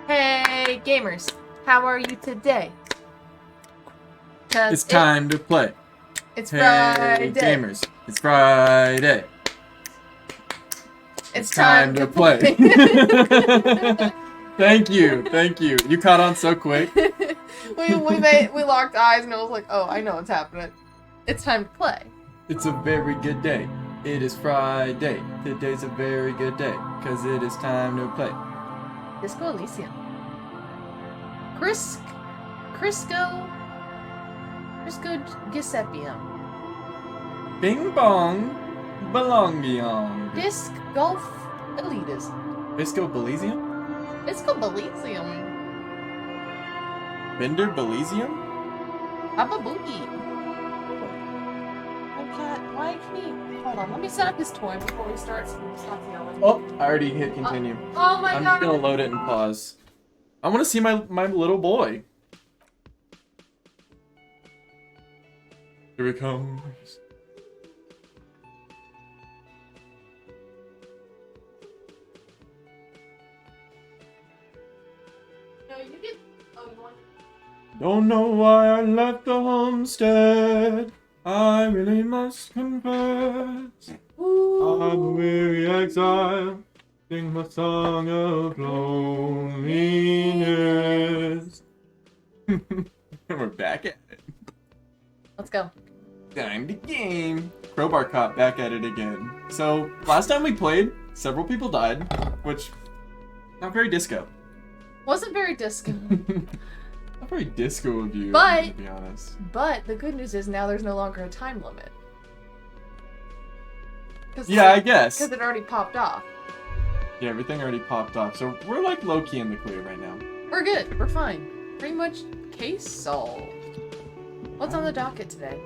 Hey, gamers, how are you today? It's time to play. It's Hey, Friday. gamers, it's Friday. It's time to play. Thank you. You caught on so quick. we locked eyes and I was like, oh, I know what's happening. It's time to play. It's a very good day. It is Friday. Today's a very good day, cause it is time to play. Disco Elysium. Crisco Giuseppium. Bing bong, belongiong. Disc Golf Elitas. Bisco Belizium? Disco Belizium. Bender Belizium? Papa Boogie. Why can he... Hold on, let me set up his toy before we start yelling. Oh, I already hit continue. Oh my I'm god! just gonna load it and pause. I want to see my little boy. Here he comes. No, you get... Oh, you want... Don't know why I left the homestead. I really must confess. Ooh. I'm a weary exile. Sing my song of loneliness. And we're back at it. Let's go. Time to game. Crowbar Cop back at it again. So, last time we played, several people died, which, not very disco. Wasn't very disco. Not very disco of you, But- to be honest. But the good news is now there's no longer a time limit. Yeah, I guess. Because it already popped off. Yeah, everything already popped off, so we're like low-key in the clear right now. We're good. We're fine. Pretty much case solved. What's on the docket today?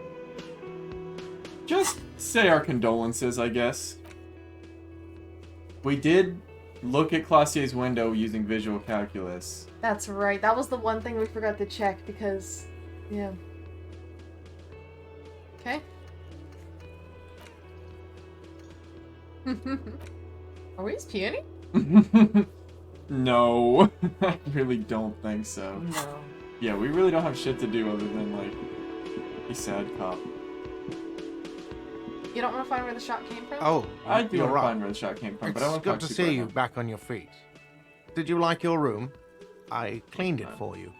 Just say our condolences, I guess. We did look at Classier's window using visual calculus. That's right. That was the one thing we forgot to check because... Yeah. Okay. Are we his peony? No, I really don't think so. No. Yeah, we really don't have shit to do other than, like, be sad cop. You don't want to find where the shot came from? Oh, I do you're want to right. find where the shot came from, but I It's don't good talk to super see right you now. back on your feet. Did you like your room? I cleaned it for you.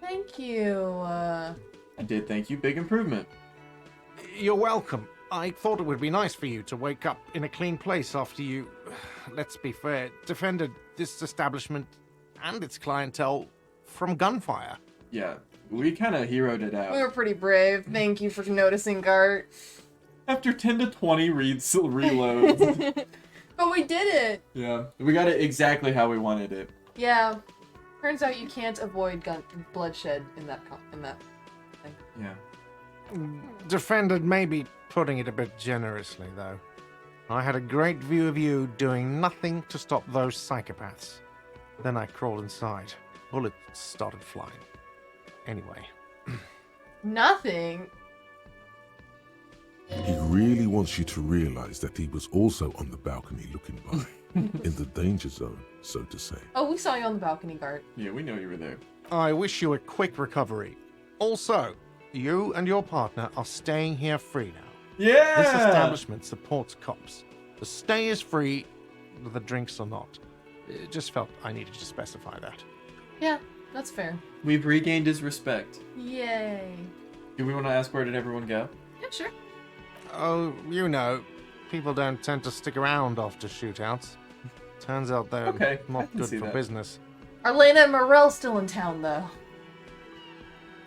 Thank you. I did, thank you. Big improvement. You're welcome. I thought it would be nice for you to wake up in a clean place after you, let's be fair, defended this establishment and its clientele from gunfire. Yeah, we kind of heroed it out. We were pretty brave. Thank you for noticing, Gart. After 10 to 20 reloads. But we did it! Yeah, we got it exactly how we wanted it. Yeah. Turns out you can't avoid bloodshed in that thing. Yeah. Defended may be putting it a bit generously, though. I had a great view of you doing nothing to stop those psychopaths. Then I crawled inside. Bullets started flying. Anyway. Nothing? He really wants you to realize that he was also on the balcony looking by, in the danger zone, so to say. Oh, we saw you on the balcony, Gart. Yeah, we know you were there. I wish you a quick recovery. Also, you and your partner are staying here free now. Yeah! This establishment supports cops. The stay is free, the drinks are not. It just felt I needed to specify that. Yeah, that's fair. We've regained his respect. Yay. Do we want to ask where did everyone go? Yeah, sure. Oh, you know, people don't tend to stick around after shootouts. Turns out they're Okay, I not can good see for that. business. Are Lena and Morel still in town, though?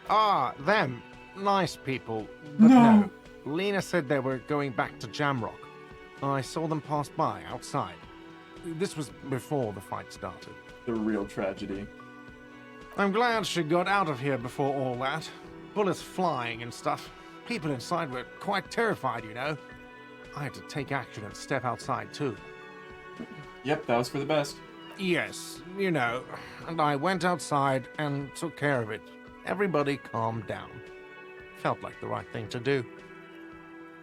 Ah, them. Nice people. But no. Lena said they were going back to Jamrock. I saw them pass by outside. This was before the fight started. The real tragedy. I'm glad she got out of here before all that. Bullets flying and stuff. People inside were quite terrified, you know. I had to take action and step outside too. Yep, that was for the best. Yes, you know. And I went outside and took care of it. Everybody calmed down. Felt like the right thing to do.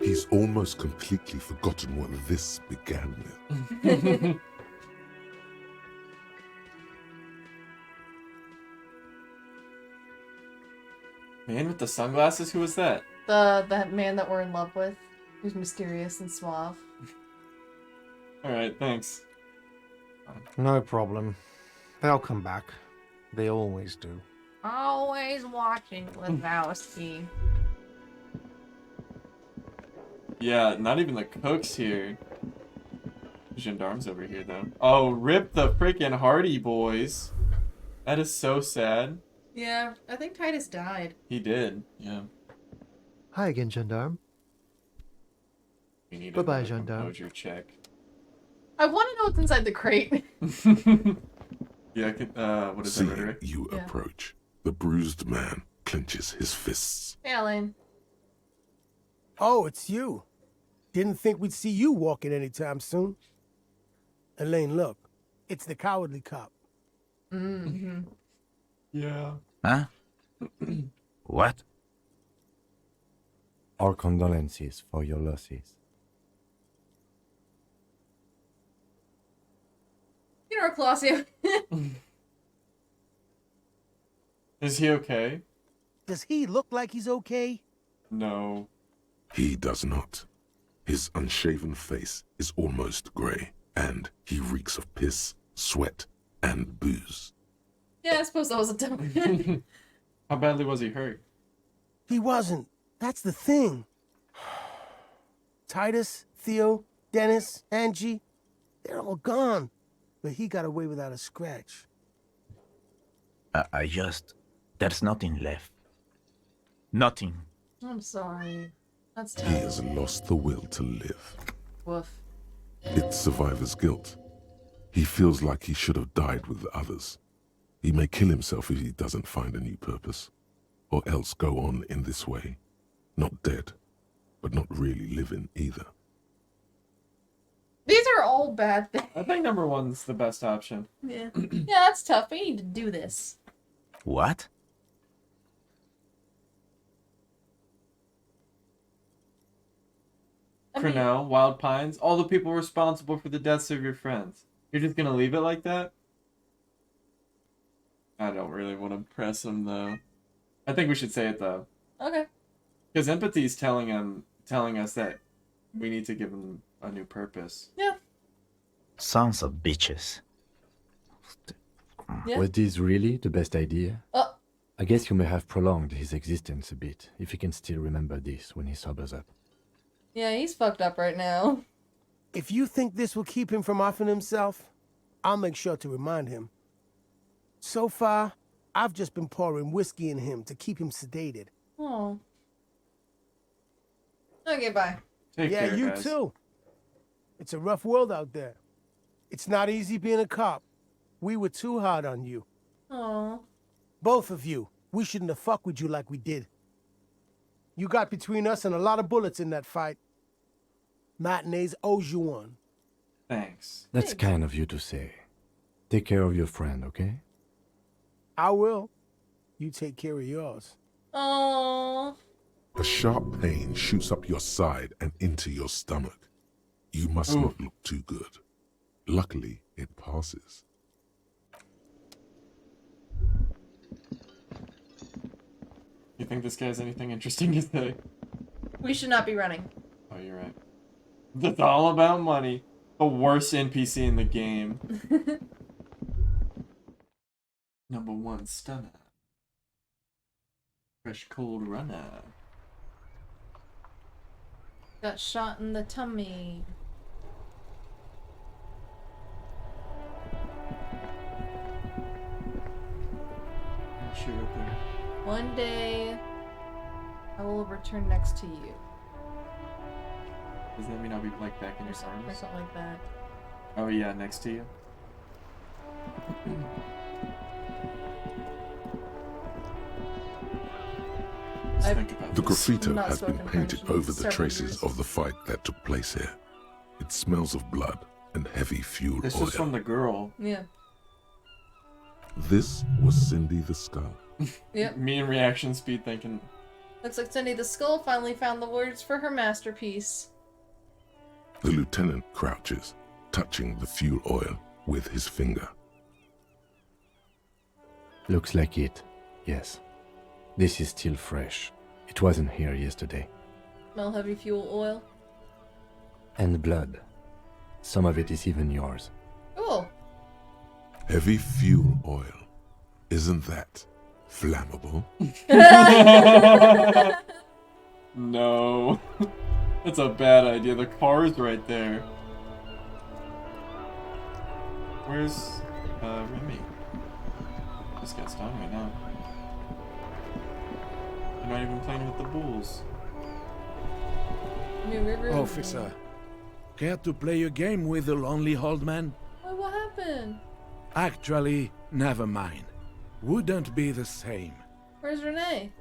He's almost completely forgotten what this began with. Man with the sunglasses? Who was that? That man that we're in love with, who's mysterious and suave. Alright, thanks. No problem. They'll come back. They always do. Always watching Lebowski. Yeah, not even the cook's here. Gendarme's over here, though. Oh, rip the freaking Hardy Boys. That is so sad. Yeah, I think Titus died. He did, yeah. Hi again, Gendarme. We need Bye-bye, another Gendarme. composure check. I want to know what's inside the crate. Yeah, I could, what is that, Seeing rhetoric? you Yeah. approach, the bruised man clenches his fists. Hey, Elaine. Oh, it's you. Didn't think we'd see you walking anytime soon. Elaine, look. It's the cowardly cop. Mm-hmm. Yeah. Huh? What? Our condolences for your losses. You know, Colosio. Is he okay? Does he look like he's okay? No. He does not. His unshaven face is almost grey, and he reeks of piss, sweat, and booze. Yeah, I suppose that was a dumb. How badly was he hurt? He wasn't. That's the thing. Titus, Theo, Dennis, Angie, they're all gone. But he got away without a scratch. There's nothing left. Nothing. I'm sorry. That's He tough. has lost the will to live. Woof. It's survivor's guilt. He feels like he should have died with the others. He may kill himself if he doesn't find a new purpose, or else go on in this way. Not dead, but not really living either. These are all bad things. I think number one's the best option. Yeah. Yeah, that's tough. We need to do this. What? I mean, Cornell, Wild Pines, all the people responsible for the deaths of your friends. You're just gonna leave it like that? I don't really want to press him though. I think we should say it though, okay. because empathy's telling us that we need to give him a new purpose. Yeah. Sons of bitches. Yeah. Was this really the best idea? Oh. I guess you may have prolonged his existence a bit, if he can still remember this when he sobers up. Yeah, he's fucked up right now. If you think this will keep him from offing himself, I'll make sure to remind him. So far, I've just been pouring whiskey in him to keep him sedated. Oh. Okay, bye. Take Yeah, care, you guys. too. It's a rough world out there. It's not easy being a cop. We were too hard on you. Oh. Both of you. We shouldn't have fucked with you like we did. You got between us and a lot of bullets in that fight. Matinees owes you one. Thanks. That's Thanks. kind of you to say. Take care of your friend, okay? I will. You take care of yours. Oh. A sharp pain shoots up your side and into your stomach. You must Ooh. not look too good. Luckily, it passes. You think this guy has anything interesting to say? We should not be running. Oh, you're right. It's all about money. The worst NPC in the game. Number one stunner. Fresh cold runner. Got shot in the tummy. Shoot up there. One day, I will return next to you. Does that mean I'll be like back in Or your something, or arms? something like that. Oh yeah, next to you. Let's I've- think about The this. graffito Not has been spoken painted French in over the several traces years. of the fight that took place here. It smells of blood and heavy fuel This oil. was from the girl. Yeah. This was Cindy the Skull. Yep. Me and reaction speed thinking. Looks like Cindy the Skull finally found the words for her masterpiece. The lieutenant crouches, touching the fuel oil with his finger. Looks like it, yes. This is still fresh. It wasn't here yesterday. Smell heavy fuel oil. And blood. Some of it is even yours. Cool. Heavy fuel oil. Isn't that flammable? No. That's a bad idea. The car's right there. Where's Remy? This guy's done right now. I'm not even playing with the bulls. New river. Officer, care to play a game with the lonely old man? Wait, what happened? Actually, never mind. Wouldn't be the same. Where's Renee?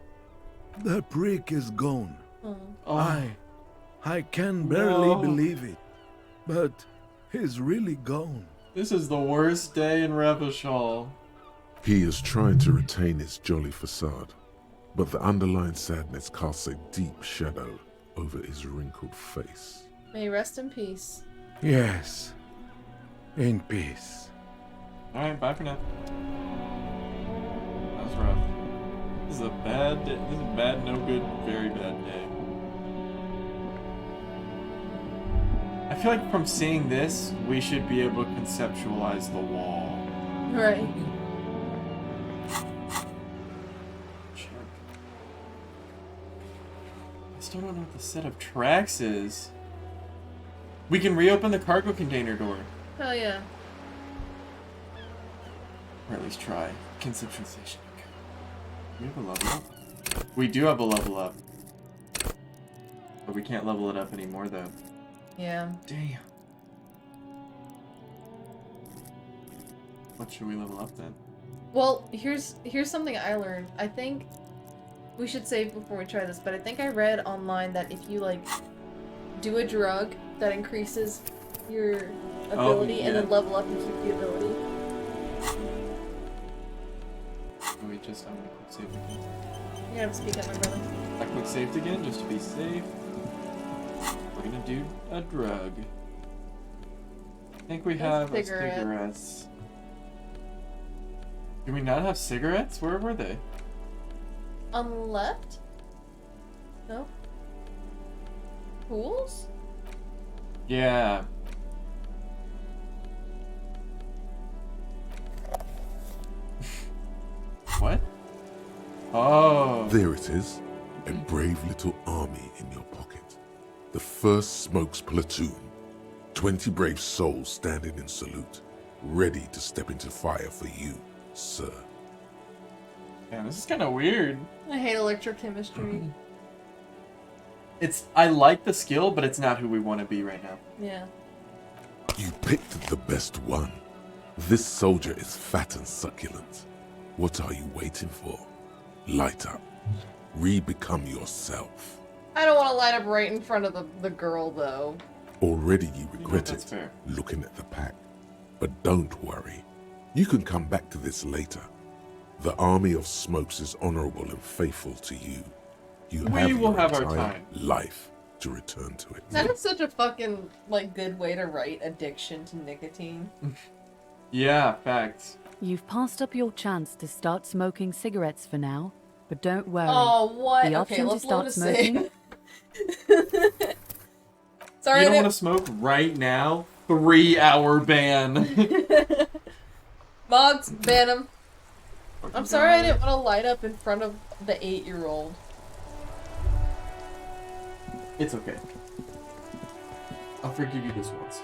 The prick is gone. Oh. I can barely No. believe it. But he's really gone. This is the worst day in Revachol. He is trying to retain his jolly facade, but the underlying sadness casts a deep shadow over his wrinkled face. May you rest in peace. Yes. In peace. Alright, bye for now. That was rough. This is a bad day. This is a bad, no good, very bad day. I feel like from seeing this, we should be able to conceptualize the wall. Right. Check. I still don't know what the set of tracks is. We can reopen the cargo container door. Hell yeah. Or at least try. Conceptualization. Okay. We have a level up. We do have a level up. But we can't level it up anymore though. Yeah. Damn. What should we level up then? Well, here's something I learned. I think we should save before we try this, but I think I read online that if you like do a drug that increases your ability and then level up and keep the ability. Can we just, I'm gonna quick save again. You're gonna have to speak up, my brother. I quick saved again just to be safe. We're gonna do a drug. I think we have cigarettes. Do we not have cigarettes? Where were they? On the left? No? Pools? Yeah. What? Oh. There it is, a brave little army in your pocket. The first Smokes platoon. 20 brave souls standing in salute, ready to step into fire for you, sir. Man, this is kind of weird. I hate electrochemistry. I like the skill, but it's not who we want to be right now. Yeah. You picked the best one. This soldier is fat and succulent. What are you waiting for? Light up. Re-become yourself. I don't want to light up right in front of the girl, though. Already you regret that's it, fair. looking at the pack. But don't worry. You can come back to this later. The army of Smokes is honorable and faithful to you. You We will your have our entire time. life to return to it. That is such a fucking, like, good way to write addiction to nicotine. Yeah, facts. You've passed up your chance to start smoking cigarettes for now, but don't worry. Oh, what? The Okay, option to let's load start a save. smoking. Sorry, You don't I want to smoke right now? 3-hour ban. Mods, ban him. I'm sorry I didn't want to light up in front of the 8-year-old. It's okay. I'll forgive you this once.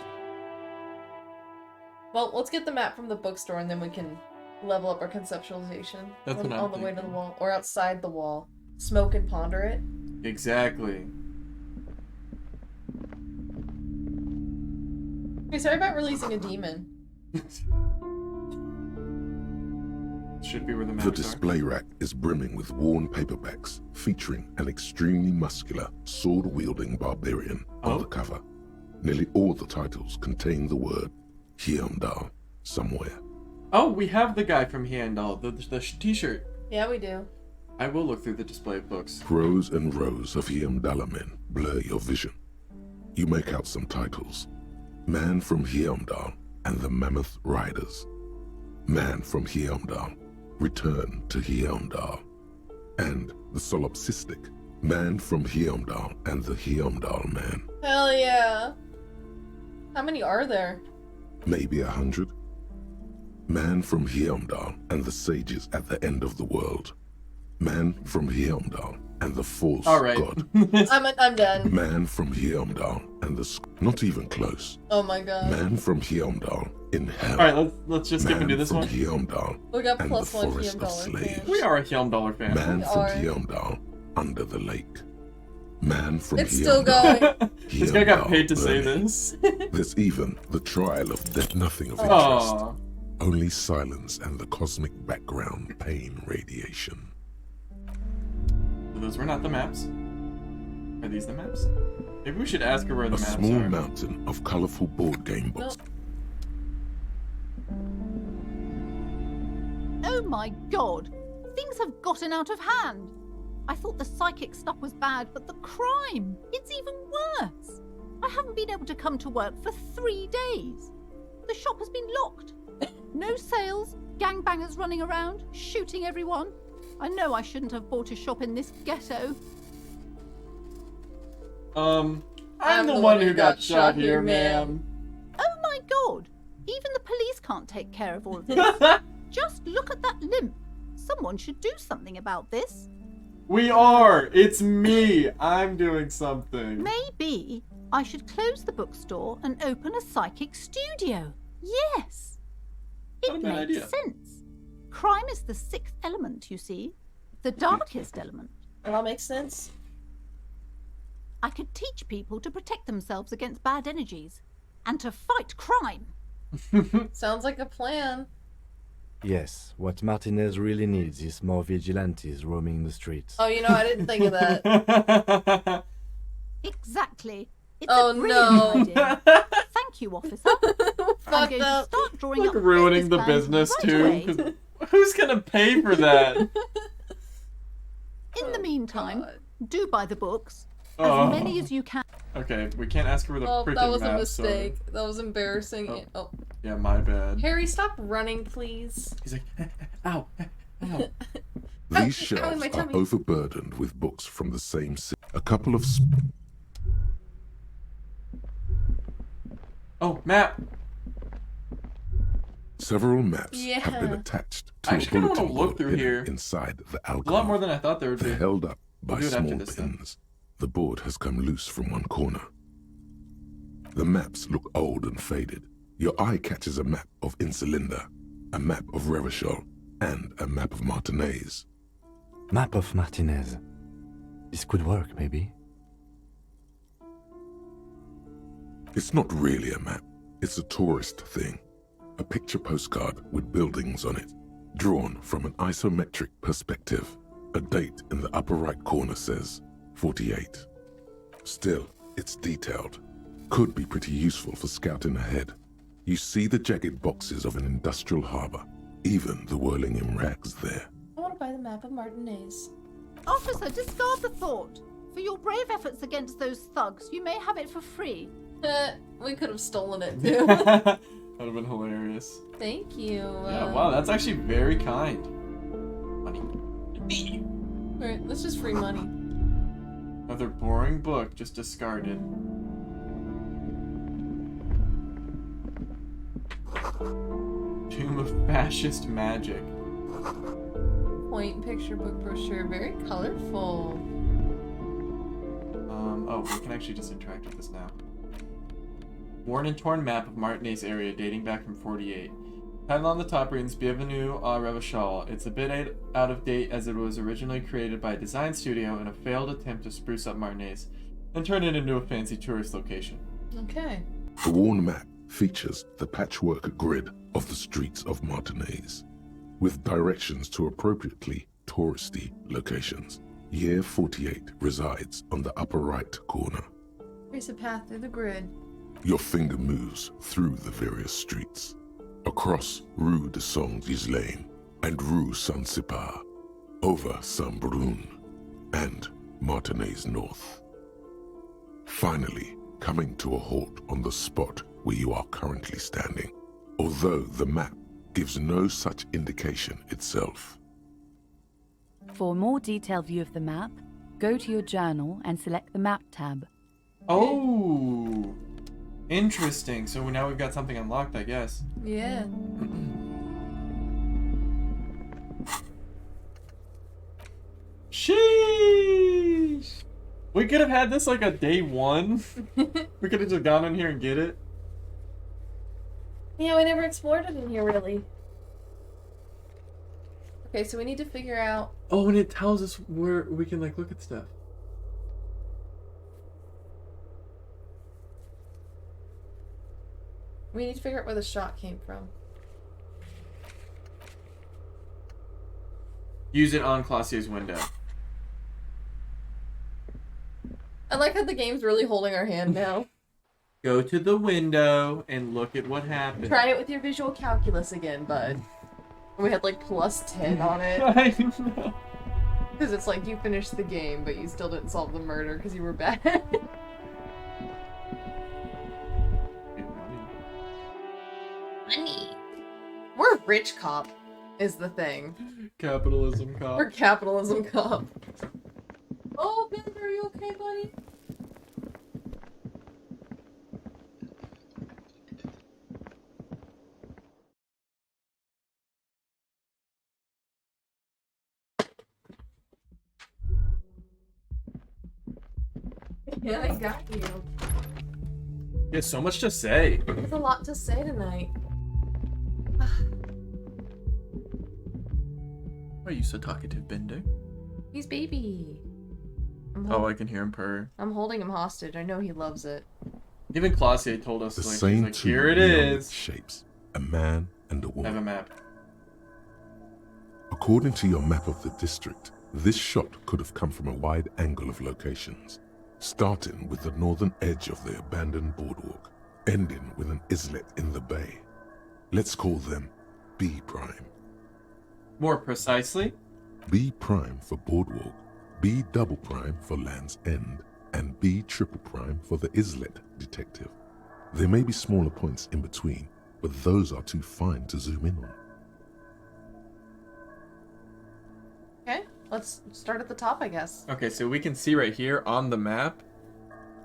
Well, let's get the map from the bookstore and then we can level up our conceptualization. That's what I'm on the way to the thinking. wall. Or outside the wall. Smoke and ponder it. Exactly. Hey, sorry about releasing a demon. Should be where the The maps are. display rack is brimming with worn paperbacks featuring an extremely muscular, sword-wielding barbarian on the cover. Nearly all the titles contain the word Hyundai somewhere. Oh, we have the guy from Hyundai, the t-shirt. Yeah, we do. I will look through the display of books. Rows and rows of Hyundai men blur your vision. You make out some titles. Man from Hyundai and the Mammoth Riders. Man from Hyundai. Return to Hyundai. and the solipsistic, man from Heimdall and the Heimdall man. Hell yeah. How many are there? Maybe 100. Man from Heimdall and the sages at the end of the world. Man from Heimdall and the false god. I'm done. Man from Heimdall and the not even close. Oh my god. Man from Heimdall in hell. Alright, let's just skip and do this one. Man from Heimdall We got and plus the one forest of Heimdall slaves. fans. We are a Heimdall fan. Man We from are. Heimdall under the lake. Man from It's still Heimdall. going. This guy got Heimdall paid to say burning. this. There's even the trial of death, nothing of interest. Aww. Only silence and the cosmic background pain radiation. So those were not the maps. Are these the maps? Maybe we should ask her where the A maps small are. mountain of colorful board game No. books. Oh my god! Things have gotten out of hand! I thought the psychic stuff was bad, but the crime! It's even worse! I haven't been able to come to work for 3 days. The shop has been locked. No sales, gangbangers running around, shooting everyone. I know I shouldn't have bought a shop in this ghetto. I'm the one who got shot here, ma'am. Oh my god! Even the police can't take care of all of this. Just look at that limp. Someone should do something about this. We are! It's me! I'm doing something. Maybe I should close the bookstore and open a psychic studio. Yes! Not a It bad makes idea. sense. Crime is the 6th element, you see. The darkest element. That makes sense. I could teach people to protect themselves against bad energies and to fight crime. Sounds like a plan. Yes, what Martinez really needs is more vigilantes roaming the streets. Oh, you know, I didn't think of that. Exactly. It's Oh, a brilliant no. idea. Thank you, officer. I'm Fucked going to up. start drawing Like up ruining the business business plans right too. away. 'Cause who's gonna pay for that? In the meantime, God. do buy the books. Oh. As many as you can. Okay, we can't ask her where the Oh, freaking that was a maps mistake. That was embarrassing. Oh. Oh. Yeah, my bad. Harry, stop running, please. He's like, ow, ow. These Ow, shelves my are tummy. overburdened with books from the same a couple of Oh, map. several maps have been Yeah. attached I to a actually kinda wanna bulletin look board through hidden here. inside the A lot alcove. more than I thought there would be. They're held up by We'll do it after small this then. pins. The board has come loose from one corner. The maps look old and faded. Your eye catches a map of Insulinda, a map of Revachol, and a map of Martinez. Map of Martinez. This could work, maybe. It's not really a map. It's a tourist thing. A picture postcard with buildings on it, drawn from an isometric perspective. A date in the upper right corner says 48. Still, it's detailed. Could be pretty useful for scouting ahead. You see the jagged boxes of an industrial harbor, even the whirling in rags there. I want to buy the map of Martinez. Officer, discard the thought. For your brave efforts against those thugs, you may have it for free. We could have stolen it too. That would have been hilarious. Thank you. Yeah, wow, that's actually very kind. Money. Alright, that's just free money. Another boring book, just discarded. Tomb of Fascist Magic. Point picture book brochure. Very colorful. Oh, we can actually just interact with this now. Worn and torn map of Martinez area dating back from 48. Title on the top reads Bienvenue à Revachol. It's a bit out of date as it was originally created by a design studio in a failed attempt to spruce up Martinez and turn it into a fancy tourist location. Okay. The worn map features the patchwork grid of the streets of Martinez, with directions to appropriately touristy locations. Year 48 resides on the upper right corner. Trace a path through the grid. Your finger moves through the various streets, across Rue de Saint-Ghislain and Rue Saint-Sipar, over Saint-Brun and Martinez North. Finally, coming to a halt on the spot where you are currently standing, although the map gives no such indication itself. For a more detailed view of the map, go to your journal and select the Map tab. Oh, interesting. So now we've got something unlocked, I guess. Yeah. Sheesh! We could have had this like a day one. We could have just gone in here and get it. Yeah, we never explored it in here, really. Okay, so we need to figure out... Oh, and it tells us where we can like look at stuff. We need to figure out where the shot came from. Use it on Classier's window. I like how the game's really holding our hand now. Go to the window and look at what happened. Try it with your visual calculus again, bud. We had like plus 10 on it. I know. Because it's like you finished the game, but you still didn't solve the murder because you were bad. Money. We're rich cop, is the thing. Capitalism cop. We're capitalism cop. Oh, Ben, are you okay, buddy? Yeah, I got you. He has so much to say. There's a lot to say tonight. Why are you so talkative, Bendo? He's baby. Oh, I can hear him purr. I'm holding him hostage. I know he loves it. Even Clausier told us, The like, same she's like, two here it neon is. shapes, a man and a I have woman. a map. According to your map of the district, this shot could have come from a wide angle of locations, starting with the northern edge of the abandoned boardwalk, ending with an islet in the bay. Let's call them B prime. More precisely? B prime for boardwalk, B double prime for Land's End, and B triple prime for the islet detective. There may be smaller points in between, but those are too fine to zoom in on. Okay, let's start at the top, I guess. Okay, so we can see right here on the map,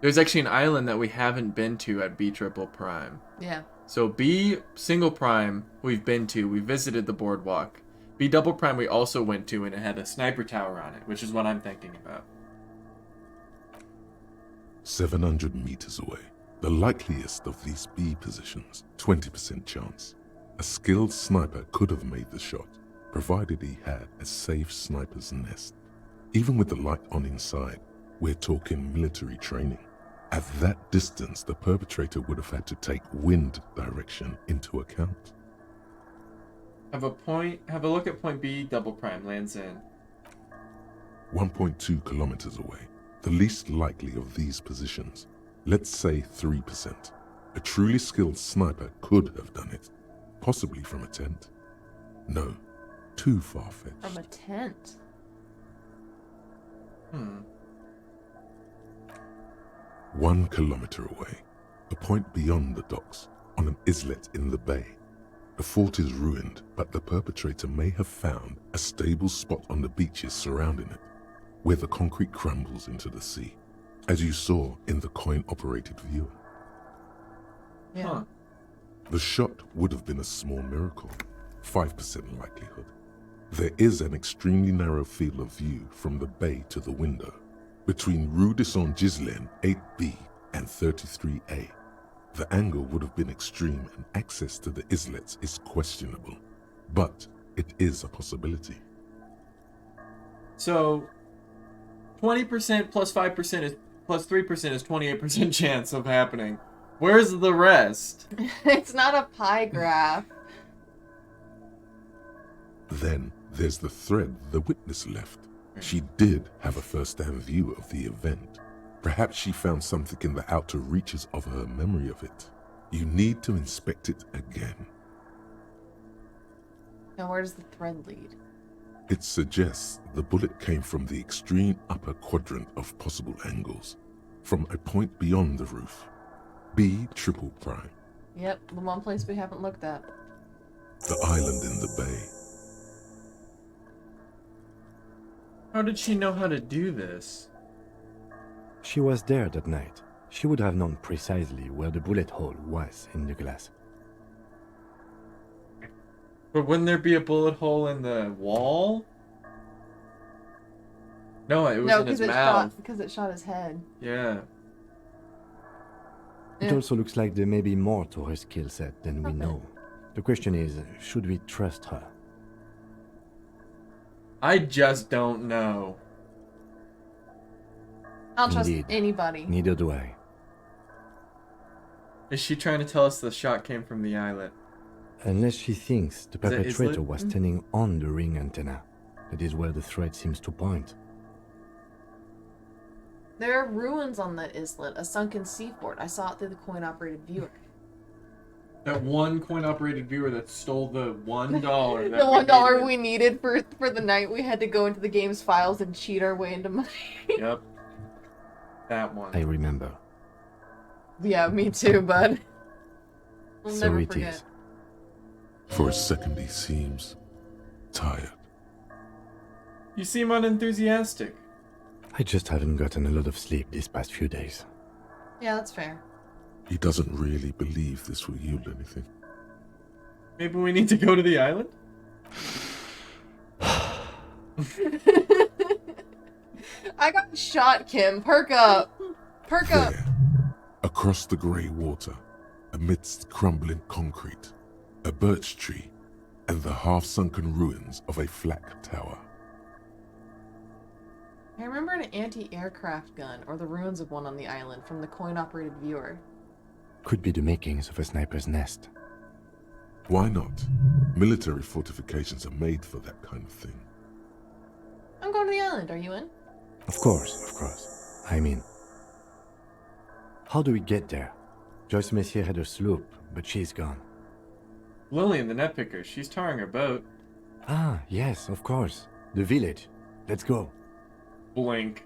there's actually an island that we haven't been to at B triple prime. Yeah. So B single prime we've been to, we visited the boardwalk. B double prime we also went to and it had a sniper tower on it, which is what I'm thinking about. 700 meters away, the likeliest of these B positions, 20% chance. A skilled sniper could have made the shot, provided he had a safe sniper's nest. Even with the light on inside, we're talking military training. At that distance, the perpetrator would have had to take wind direction into account. Have a look at point B double prime lands in. 1.2 kilometers away, the least likely of these positions. Let's say 3%. A truly skilled sniper could have done it, possibly from a tent. No, too far-fetched. From a tent. 1 kilometer away, a point beyond the docks, on an islet in the bay. The fort is ruined, but the perpetrator may have found a stable spot on the beaches surrounding it, where the concrete crumbles into the sea, as you saw in the coin-operated viewer. Yeah. Huh. The shot would have been a small miracle, 5% likelihood. There is an extremely narrow field of view from the bay to the window, between Rue de Saint-Ghislain 8B and 33A. The angle would have been extreme and access to the islets is questionable, but it is a possibility. So 20% plus 5% is plus 3% is 28% chance of happening. Where's the rest? It's not a pie graph. Then there's the thread the witness left. She did have a first-hand view of the event. Perhaps she found something in the outer reaches of her memory of it. You need to inspect it again. Now where does the thread lead? It suggests the bullet came from the extreme upper quadrant of possible angles, from a point beyond the roof. B triple prime, Yep, the one place we haven't looked at. the island in the bay. How did she know how to do this? She was there that night. She would have known precisely where the bullet hole was in the glass. But wouldn't there be a bullet hole in the wall? No, it was in his mouth. Because it shot his head. Yeah. It also looks like there may be more to her skill set than we know. The question is, should we trust her? I just don't know. I'll trust Indeed. anybody. Neither do I. Is she trying to tell us the shot came from the islet? Unless she thinks the Is that perpetrator Islet? was standing on the ring antenna. That is where the threat seems to point. There are ruins on that islet, a sunken seafort. I saw it through the coin-operated viewer. That one coin-operated viewer that stole the $1. The $1 we needed for the night we had to go into the game's files and cheat our way into money. Yep. That one. I remember. Yeah, me too, bud. We'll So never it forget. is. For a second, he seems tired. You seem unenthusiastic. I just haven't gotten a lot of sleep these past few days. Yeah, that's fair. He doesn't really believe this will yield anything. Maybe we need to go to the island? I got shot, Kim. Perk up. Perk up. There, across the grey water, amidst crumbling concrete, a birch tree, and the half-sunken ruins of a flak tower. I remember an anti-aircraft gun, or the ruins of one on the island, from the coin-operated viewer. Could be the makings of a sniper's nest. Why not? Military fortifications are made for that kind of thing. I'm going to the island. Are you in? Of course. I mean, how do we get there? Joyce Messier had a sloop, but she's gone. Lillian, the net picker, she's tarring her boat. Ah, yes, of course. The village. Let's go. Blink.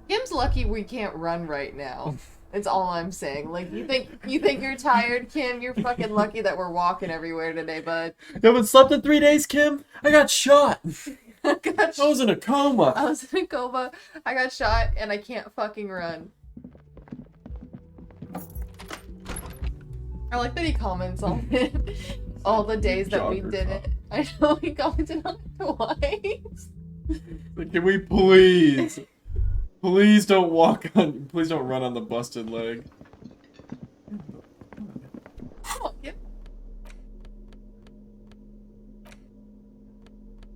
Kim's lucky we can't run right now. It's all I'm saying. Like, you think you're tired, Kim? You're fucking lucky that we're walking everywhere today, bud. You haven't slept in 3 days, Kim? I got shot. I was in a coma. I was in a coma. I got shot, and I can't fucking run. I like that he comments on it. All the days that we did it. I know he commented on it twice. Can we please? Please don't please don't run on the busted leg. Come on, Kim.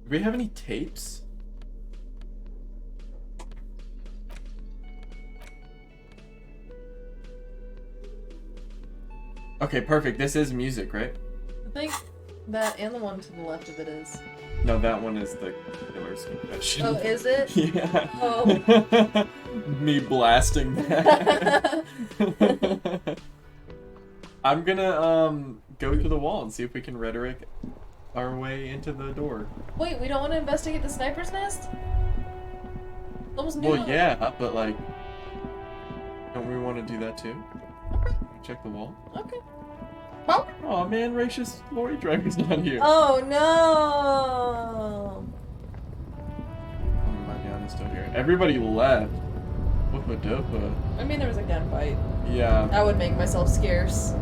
Do we have any tapes? Okay, perfect. This is music, right? I think that and the one to the left of it is. No, that one is the killer's confession. Oh, is it? Yeah. Oh. Me blasting that. I'm gonna go to the wall and see if we can rhetoric our way into the door. Wait, we don't want to investigate the sniper's nest? Almost Well, yeah, but like, don't we want to do that too? Okay. Check the wall. Okay. Oh man, racist lorry driver's not here. Oh no! My gun is still here. Everybody left. Whoopa dopa. I mean, there was a gunfight. Yeah. I would make myself scarce.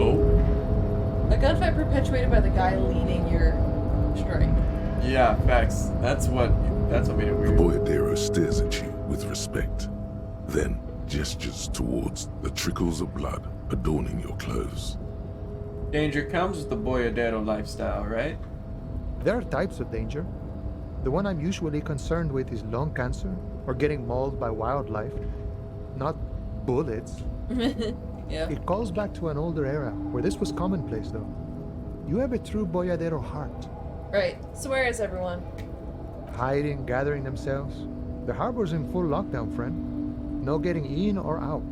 Oh. A gunfight perpetuated by the guy leading your strike. Yeah, facts. That's what made it The weird. boyadero stares at you with respect, then gestures towards the trickles of blood adorning your clothes. Danger comes with the boyadero lifestyle, right? There are types of danger. The one I'm usually concerned with is lung cancer or getting mauled by wildlife, not bullets. Yeah. It calls back to an older era where this was commonplace, though. You have a true boyadero heart. Right. So where is everyone? Hiding, gathering themselves. The harbor's in full lockdown, friend. No getting in or out,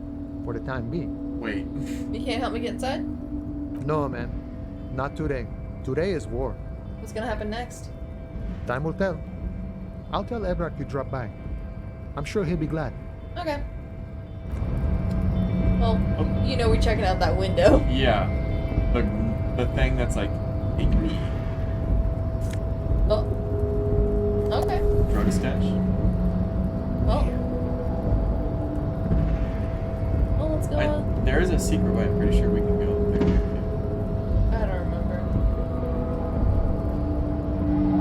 for the time being. Wait. You can't help me get inside? No, man. Not today. Today is war. What's gonna happen next? Time will tell. I'll tell Ebrak you dropped by. I'm sure he'll be glad. Okay. Well, you know we're checking out that window. Yeah. The thing that's like, take me. Oh, Protestash? Oh. Well, let's go. There is a secret way I'm pretty sure we can go there. I don't remember.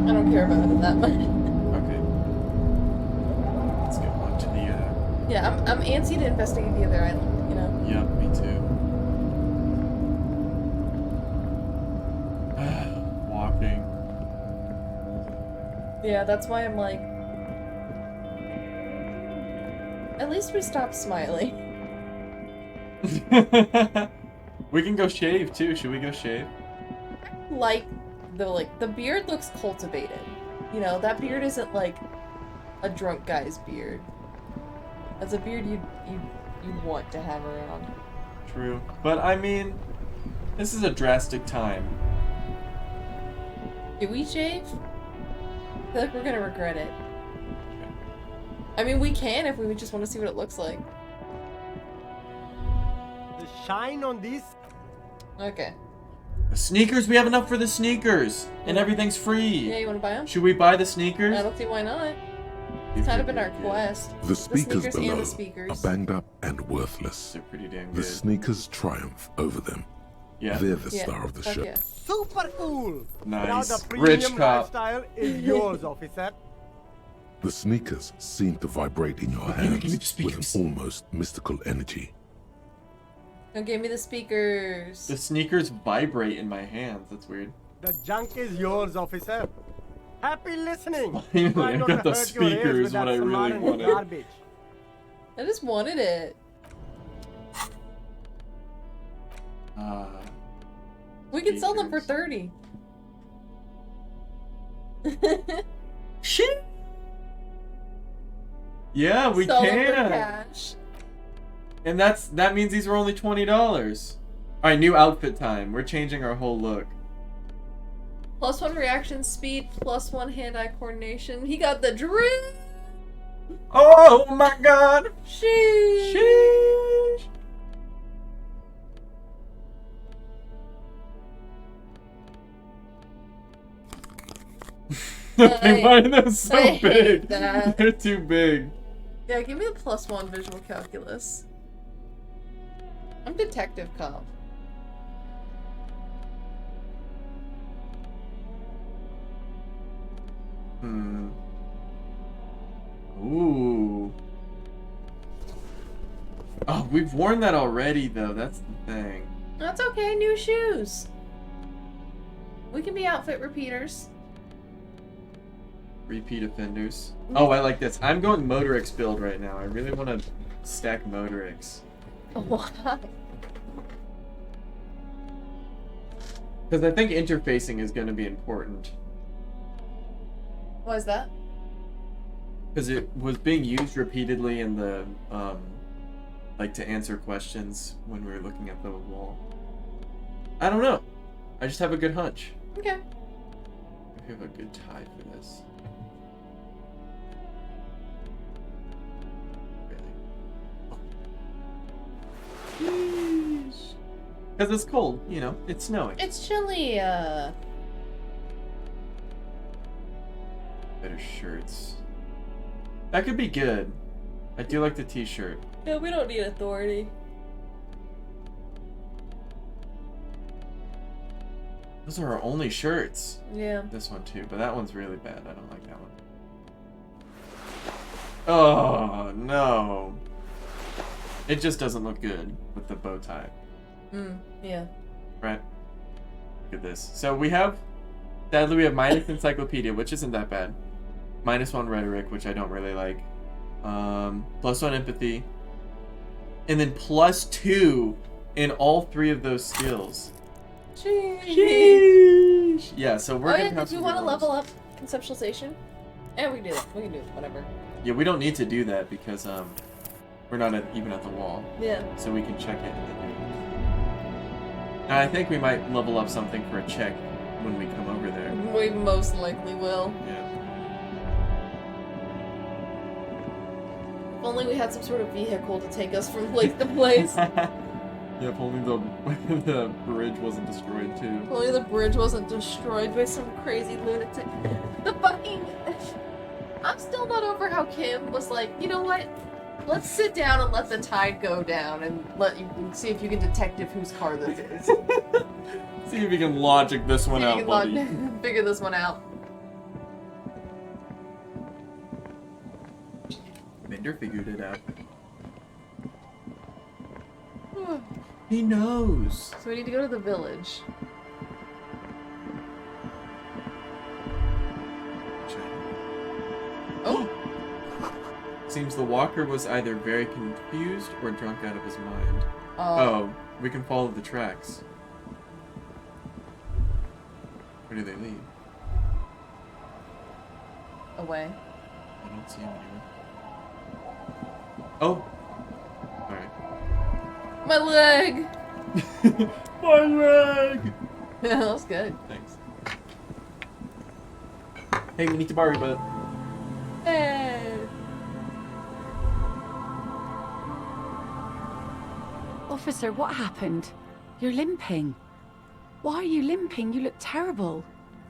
I don't care about it that much. Okay. Let's go on to the, Yeah, I'm antsy to investigate the other island, you know? Yep, me too. Walking. Yeah, that's why I'm like... At least we stopped smiling. We can go shave too. Should we go shave? Like the beard looks cultivated. You know, that beard isn't like a drunk guy's beard. That's a beard you want to have around. True. But I mean, this is a drastic time. Do we shave? I feel like we're gonna regret it. I mean, we can if we just want to see what it looks like. The shine on this. Okay. The sneakers, we have enough for the sneakers! And everything's free! Yeah, you want to buy them? Should we buy the sneakers? I don't see why not. It's kind of been our quest. The speakers sneakers below and the speakers. are banged up and worthless. They're pretty damn The good. sneakers triumph over them. Yeah. They're the Yeah, star of the fuck show. yeah. Super cool. Now Nice. the Rich premium cop. lifestyle is yours, officer. The sneakers seem to vibrate in your Give me the hands with speakers. an almost mystical energy. Don't give me the speakers. The sneakers vibrate in my hands. That's weird. The junk is yours, officer. Happy listening. Finally, Try I not got to the hurt your ears speakers, with that what I really Samaritan wanted. Garbage. I just wanted it. We could sell them for 30. Shit! Yeah, we Sell them for can! cash. And that means these were only $20. Alright, new outfit time. We're changing our whole look. +1 reaction speed, +1 hand-eye coordination. He got the drip. Oh my god! Sheesh. Sheesh! Okay, why are those so I hate big? that. They're too big. Yeah, give me a +1 visual calculus. I'm detective cop. Ooh. Oh, we've worn that already, though. That's the thing. That's okay, new shoes. We can be outfit repeaters. Repeat offenders. Oh, I like this. I'm going Motorix build right now. I really want to stack Motorix. Why? Because I think interfacing is going to be important. Why is that? Because it was being used repeatedly in the, like to answer questions when we were looking at the wall. I don't know. I just have a good hunch. Okay. We have a good tie for this. Really? Because it's cold, you know, it's snowing. It's chilly, Better shirts. That could be good. I do like the t-shirt. No, we don't need authority. Those are our only shirts. Yeah. This one too, but that one's really bad. I don't like that one. Oh, no. It just doesn't look good with the bow tie. Yeah. Right? Look at this. So we have, sadly we have minus encyclopedia, which isn't that bad. -1 rhetoric, which I don't really like. +1 empathy. And then +2 in all 3 of those skills. Sheesh. Yeah, so we're Oh gonna yeah, have did you some want to good ones. level up conceptualization? Yeah, we can do that. We can do it. Whatever. Yeah, we don't need to do that because we're not even at the wall. Yeah. So we can check it and then do it. And I think we might level up something for a check when we come over there. We most likely will. Yeah. If only we had some sort of vehicle to take us from place to place. Yeah, if only the bridge wasn't destroyed too. If only the bridge wasn't destroyed by some crazy lunatic. The fucking... I'm still not over how Kim was like, you know what? Let's sit down and let the tide go down and let you see if you can detective whose car this is. See if you can logic this one out, buddy. Figure this one out. Bender figured it out. He knows. So we need to go to the village. Oh! Seems the walker was either very confused or drunk out of his mind. Oh, we can follow the tracks. Where do they lead? Away. I don't see him anywhere. Oh! Alright. My leg! My leg! Yeah, that was good. Thanks. Hey, we need to borrow your boat. Hey! Officer, what happened? You're limping. Why are you limping? You look terrible.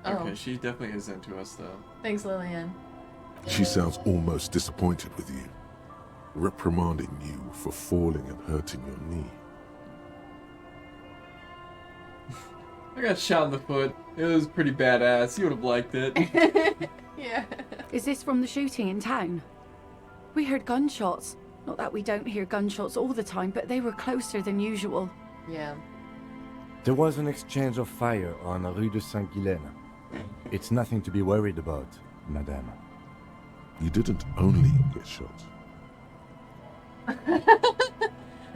Okay, she definitely is into us, though. Thanks, Lillian. She sounds almost disappointed with you, reprimanding you for falling and hurting your knee. I got shot in the foot. It was pretty badass. You would have liked it. Yeah. Is this from the shooting in town? We heard gunshots. Not that we don't hear gunshots all the time, but they were closer than usual. Yeah. There was an exchange of fire on Rue de Saint-Guylaine. It's nothing to be worried about, madame. You didn't only get shot. I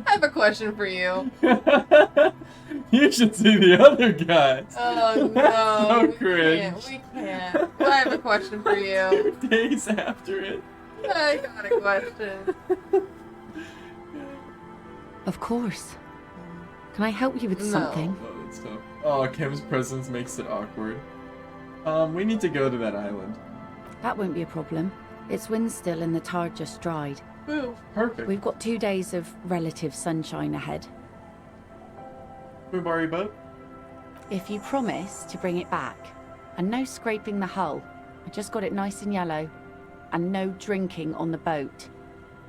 have a question for you. You should see the other guys. Oh no. So cringe. We can't. I have a question for you. 2 days after it. I got a question. Of course. Can I help you with something? Oh, that's tough. Oh, Kim's presence makes it awkward. We need to go to that island. That won't be a problem. It's wind still and the tar just dried. Ooh, perfect. We've got 2 days of relative sunshine ahead. Can we borrow your boat? If you promise to bring it back, and no scraping the hull, I just got it nice and yellow, and no drinking on the boat,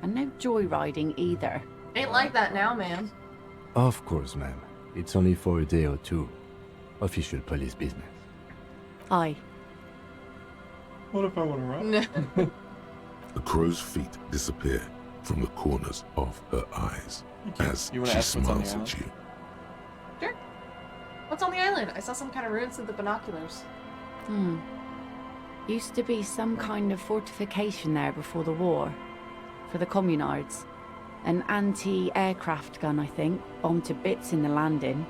and no joyriding either. Ain't like that now, man. Of course, ma'am. It's only for a day or two. Official police business. Aye. What if I want to run? No. The crow's feet disappear from the corners of her eyes as You wanna she ask what's on the smiles at you. Sure. What's on the island? I saw some kind of ruins with the binoculars. Used to be some kind of fortification there before the war. For the communards. An anti-aircraft gun, I think. Bombed to bits in the landing.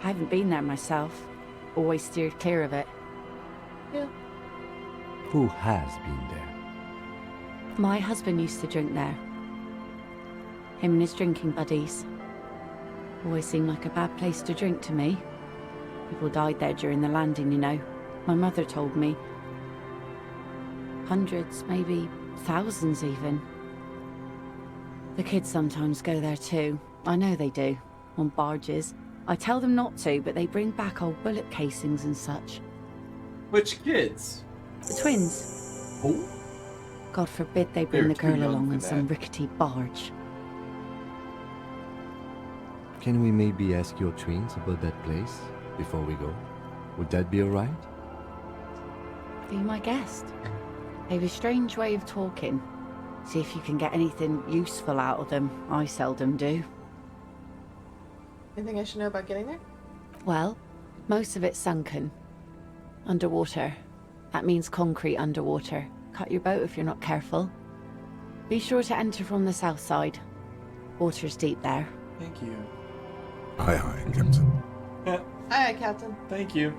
I haven't been there myself. Always steered clear of it. Yeah. Who has been there? My husband used to drink there. Him and his drinking buddies. Always seemed like a bad place to drink to me. People died there during the landing, you know. My mother told me. Hundreds, maybe thousands even. The kids sometimes go there too. I know they do. On barges. I tell them not to, but they bring back old bullet casings and such. Which kids? The twins. Oh. God forbid they bring They're the too girl young along for on some that. rickety barge. Can we maybe ask your twins about that place before we go? Would that be alright? Be my guest. They've a strange way of talking. See if you can get anything useful out of them. I seldom do. Anything I should know about getting there? Well, most of it's sunken. Underwater. That means concrete underwater. Cut your boat if you're not careful. Be sure to enter from the south side. Water's deep there. Thank you. Aye, aye, Captain. Yeah, Aye, Captain. thank you.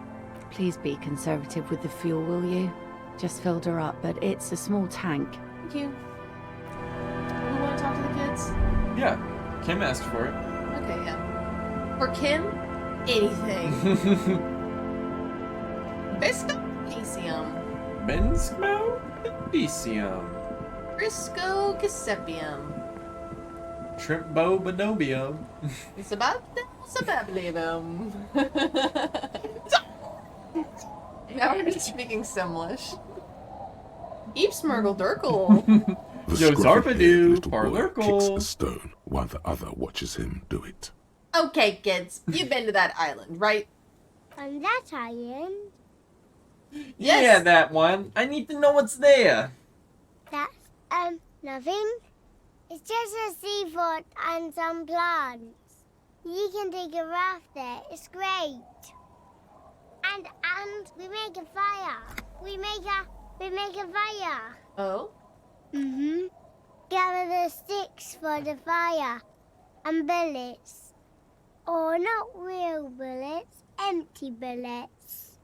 Please be conservative with the fuel, will you? Just filled her up, but it's a small tank. Thank you. You want to talk to the kids? Yeah, Kim asked for it. Okay, yeah. For Kim, anything. Bisco Elysium. Bensmo Elysium. Frisco Casepium. Trimbo Bonobio. Sabablibum. Now we're just speaking Simlish. Eep Smurgle Durkle. The Yo, scruffy-haired Zarpadu, little boy kicks Parlurkle. a stone while the other watches him do it. Okay, kids, you've been to that island, right? On that island, Yes. Yeah, that one. I need to know what's there. that's, nothing. It's just a seafort and some plants. You can take a raft there. It's great. And we make a fire. We make a fire. Oh? Mm-hmm. Gather the sticks for the fire. And bullets. Or not real bullets, empty bullets.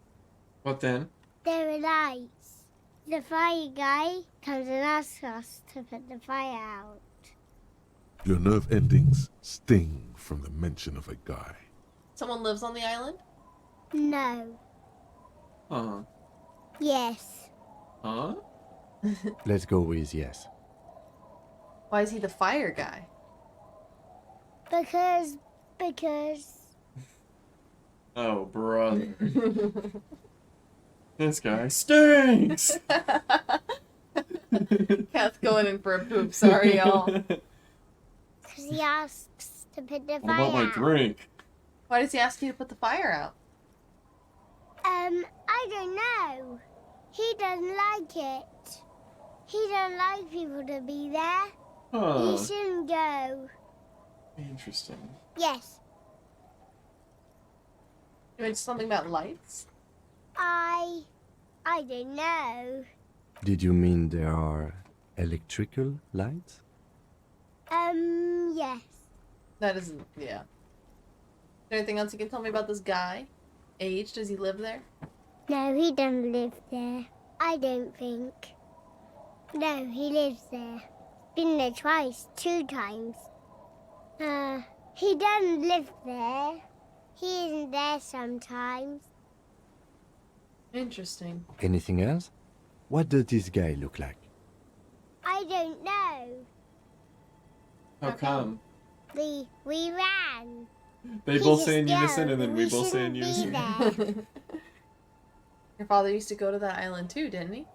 What then? They're lights. The fire guy comes and asks us to put the fire out. Your nerve endings sting from the mention of a guy. Someone lives on the island? No. Uh-huh. Yes. Huh? Let's go with yes. Why is he the fire guy? Because... Oh, brother. This guy stinks! Kath's going in for a poop, sorry y'all. Because he asks to put the What fire about my out. drink? Why does he ask you to put the fire out? I don't know. He doesn't like it. He don't like people to be there. Huh. He shouldn't go. Interesting. Yes, You mentioned something about lights? I don't know. Did you mean there are electrical lights? Yes. That isn't, yeah. Is there anything else you can tell me about this guy? Age? Does he live there? No, he doesn't live there. I don't think. No, he lives there. Been there twice, 2 times. He doesn't live there. He isn't there sometimes. Interesting. Anything else? What does this guy look like? I don't know. How come? We ran. They He both just say in unison yelled, and then we both say in shouldn't be unison. there. Your father used to go to that island too, didn't he?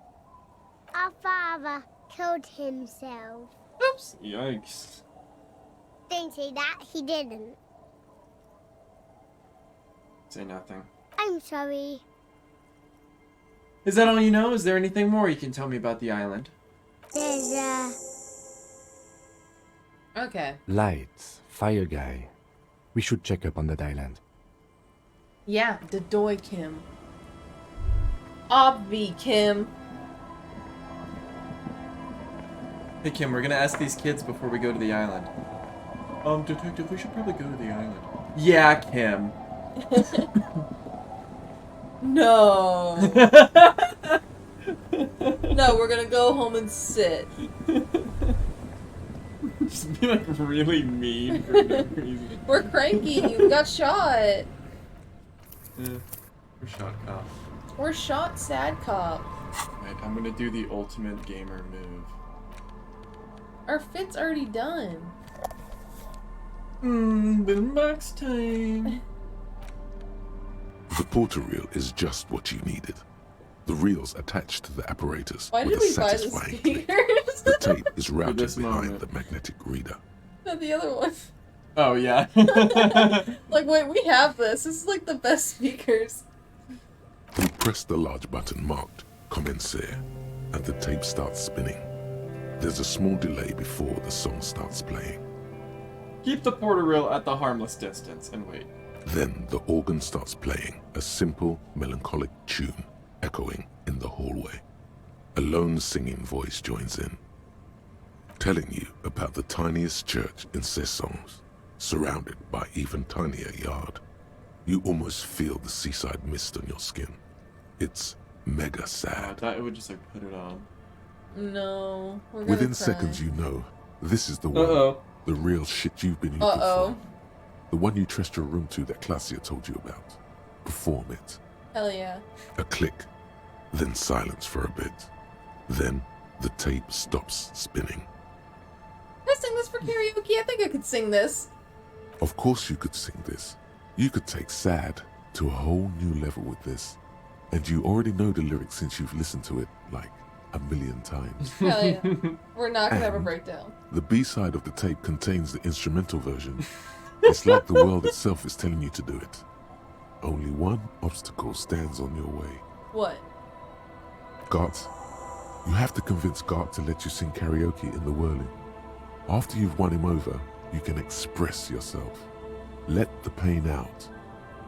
Our father killed himself. Oops. Yikes. Don't say that, he didn't. Say nothing. I'm sorry. Is that all you know? Is there anything more you can tell me about the island? There's Okay. Lights, fire guy. We should check up on that island. Yeah, Dedoy Kim. Obvi Kim. Hey Kim, we're gonna ask these kids before we go to the island. Detective, we should probably go to the island. Yeah, Kim. No. No, we're gonna go home and sit. Just be like really mean for no reason. We're cranky. You got shot. Yeah, we're shot cop. We're shot, sad cop. Right, I'm gonna do the ultimate gamer move. Our fit's already done. Been box time. The porter reel is just what you needed. The reels attached to the apparatus Why with did a we buy the satisfying click. speakers? The tape is routed this behind moment. the magnetic reader. Not the other one. Oh yeah. Like, wait, we have this. This is like the best speakers. You press the large button marked Commencer, and the tape starts spinning. There's a small delay before the song starts playing. Keep the porter reel at the harmless distance and wait. Then the organ starts playing a simple, melancholic tune echoing in the hallway. A lone singing voice joins in, telling you about the tiniest church in Cessons, surrounded by even tinier yard. You almost feel the seaside mist on your skin. It's mega I sad. thought it would just like put it on. No, we're gonna Within cry. seconds you know this is the one, Uh-oh. the real shit you've been looking for. The one you trust your room to that Claudia told you about. Perform it. Hell yeah. A click, then silence for a bit. Then the tape stops spinning. Can I sing this for karaoke? I think I could sing this. Of course you could sing this. You could take sad to a whole new level with this. And you already know the lyrics since you've listened to it like 1,000,000 times. Hell yeah. We're not gonna have a breakdown. The B-side of the tape contains the instrumental version. It's like the world itself is telling you to do it. Only one obstacle stands on your way. What? Gart. You have to convince Gart to let you sing karaoke in the whirling. After you've won him over, you can express yourself. Let the pain out.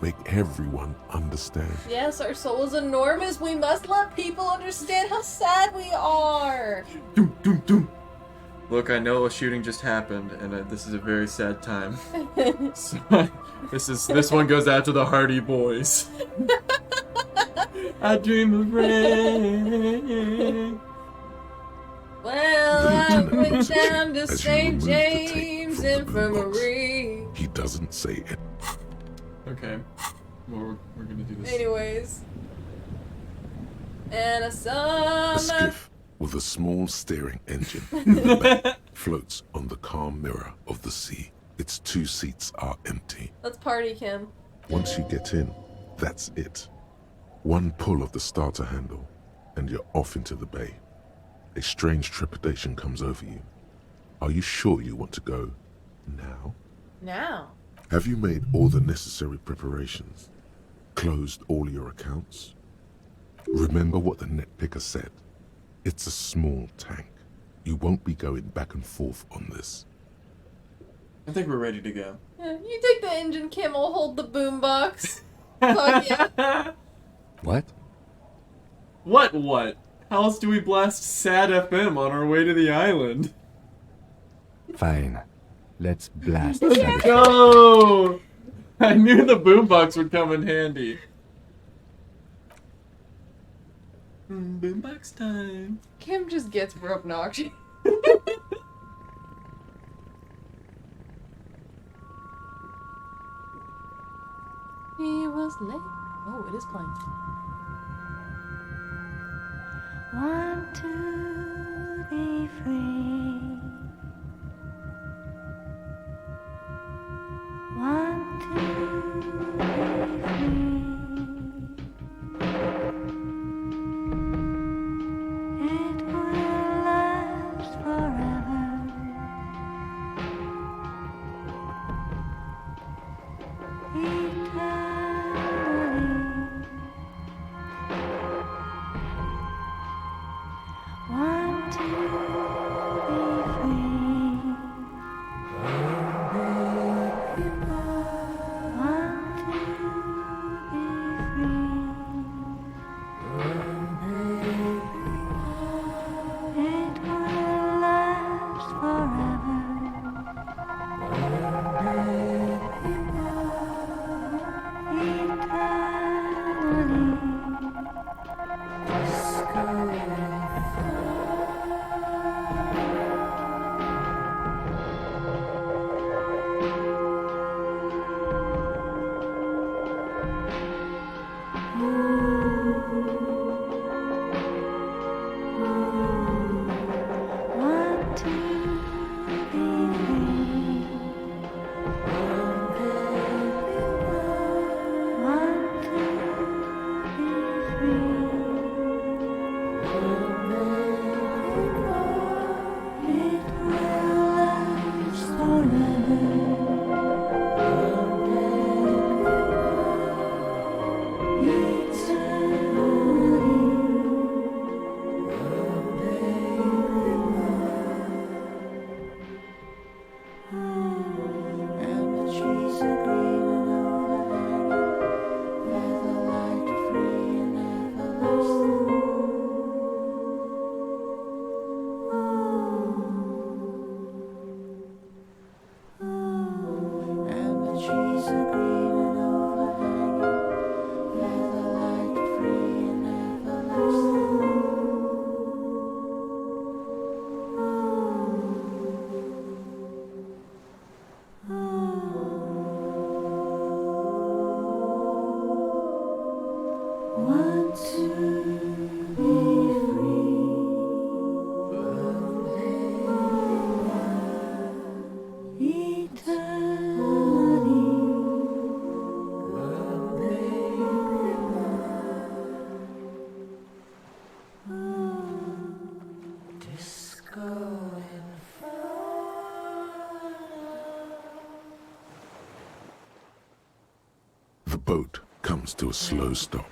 Make everyone understand. Yes, our soul is enormous. We must let people understand how sad we are. Doom, doom, doom. Look, I know a shooting just happened, and this is a very sad time. So, this one goes out to the Hardy Boys. I dream of rain. Well, I went down to As you St. remove the tape James from the boombox, Infirmary. he doesn't say it. Okay. Well, we're gonna do this. Anyways. And a A summer. skiff with a small steering engine in the back floats on the calm mirror of the sea. Its 2 seats are empty. Let's party, Kim. Once you get in, that's it. One pull of the starter handle, and you're off into the bay. A strange trepidation comes over you. Are you sure you want to go now? Now. Have you made all the necessary preparations? Closed all your accounts? Remember what the net picker said. It's a small tank. You won't be going back and forth on this. I think we're ready to go. Yeah, you take the engine, Kim. I'll hold the boombox. Fuck yeah. What? What? How else do we blast Sad FM on our way to the island? Fine. Let's blast. Let's go! I knew the boombox would come in handy. Boombox time. Kim just gets real obnoxious. He was late. Oh, it is playing. 1, 2, be free. 1, 2, be free. It will last forever. Eternally. 1, 2, be free. 1, 2, be free. It will last forever. boat comes to a slow stop.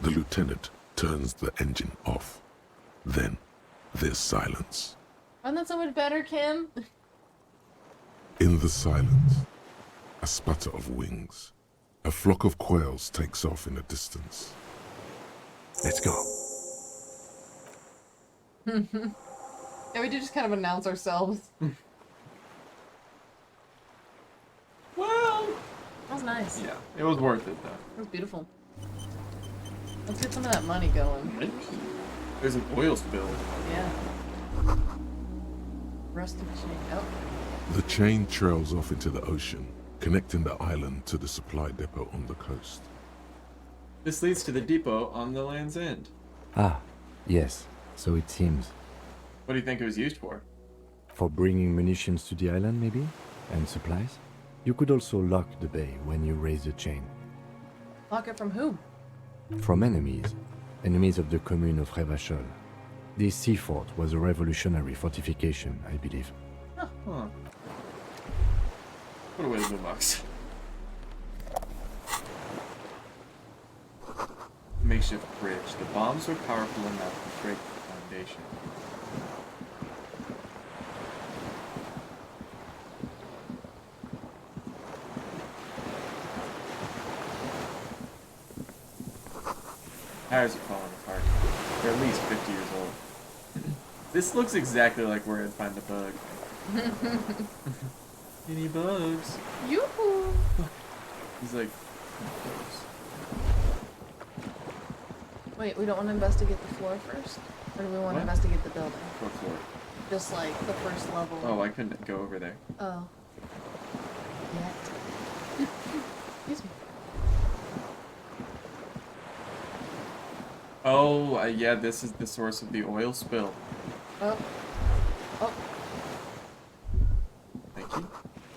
The lieutenant turns the engine off. Then there's silence. Wasn't that so much better, Kim? In the silence, a sputter of wings. A flock of quails takes off in the distance. Let's go. Yeah, we did just kind of announce ourselves. Well, That was nice. yeah, it was worth it though. It was beautiful. Let's get some of that money going. There's an oil spill. Yeah. Rusted chain. Oh. The chain trails off into the ocean, connecting the island to the supply depot on the coast. This leads to the depot on the land's end. Ah, yes, so it seems. What do you think it was used for? For bringing munitions to the island, maybe? And supplies? You could also lock the bay when you raise the chain. Lock it from whom? From enemies. Enemies of the commune of Revachol. This sea fort was a revolutionary fortification, I believe. Huh. Put away the boombox. Makeshift bridge. The bombs were powerful enough to break the foundation. Tires are falling apart. They're at least 50 years old. This looks exactly like where I'd find a bug. Any bugs? Yoo-hoo! He's like, Wait, we don't want to investigate the floor first? Or do we want What? to investigate the building? what floor? Just like the first level. Oh, I couldn't go over there. Oh. Yet. Excuse me. Oh, yeah, this is the source of the oil spill. Oh. Oh. Thank you.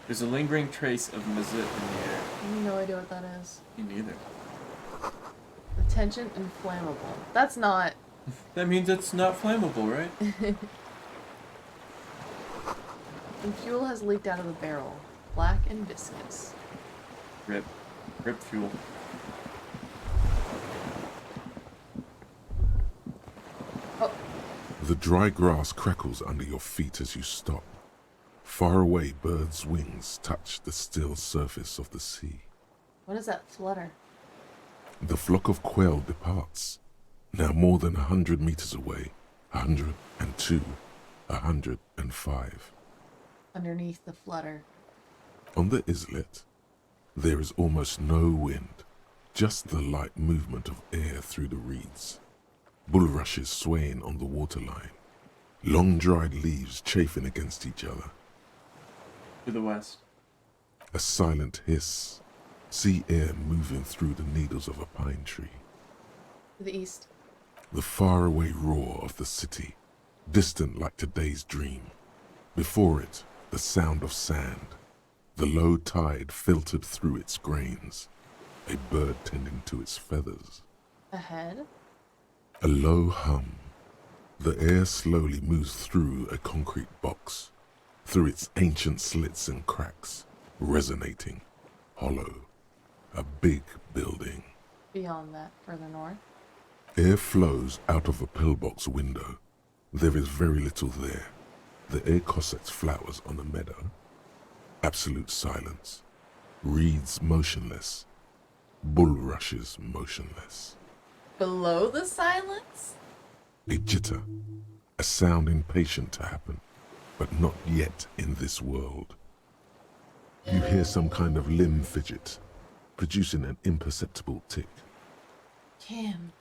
There's a lingering trace of mazut in the air. I have no idea what that is. Me neither. Attention inflammable. That's not. That means it's not flammable, right? And fuel has leaked out of the barrel. Black and viscous. Rip. Rip fuel. Oh. The dry grass crackles under your feet as you stop. Far away, birds' wings touch the still surface of the sea. What is that flutter? The flock of quail departs. Now more than 100 meters away. 102, 105. Underneath the flutter. On the islet, there is almost no wind, just the light movement of air through the reeds. Bulrushes swaying on the waterline. Long dried leaves chafing against each other. To the west. A silent hiss. Sea air moving through the needles of a pine tree. To the east. The faraway roar of the city, distant like today's dream. Before it, the sound of sand. The low tide filtered through its grains. A bird tending to its feathers. Ahead. A low hum. The air slowly moves through a concrete box, through its ancient slits and cracks, resonating, hollow. A big building. Beyond that, further north. Air flows out of a pillbox window. There is very little there. The air cossets flowers on a meadow. Absolute silence. Reeds motionless. Bulrushes motionless. Below the silence? A jitter. A sound impatient to happen, but not yet in this world. You hear some kind of limb fidget, producing an imperceptible tick. Kim.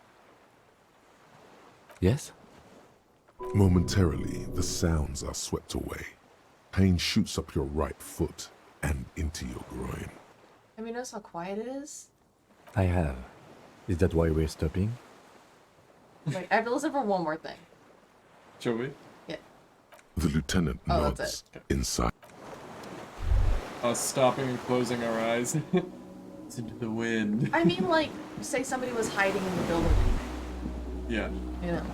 Yes? Momentarily, the sounds are swept away. Pain shoots up your right foot and into your groin. Have you noticed how quiet it is? I have. Is that why we're stopping? Like, I have to listen for one more thing. Shall we? Yeah. The lieutenant Oh, nods that's inside. Us stopping and closing our eyes. It's into the wind. I mean, like, say somebody was hiding in the building. Yeah. You know.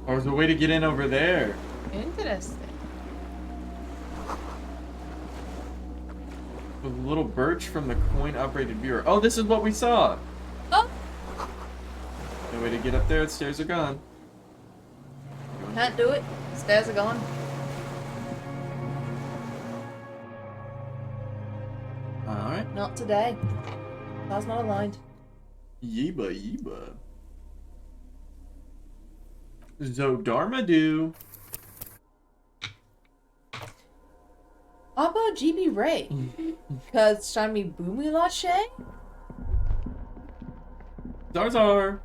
Or there's a way to get in over there. Interesting. The little birch from the coin-operated viewer. Oh, this is what we saw! Oh! No way to get up there, the stairs are gone. Can't do it. Stairs are gone. Alright. Not today. Stars not aligned. Yeba yeba. Zodarmadoo. Abba GB Ray. Cause Shami Boomy Lache? Zarzar!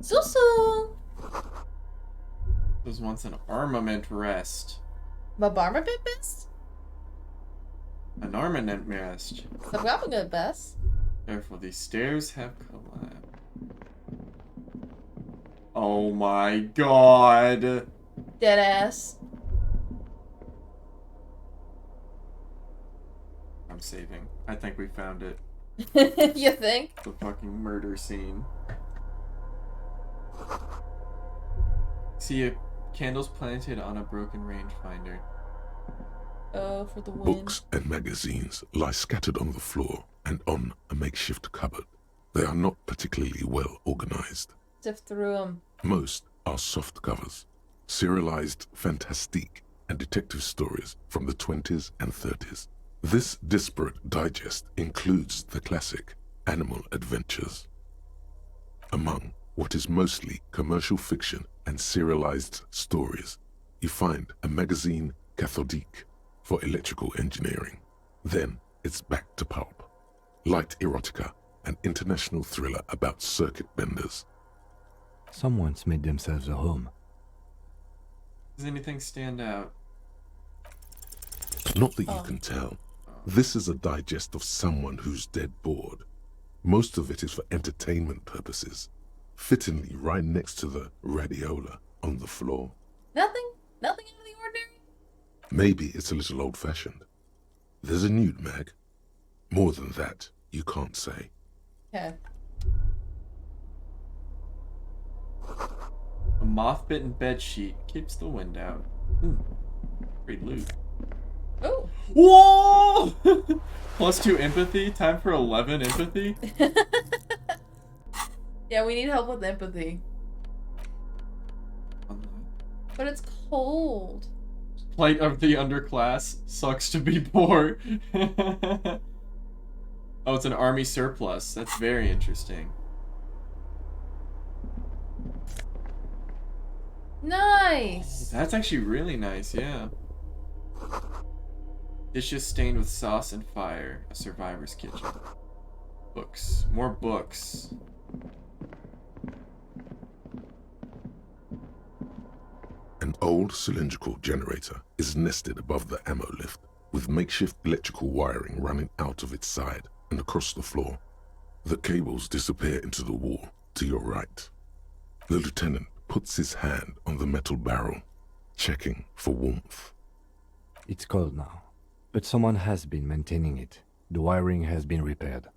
Susu! Was once an armament rest. Babarma bit best? An armament rest. Sabgaba good best. Careful, these stairs have collapsed. Oh my god! Dead ass. I'm saving. I think we found it. You think? The fucking murder scene. See candles planted on a broken rangefinder. Oh, for the win. Books and magazines lie scattered on the floor and on a makeshift cupboard. They are not particularly well organized. Sift through them. Most are soft covers, serialized fantastique and detective stories from the 20s and 30s. This disparate digest includes the classic Animal Adventures. Among what is mostly commercial fiction and serialized stories, you find a magazine cathodique for electrical engineering. Then it's back to pulp. Light erotica, an international thriller about circuit benders. Someone's made themselves a home. Does anything stand out? Not that you can tell. This is a digest of someone who's dead bored. Most of it is for entertainment purposes, fittingly right next to the radiola on the floor. Nothing? Nothing out of the ordinary? Maybe it's a little old-fashioned. There's a nude mag. More than that, you can't say. Okay. A moth-bitten bedsheet keeps the wind out. Great loot. Oh! Whoa! +2 empathy. Time for 11 empathy. Yeah, we need help with empathy. But it's cold. Plight of the underclass. Sucks to be poor. Oh, it's an army surplus. That's very interesting. Nice! That's actually really nice, yeah. Dishes stained with sauce and fire. A survivor's kitchen. Books. More books. An old cylindrical generator is nested above the ammo lift, with makeshift electrical wiring running out of its side and across the floor. The cables disappear into the wall to your right. The lieutenant puts his hand on the metal barrel, checking for warmth. It's cold now, but someone has been maintaining it. The wiring has been repaired.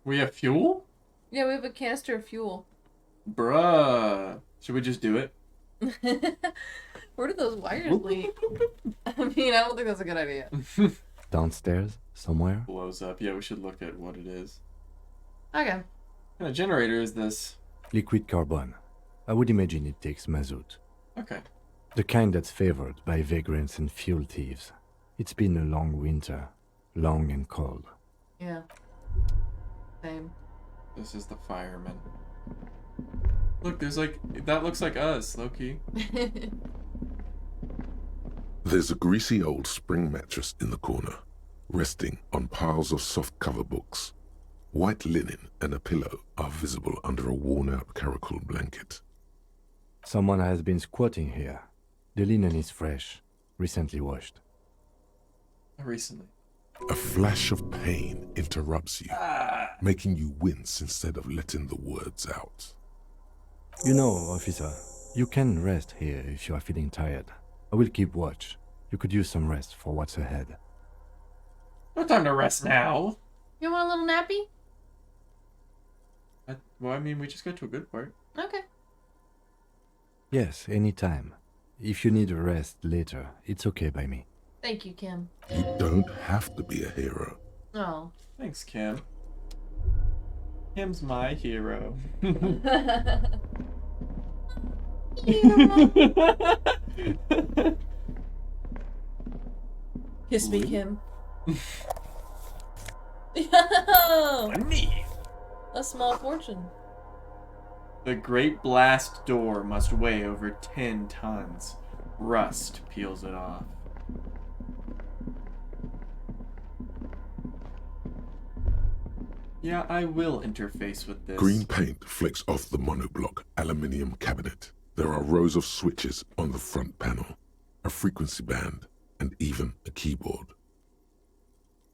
We have fuel? Yeah, we have a canister of fuel. Bruh. Should we just do it? Where did those wires lead? I mean, I don't think that's a good idea. Downstairs, somewhere? Blows up. Yeah, we should look at what it is. Okay. What kind of generator is this? Liquid carbon. I would imagine it takes mazout. Okay. The kind that's favored by vagrants and fuel thieves. It's been a long winter. Long and cold. Yeah. Same. This is the fireman. Look, there's like... That looks like us, Loki. There's a greasy old spring mattress in the corner, resting on piles of soft-cover books. White linen and a pillow are visible under a worn-out caracal blanket. Someone has been squatting here. The linen is fresh, recently washed. Recently. A flash of pain interrupts you, making you wince instead of letting the words out. You know, officer, you can rest here if you are feeling tired. I will keep watch. You could use some rest for what's ahead. No time to rest now. You want a little nappy? Well, I mean, we just got to a good part. Okay. Yes, anytime. If you need a rest later, it's okay by me. Thank you, Kim. You don't have to be a hero. Oh. Thanks, Kim. Kim's my hero. Kiss me, Kim. Yo! Money. A small fortune. The Great Blast Door must weigh over 10 tons. Rust peels it off. Yeah, I will interface with this. Green paint flecks off the monoblock aluminium cabinet. There are rows of switches on the front panel, a frequency band, and even a keyboard.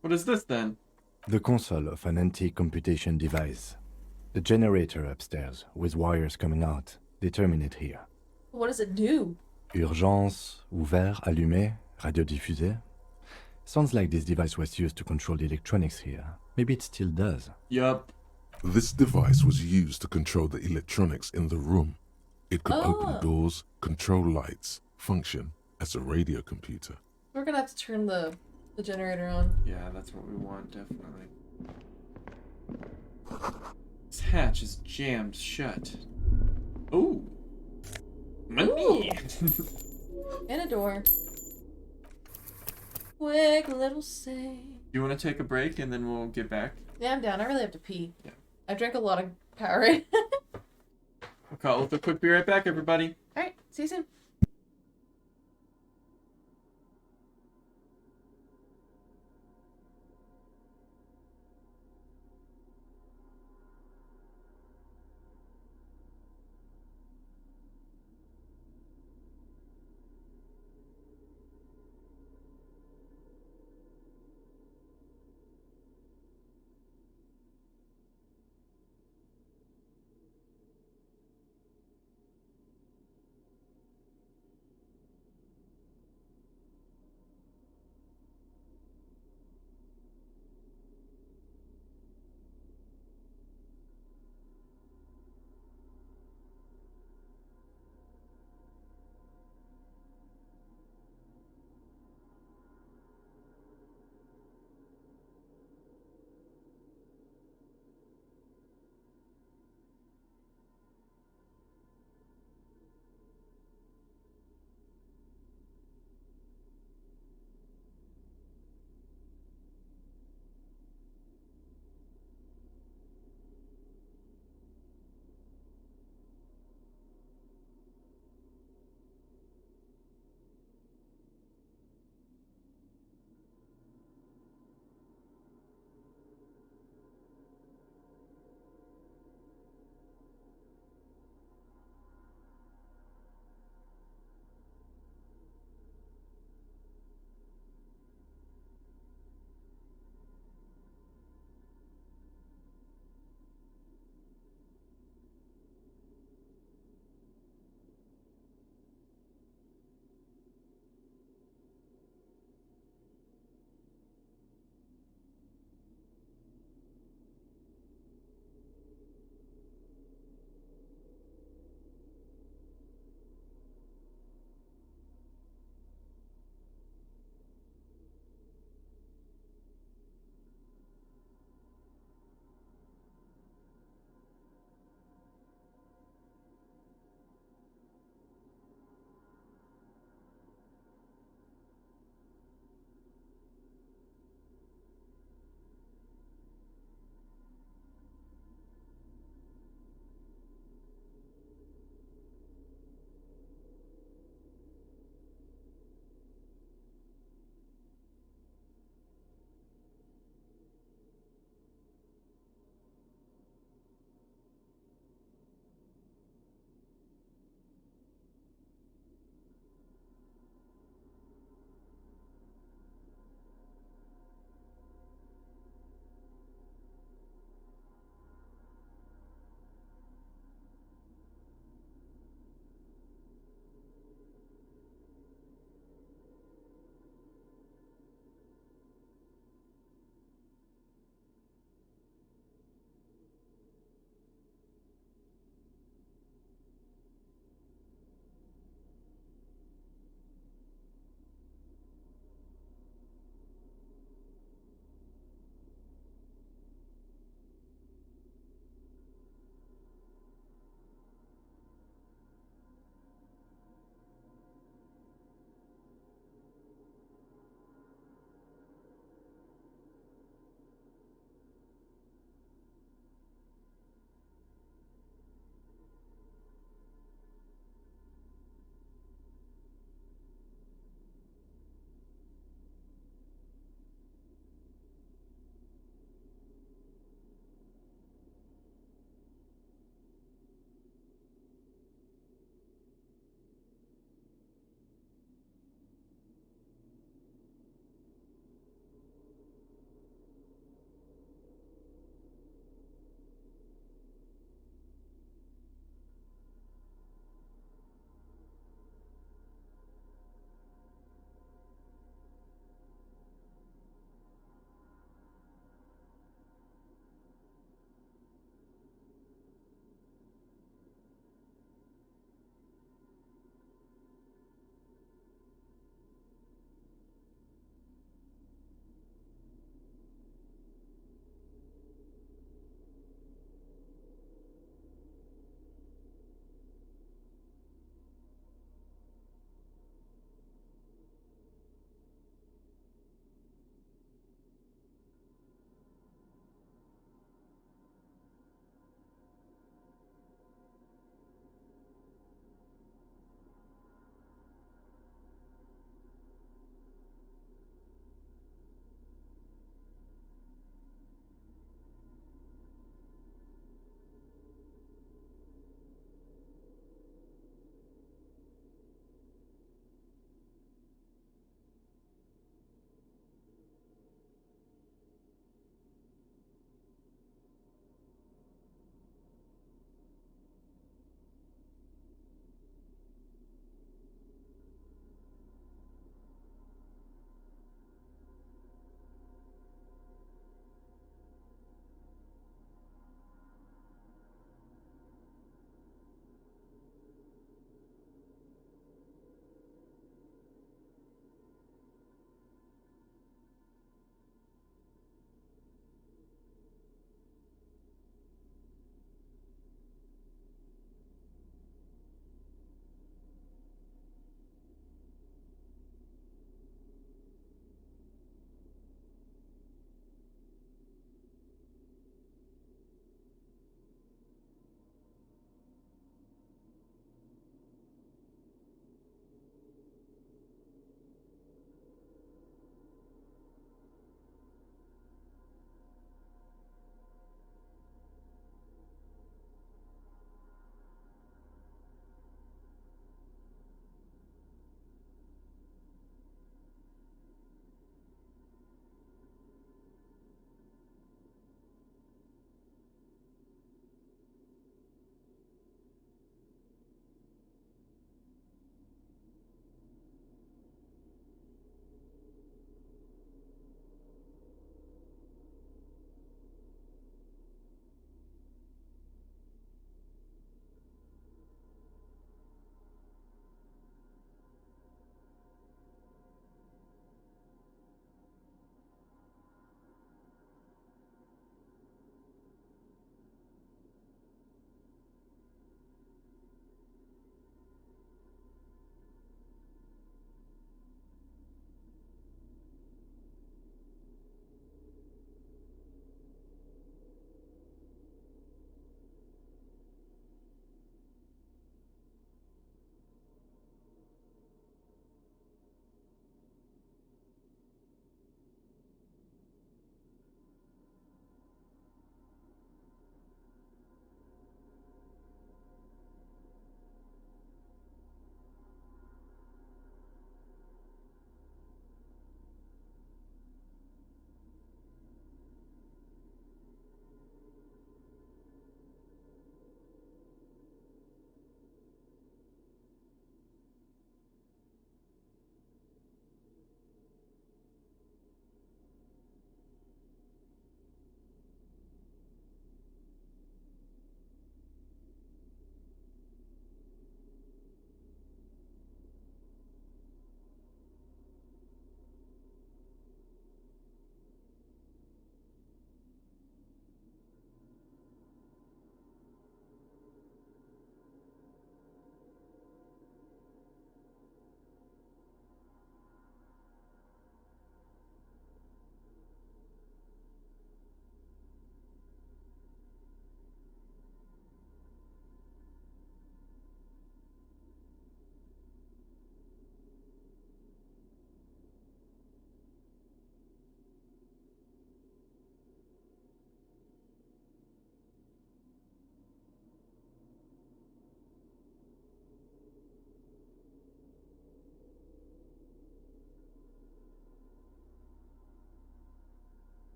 What is this then? The console of an antique computation device. The generator upstairs, with wires coming out. They terminate here. What does it do? Urgence, ouvert, allumé, radiodiffusé. Sounds like this device was used to control the electronics here. Maybe it still does. Yup. This device was used to control the electronics in the room. It could open doors, control lights, function as a radio computer. We're gonna have to turn the generator on. Yeah, that's what we want, definitely. This hatch is jammed shut. Ooh. Money! And a door. Quick little save. You want to take a break and then we'll get back? Yeah, I'm down. I really have to pee. Yeah. I drank a lot of Powerade. I'll call with a quick be right back, everybody. Alright, see you soon.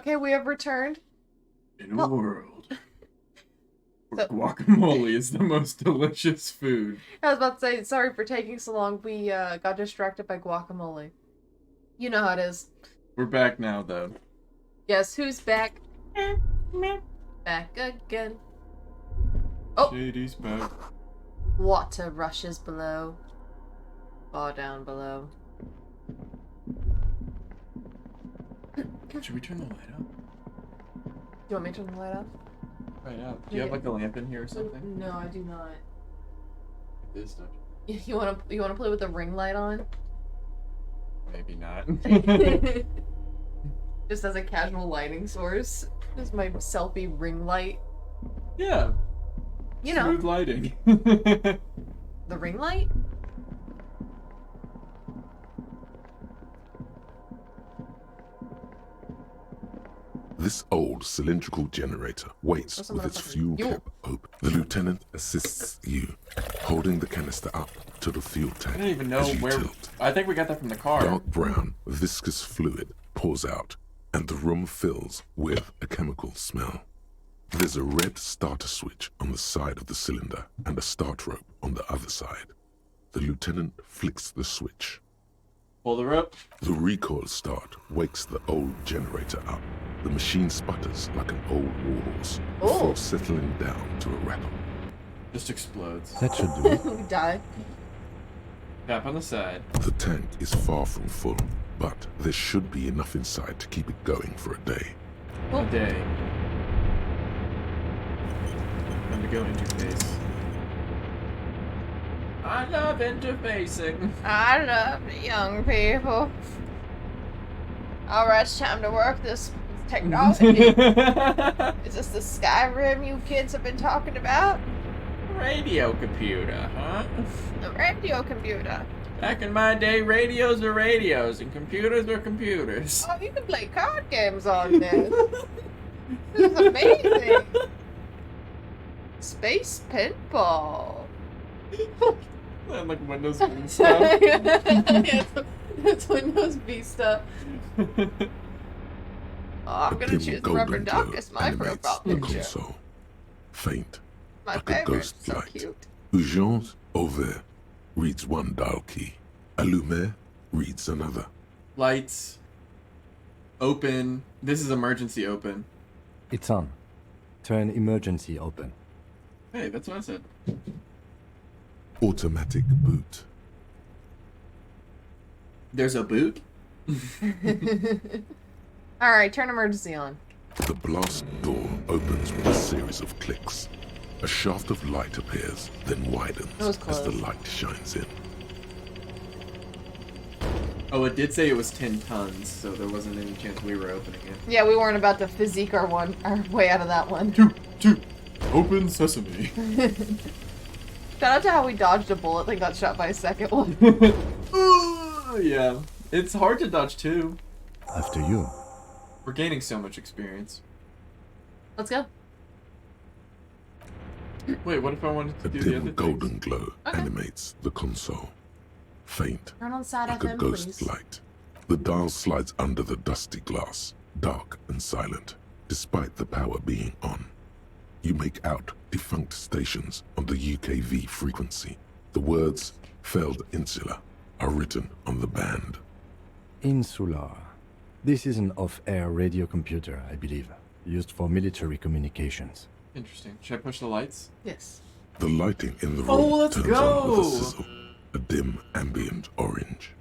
Okay, we have returned. In a world where guacamole is the most delicious food. I was about to say, sorry for taking so long. We got distracted by guacamole. You know how it is. We're back now, though. Guess who's back? Back again. Oh! Shady's back. Water rushes below. Far down below. Should we turn the light up? Do you want me to turn the light off? Right out. Do you have like a lamp in here or something? No, I do not. This stuff. You wanna play with the ring light on? Maybe not. Just as a casual lighting source. This is my selfie ring light. Yeah. You know. Smooth lighting. The ring light? This old cylindrical generator waits What's with its motherfucker? fuel You- cap open. The lieutenant assists you, holding the canister up to the fuel tank. I don't even know as you where. tilt. I think we got that from the car. Dark brown, viscous fluid pours out, and the room fills with a chemical smell. There's a red starter switch on the side of the cylinder and a start rope on the other side. The lieutenant flicks the switch. Pull the rope. The recoil start wakes the old generator up. The machine sputters like an old warhorse before settling down to a rattle. Just explodes. That should do it. We die. Tap on the side. The tank is far from full, but there should be enough inside to keep it going for a day. A day. Time to go interface. I love interfacing. I love the young people. Alright, it's time to work this technology. Is this the Skyrim you kids have been talking about? Radio computer, huh? The radio computer. Back in my day, radios were radios and computers were computers. Oh, you can play card games on this. This is amazing. Space pinball. And like Windows and stuff. Yeah, it's Windows Vista. Oh, I'm A gonna dim choose Rubber golden Duck glow as my animates profile the picture. console. Faint, My like a favorite. ghost So light. cute. Urgence ouvert reads one dial key. Allumé reads another. Lights. Open. This is emergency open. It's on. Turn emergency open. Hey, that's what I said. Automatic boot. There's a boot? Alright, turn emergency on. The blast door opens with a series of clicks. A shaft of light appears, then widens That was as the close. light shines in. Oh, it did say it was 10 tons, so there wasn't any chance we were opening it. Yeah, we weren't about to physique our way out of that one. Two. Open sesame. Shout out to how we dodged a bullet and got shot by a second one. Yeah. It's hard to dodge too. After you. We're gaining so much experience. Let's go. Wait, what if I wanted to A do the other dim things? golden glow Okay. animates the console. Faint, Turn on side like a FM, ghost please. light. The dial slides under the dusty glass, dark and silent, despite the power being on. You make out defunct stations on the UKV frequency. The words "failed insula" are written on the band. Insular. This is an off-air radio computer, I believe, used for military communications. Interesting. Should I push the lights? Yes. The lighting in the room Oh, let's turns on with go! a sizzle, a dim ambient orange.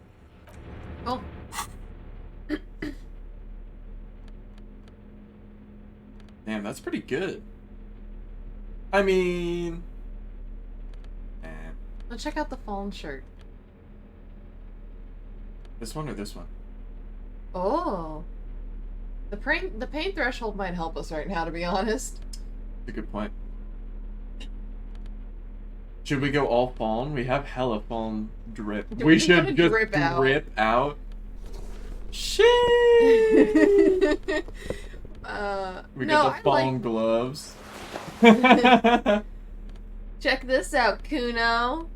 Oh. Damn, that's pretty good. I mean... Let's check out the fallen shirt. This one or this one? Oh. The pain threshold might help us right now, to be honest. That's a good point. Should we go all fawn? We have hella fawn drip. Do we we should wanna just drip out? drip out. Shit! We no, got the I fawn like... gloves. Check this out, Kuno.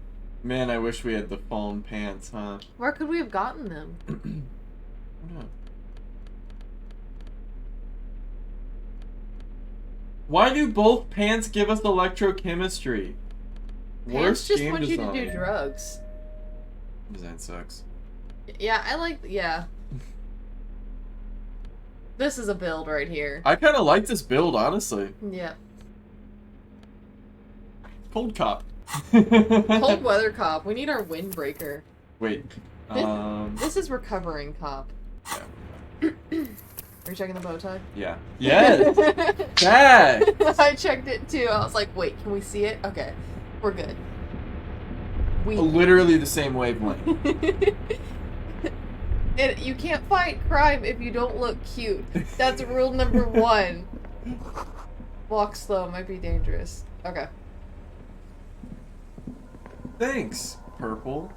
Man, I wish we had the fawn pants, huh? Where could we have gotten them? I don't know. Why do both pants give us electrochemistry? Pants just game want you to design. do drugs. Design sucks. Yeah, I like. Yeah. This is a build right here. I kind of like this build, honestly. Yeah. Cold cop. Cold weather cop. We need our windbreaker. Wait. This is recovering cop. Yeah. Are you checking the bow tie? Yeah. Yes! That! I checked it too. I was like, wait, can we see it? Okay. We're good. Literally the same wavelength. And you can't fight crime if you don't look cute. That's rule number 1. Walk slow might be dangerous. Okay. Thanks, Purple.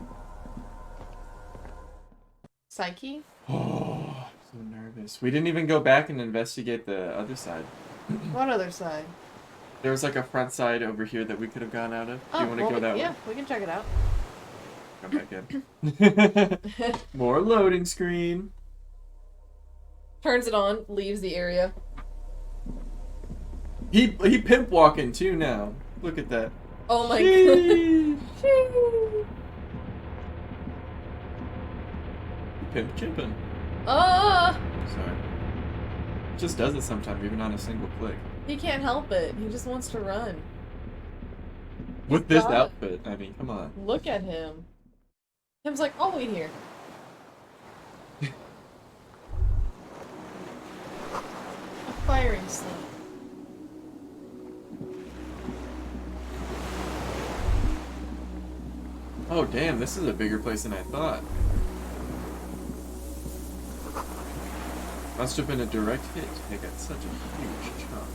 Psyche? Oh, so nervous. We didn't even go back and investigate the other side. What other side? There was like a front side over here that we could have gone out of. Do you want to go that way? Yeah, we can check it out. Come back in. More loading screen. Turns it on, leaves the area. He pimp walking too now. Look at that. Oh my Sheesh. god. Pimp chimping. Sorry. Just does it sometimes, even on a single click. He can't help it. He just wants to run. With this outfit, I mean, come on. Look at him. Tim's like, I'll wait here. A firing slip. Oh damn, this is a bigger place than I thought. Must have been a direct hit. They got such a huge chunk.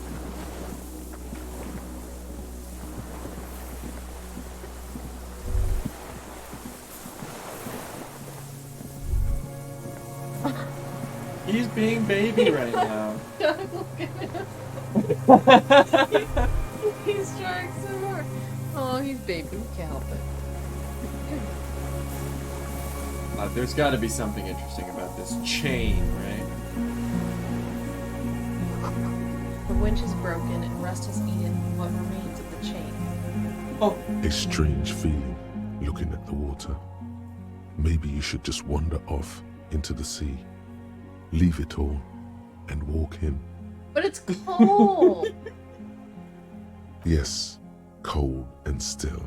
He's being baby right now. Look at him. He's trying so hard. Oh, he's baby. We can't help it. There's got to be something interesting about this chain, right? The winch is broken and rust has eaten what remains of the chain. Oh. A strange feeling looking at the water. Maybe you should just wander off into the sea. Leave it all and walk in. But it's cold! Yes, cold and still.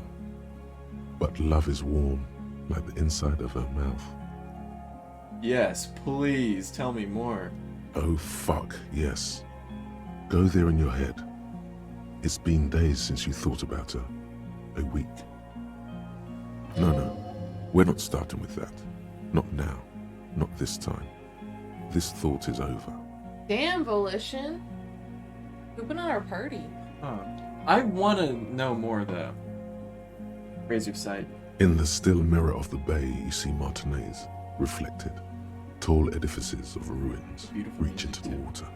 But love is warm like the inside of her mouth. Yes, please tell me more. Oh fuck, yes. Go there in your head. It's been days since you thought about her. A week. No, we're not starting with that. Not now. Not this time. This thought is over. Damn, Volition. Pooping on our party. Huh. I want to know more though. Raise your sight. In the still mirror of the bay, you see Martinez, reflected. Tall edifices of ruins Beautiful reach into the water,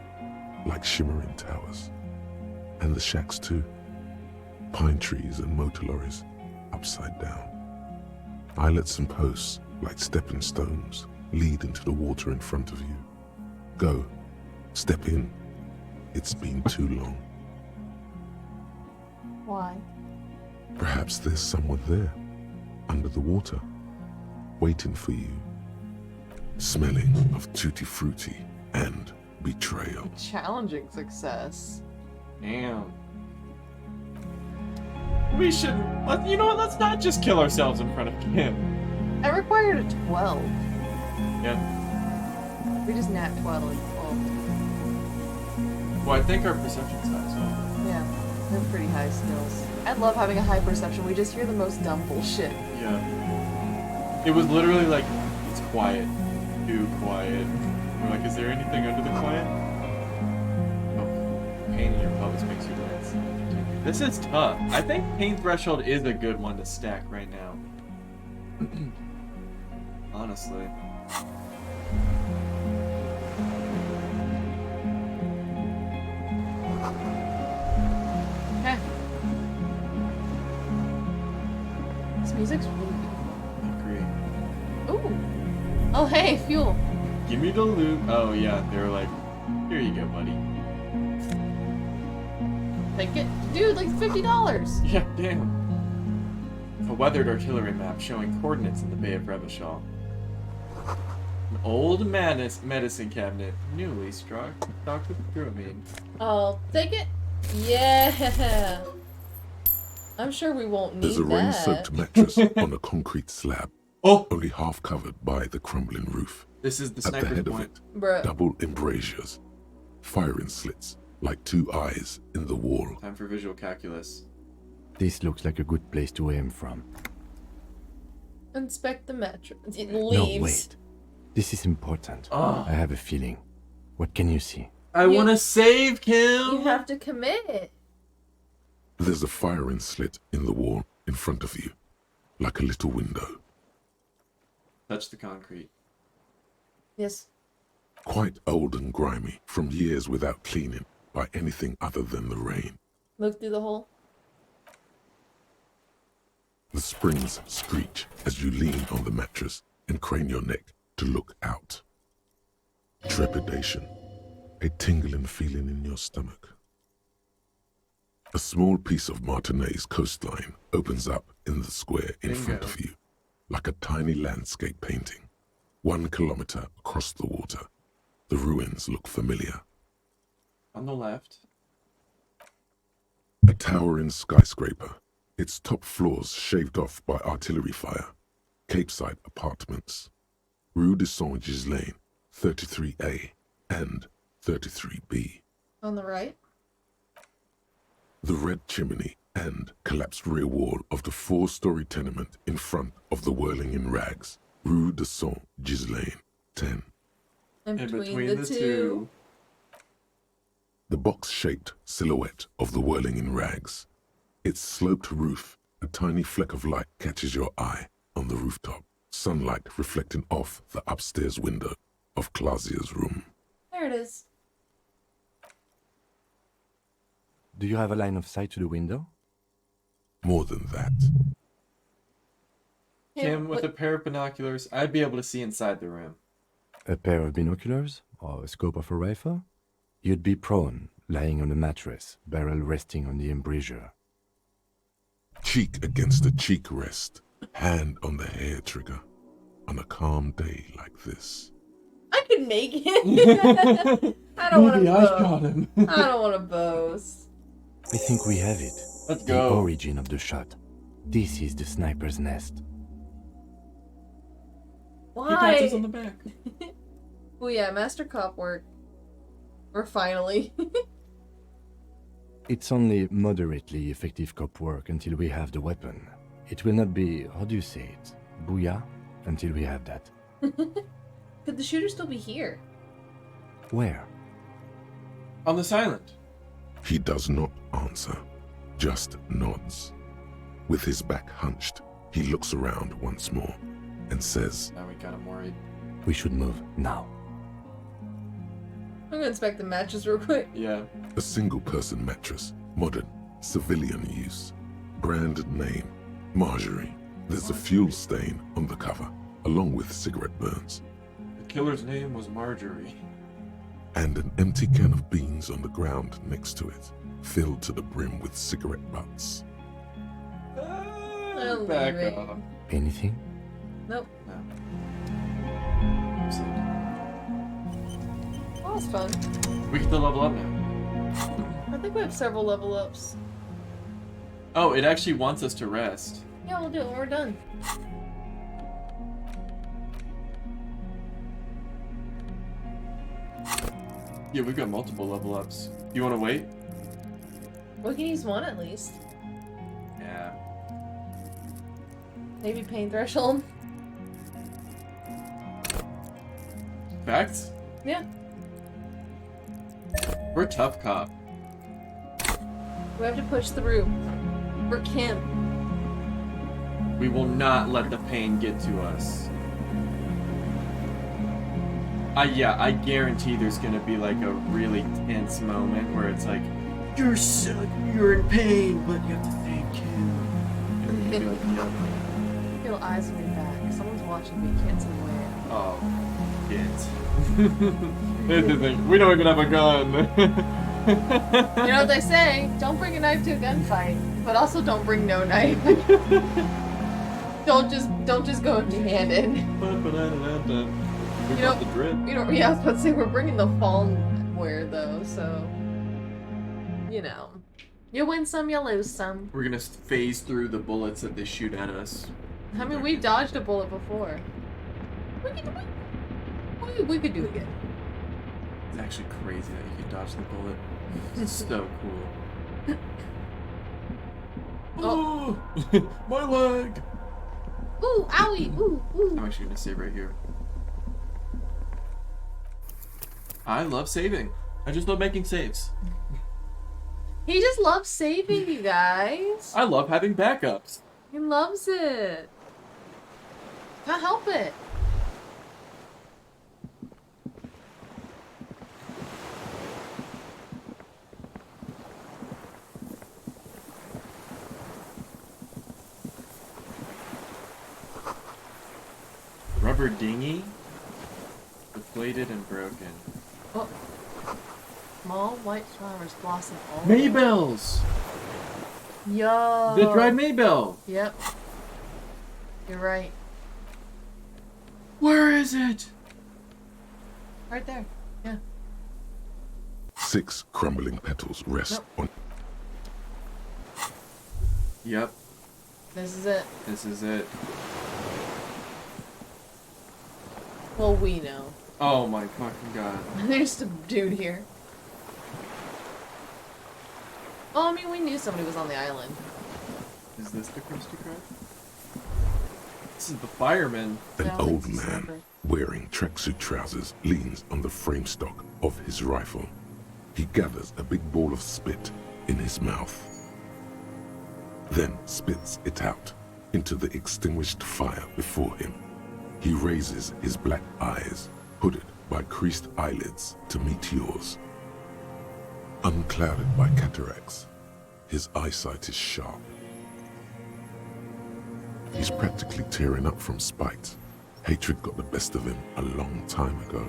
like shimmering towers. And the shacks too. Pine trees and motor lorries, upside down. Islets and posts, like stepping stones, lead into the water in front of you. Go. Step in. It's been too long. Why? Perhaps there's someone there, under the water, waiting for you. Smelling of tutti frutti and betrayal. Challenging success. Damn. We should, you know what, let's not just kill ourselves in front of him. I required a 12. Yeah. We just nat 12 and 12. Well, I think our perception's high as well. Yeah, they're pretty high skills. I love having a high perception. We just hear the most dumb bullshit. Yeah. It was literally like, it's quiet. Too quiet. We're like, is there anything under the quiet? Oh, pain in your pelvis makes you dance. This is tough. I think pain threshold is a good one to stack right now. Honestly. Heh. This music's really beautiful. I agree. Ooh. Oh, hey, fuel. Give me the loot. Oh, yeah. They were like, here you go, buddy. take it. Dude, like $50. Yeah, damn. A weathered artillery map showing coordinates in the Bay of Revachol. An old medicine cabinet, newly stocked with dramamine. I'll take it. Yeah. I'm sure we won't need There's a that. rain-soaked mattress on a concrete slab, Oh! only half covered by the crumbling roof. This is the At the sniper's head of point. it, Bruh. double embrasures, firing slits like two eyes in the wall. Time for visual calculus. This looks like a good place to aim from. Inspect the mattress. It No, leaves. wait. This is important. Oh. I have a feeling. What can you see? I want to save Kim! You have to commit. There's a firing slit in the wall in front of you, like a little window. Touch the concrete. Yes. Quite old and grimy from years without cleaning by anything other than the rain. Look through the hole. The springs screech as you lean on the mattress and crane your neck to look out. Trepidation, a tingling feeling in your stomach. A small piece of Martinez coastline opens up in the square in front of you, like a tiny landscape painting. 1 kilometer across the water, the ruins look familiar. On the left. A towering skyscraper, its top floors shaved off by artillery fire. Capeside apartments. Rue de Saint-Ghislain, 33A and 33B. On the right. The red chimney and collapsed rear wall of the 4-story tenement in front of the Whirling in Rags. Rue de Saint-Ghislain, 10. In In between the two. The box-shaped silhouette of the Whirling in Rags. Its sloped roof, a tiny fleck of light catches your eye on the rooftop, sunlight reflecting off the upstairs window of Clausia's room. There it is. Do you have a line of sight to the window? More than that. Kim, with a pair of binoculars, I'd be able to see inside the room. A pair of binoculars? Or a scope of a rifle? You'd be prone, lying on a mattress, barrel resting on the embrasure. Cheek against a cheek rest, hand on the hair trigger, on a calm day like this. I could make it. I don't want to I boast. shot him. I don't want to boast. I think we have it. Let's The go. origin of the shot. This is the sniper's nest. He taps us on Why? the back. Oh yeah, master cop work. Or finally. It's only moderately effective cop work until we have the weapon. It will not be, how do you say it, booyah, until we have that. Could the shooter still be here? Where? On this island. He does not answer, just nods. With his back hunched, he looks around once more and says, Now we got him worried. We should move now. I'm gonna inspect the matches real quick. Yeah. a single-person mattress, modern, civilian use. Brand name, Marjorie. There's a fuel stain on the cover, along with cigarette burns. The killer's name was Marjorie. And an empty can of beans on the ground next to it, filled to the brim with cigarette butts. I'll Back leave it. off. Anything? Nope. No. Oh, that's fun. We get to level up now. I think we have several level ups. Oh, it actually wants us to rest. Yeah, we'll do it when we're done. Yeah, we've got multiple level ups. You want to wait? We can use one at least. Yeah. Maybe pain threshold. Facts? Yeah. We're tough cop. We have to push through. For Kim. We will not let the pain get to us. Yeah, I guarantee there's gonna be like a really tense moment where it's like, you're in pain, but you have to thank him. And you'll be like, "No." Feel eyes on your back. Someone's watching me. Can't see where. Oh, shit. Here's the thing, we don't even have a gun. You know what they say? Don't bring a knife to a gunfight, but also don't bring no knife. don't just go empty-handed. You know the drip. Yeah, I was about to say we're bringing the fallenware though, so you know, you win some, you lose some. We're gonna phase through the bullets that they shoot at us. I mean, we dodged a bullet before. We could do it again. It's actually crazy that you can dodge the bullet. It's so cool. Oh, my leg! Ooh, owie! Ooh, ooh. I'm actually gonna save right here. I love saving. I just love making saves. He just loves saving, you guys. I love having backups. He loves it. Can't help it. Rubber dinghy? Deflated and broken. Oh. Small white flowers blossom all Maybells! Yo. The dried Maybell! Yep. You're right. Where is it? Right there. Yeah. 6 crumbling petals rest on. Yep. This is it. This is it. Well, we know. Oh my fucking god. There's a dude here. Oh, I mean, we knew somebody was on the island. Is this the Krusty Krab? This is the fireman. An old man wearing tracksuit trousers leans on the frame stock of his rifle. He gathers a big ball of spit in his mouth, then spits it out into the extinguished fire before him. He raises his black eyes, hooded by creased eyelids, to meet yours. Unclouded by cataracts, his eyesight is sharp. He's practically tearing up from spite. Hatred got the best of him a long time ago.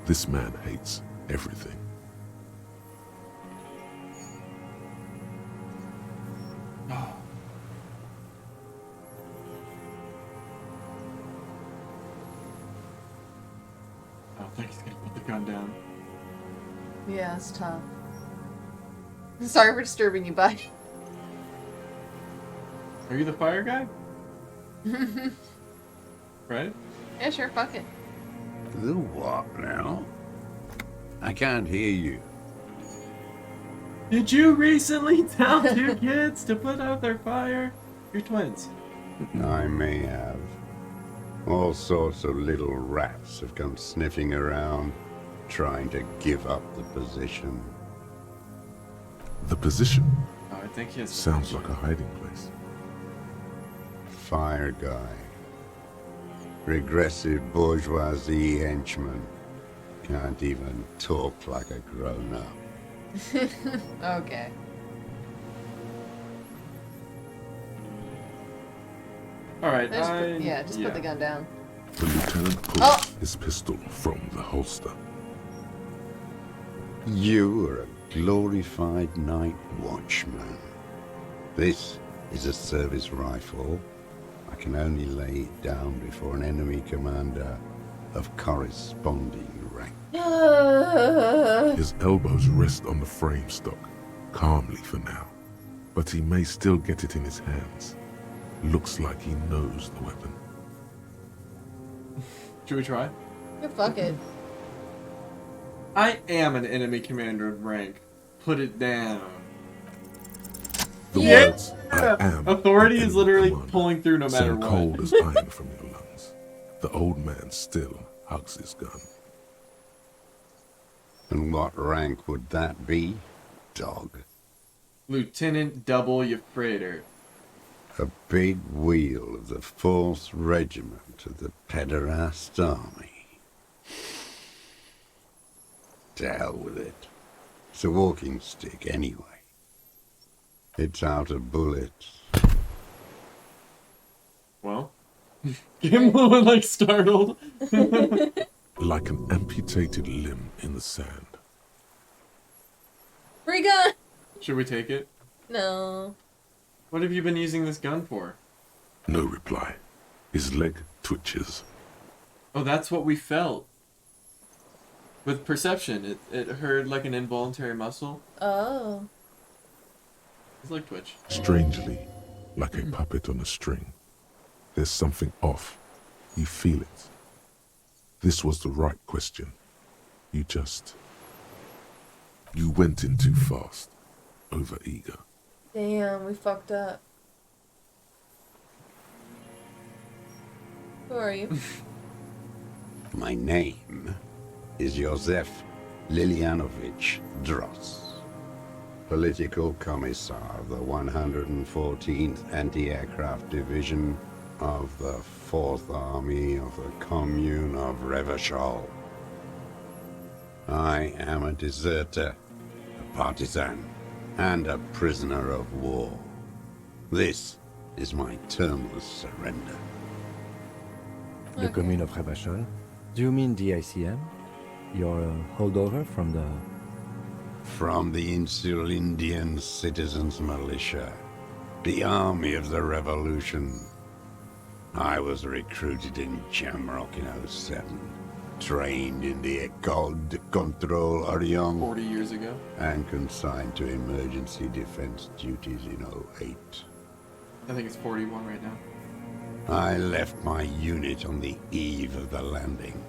This man hates everything. I don't think he's gonna put the gun down. Yeah, it's tough. Sorry for disturbing you, bud. Are you the fire guy? Right? Yeah, sure, fuck it. The what now? I can't hear you. Did you recently tell 2 kids to put out their fire? You're twins. I may have. All sorts of little rats have come sniffing around, trying to give up the position. The position Oh, I think he has sounds like a hiding place. Fire guy. Regressive bourgeoisie henchman. Can't even talk like a grown-up. Okay. Alright, Just put the gun down. The lieutenant pulls his pistol from the holster. You are a glorified night watchman. This is a service rifle. I can only lay it down before an enemy commander of corresponding rank. His elbows rest on the frame stock, calmly for now. But he may still get it in his hands. Looks like he knows the weapon. Should we try? Yeah, fuck it. I am an enemy commander of rank. Put it down. The words, I am. Authority an is literally commander, pulling through no matter sound what. cold as iron from your lungs. The old man still hugs his gun. And what rank would that be, dog? Lieutenant W. Freighter. A big wheel of the 4th Regiment of the Pederast Army. To hell with it. It's a walking stick anyway. It's out of bullets. Well, Gimlo like startled. Like an amputated limb in the sand. Free gun! Should we take it? No. What have you been using this gun for? No reply. His leg twitches. Oh, that's what we felt. With perception, it heard like an involuntary muscle. Oh. His leg twitch. Strangely, like a puppet on a string. There's something off. You feel it. This was the right question. You went in too fast. Over eager. Damn, we fucked up. Who are you? My name is Josef Lilianovich Dross, Political Commissar of the 114th Anti-Aircraft Division of the 4th Army of the Commune of Revachol. I am a deserter, a partisan, and a prisoner of war. This is my termless surrender. The commune of Revachol? Do you mean the ICM? You're a holdover from the... From the Insulindian Citizens Militia, the army of the revolution. I was recruited in Jamrock in 07, trained in the École de Contrôle Orient 40 years ago. and consigned to emergency defense duties in 08. I think it's 41 right now. I left my unit on the eve of the landing.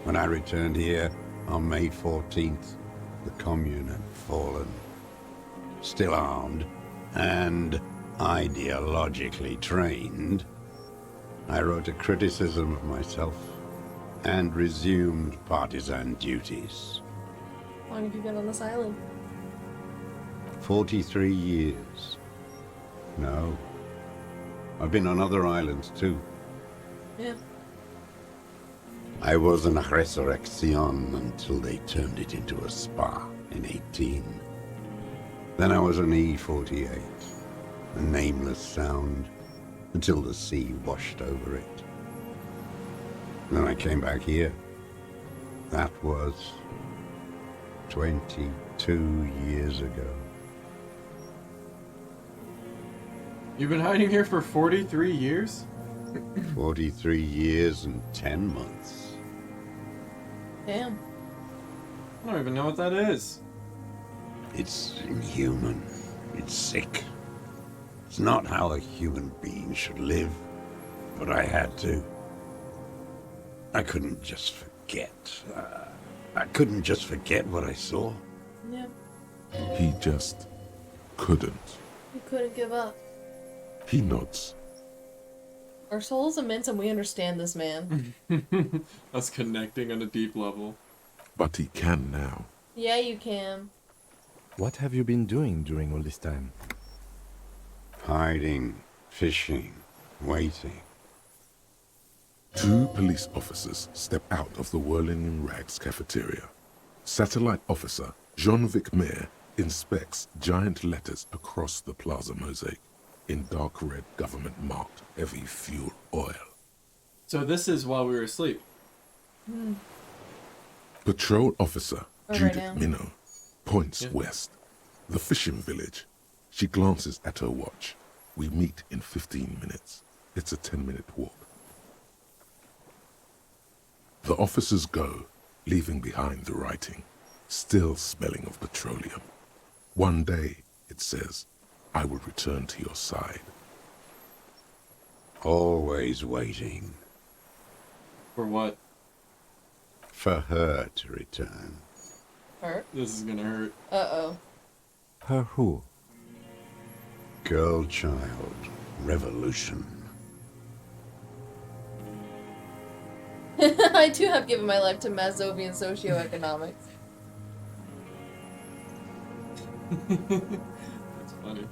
When I returned here on May 14th, the commune had fallen. Still armed and ideologically trained, I wrote a criticism of myself and resumed partisan duties. How long have you been on this island? 43 years. No. I've been on other islands too. Yeah. I was an resurrection until they turned it into a spa in 18. Then I was an E48, a nameless sound, until the sea washed over it. Then I came back here. That was 22 years ago. You've been hiding here for 43 years? 43 years and 10 months. Damn. I don't even know what that is. It's inhuman. It's sick. It's not how a human being should live, but I had to. I couldn't just forget. I couldn't just forget what I saw. Yeah. He just couldn't. You couldn't give up. He nods. Our soul is immense and we understand this man. Us connecting on a deep level. But he can now. Yeah, you can. What have you been doing during all this time? Hiding, fishing, waiting. 2 police officers step out of the Whirling in Rags cafeteria. Satellite officer Jean-Vic Mayer inspects giant letters across the plaza mosaic in dark red government marked heavy fuel oil. So this is while we were asleep. Patrol officer Right Judith now. Minot points west. The fishing village. She glances at her watch. We meet in 15 minutes. It's a 10-minute walk. The officers go, leaving behind the writing, still smelling of petroleum. One day, it says, I will return to your side. Always waiting. For what? For her to return. Hurt? This is gonna hurt. Uh-oh. Her who? Girl child. Revolution. I too have given my life to Mazovian socioeconomics. That's funny.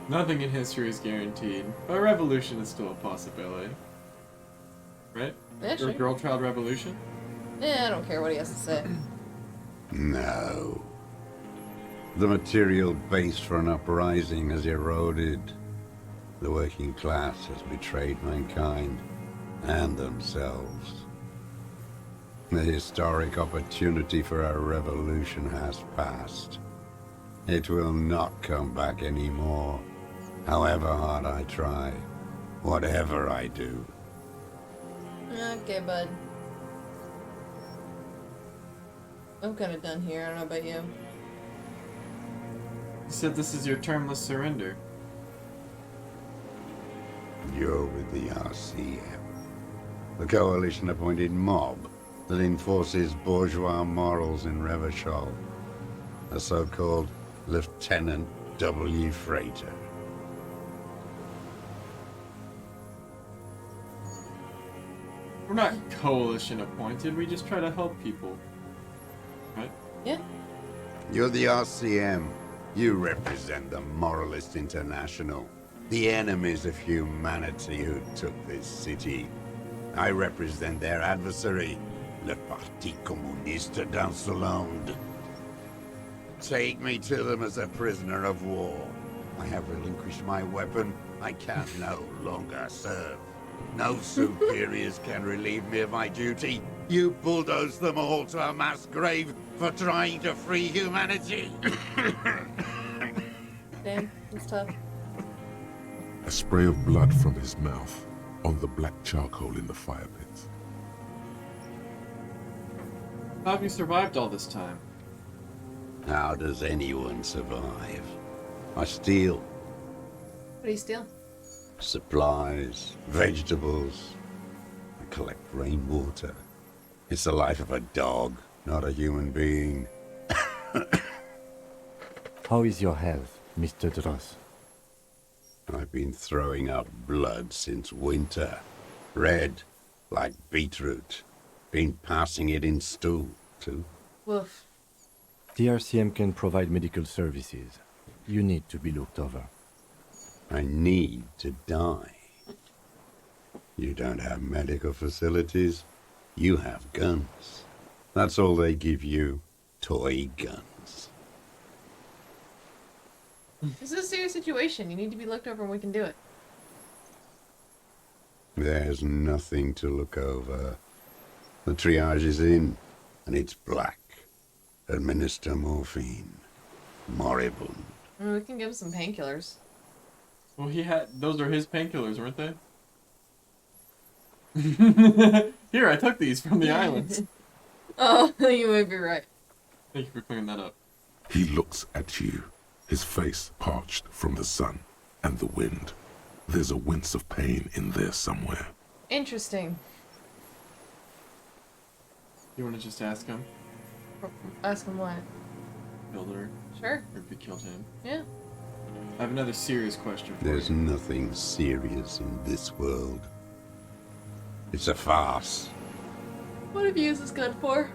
Nothing in history is guaranteed, but revolution is still a possibility. Right? Yeah, Or sure. girl child revolution? I don't care what he has to say. No. The material base for an uprising has eroded. The working class has betrayed mankind and themselves. The historic opportunity for a revolution has passed. It will not come back anymore, however hard I try, whatever I do. Okay, bud. I'm kind of done here. I don't know about you. You said this is your termless surrender. You're with the RCM, the coalition-appointed mob that enforces bourgeois morals in Revachol. A so-called Lieutenant W. Freighter. We're not coalition appointed, we just try to help people. Right? Yeah. You're the RCM. You represent the Moralist International, the enemies of humanity who took this city. I represent their adversary, le Parti Communiste d'Insolande. Take me to them as a prisoner of war. I have relinquished my weapon. I can no longer serve. No superiors can relieve me of my duty. You bulldoze them all to a mass grave for trying to free humanity. Damn, it's tough. A spray of blood from his mouth on the black charcoal in the fire pit. How have you survived all this time? How does anyone survive? I steal. What do you steal? Supplies, vegetables. I collect rainwater. It's the life of a dog, not a human being. How is your health, Mr. Dross? I've been throwing up blood since winter. Red, like beetroot. Been passing it in stool, too. Woof. The RCM can provide medical services. You need to be looked over. I need to die. You don't have medical facilities. You have guns. That's all they give you. Toy guns. This is a serious situation. You need to be looked over and we can do it. There's nothing to look over. The triage is in, and it's black. Administer morphine. Moribund. I mean, we can give him some painkillers. Well, those are his painkillers, weren't they? Here, I took these from the islands. Oh, you may be right. Thank you for clearing that up. He looks at you, his face parched from the sun and the wind. There's a wince of pain in there somewhere. Interesting. You want to just ask him? Ask him what? Killed her? Sure. Or if he killed him? Yeah. I have another serious question for There's you. nothing serious in this world. It's a farce. What have you used this gun for?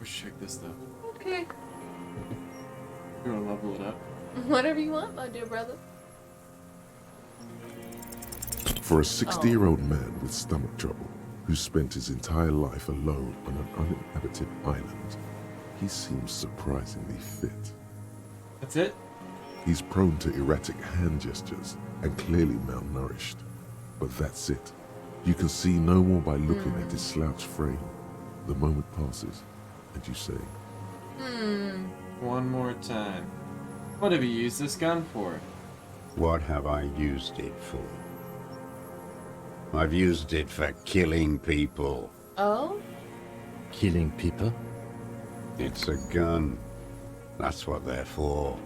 We should check this though. Okay. You want to level it up? Whatever you want, my dear brother. For a 60-year-old man with stomach trouble, who spent his entire life alone on an uninhabited island, he seems surprisingly fit. That's it? He's prone to erratic hand gestures and clearly malnourished. But that's it. You can see no more by looking at his slouched frame. The moment passes, and you say, One more time. What have you used this gun for? What have I used it for? I've used it for killing people. Oh? Killing people? It's a gun. That's what they're for.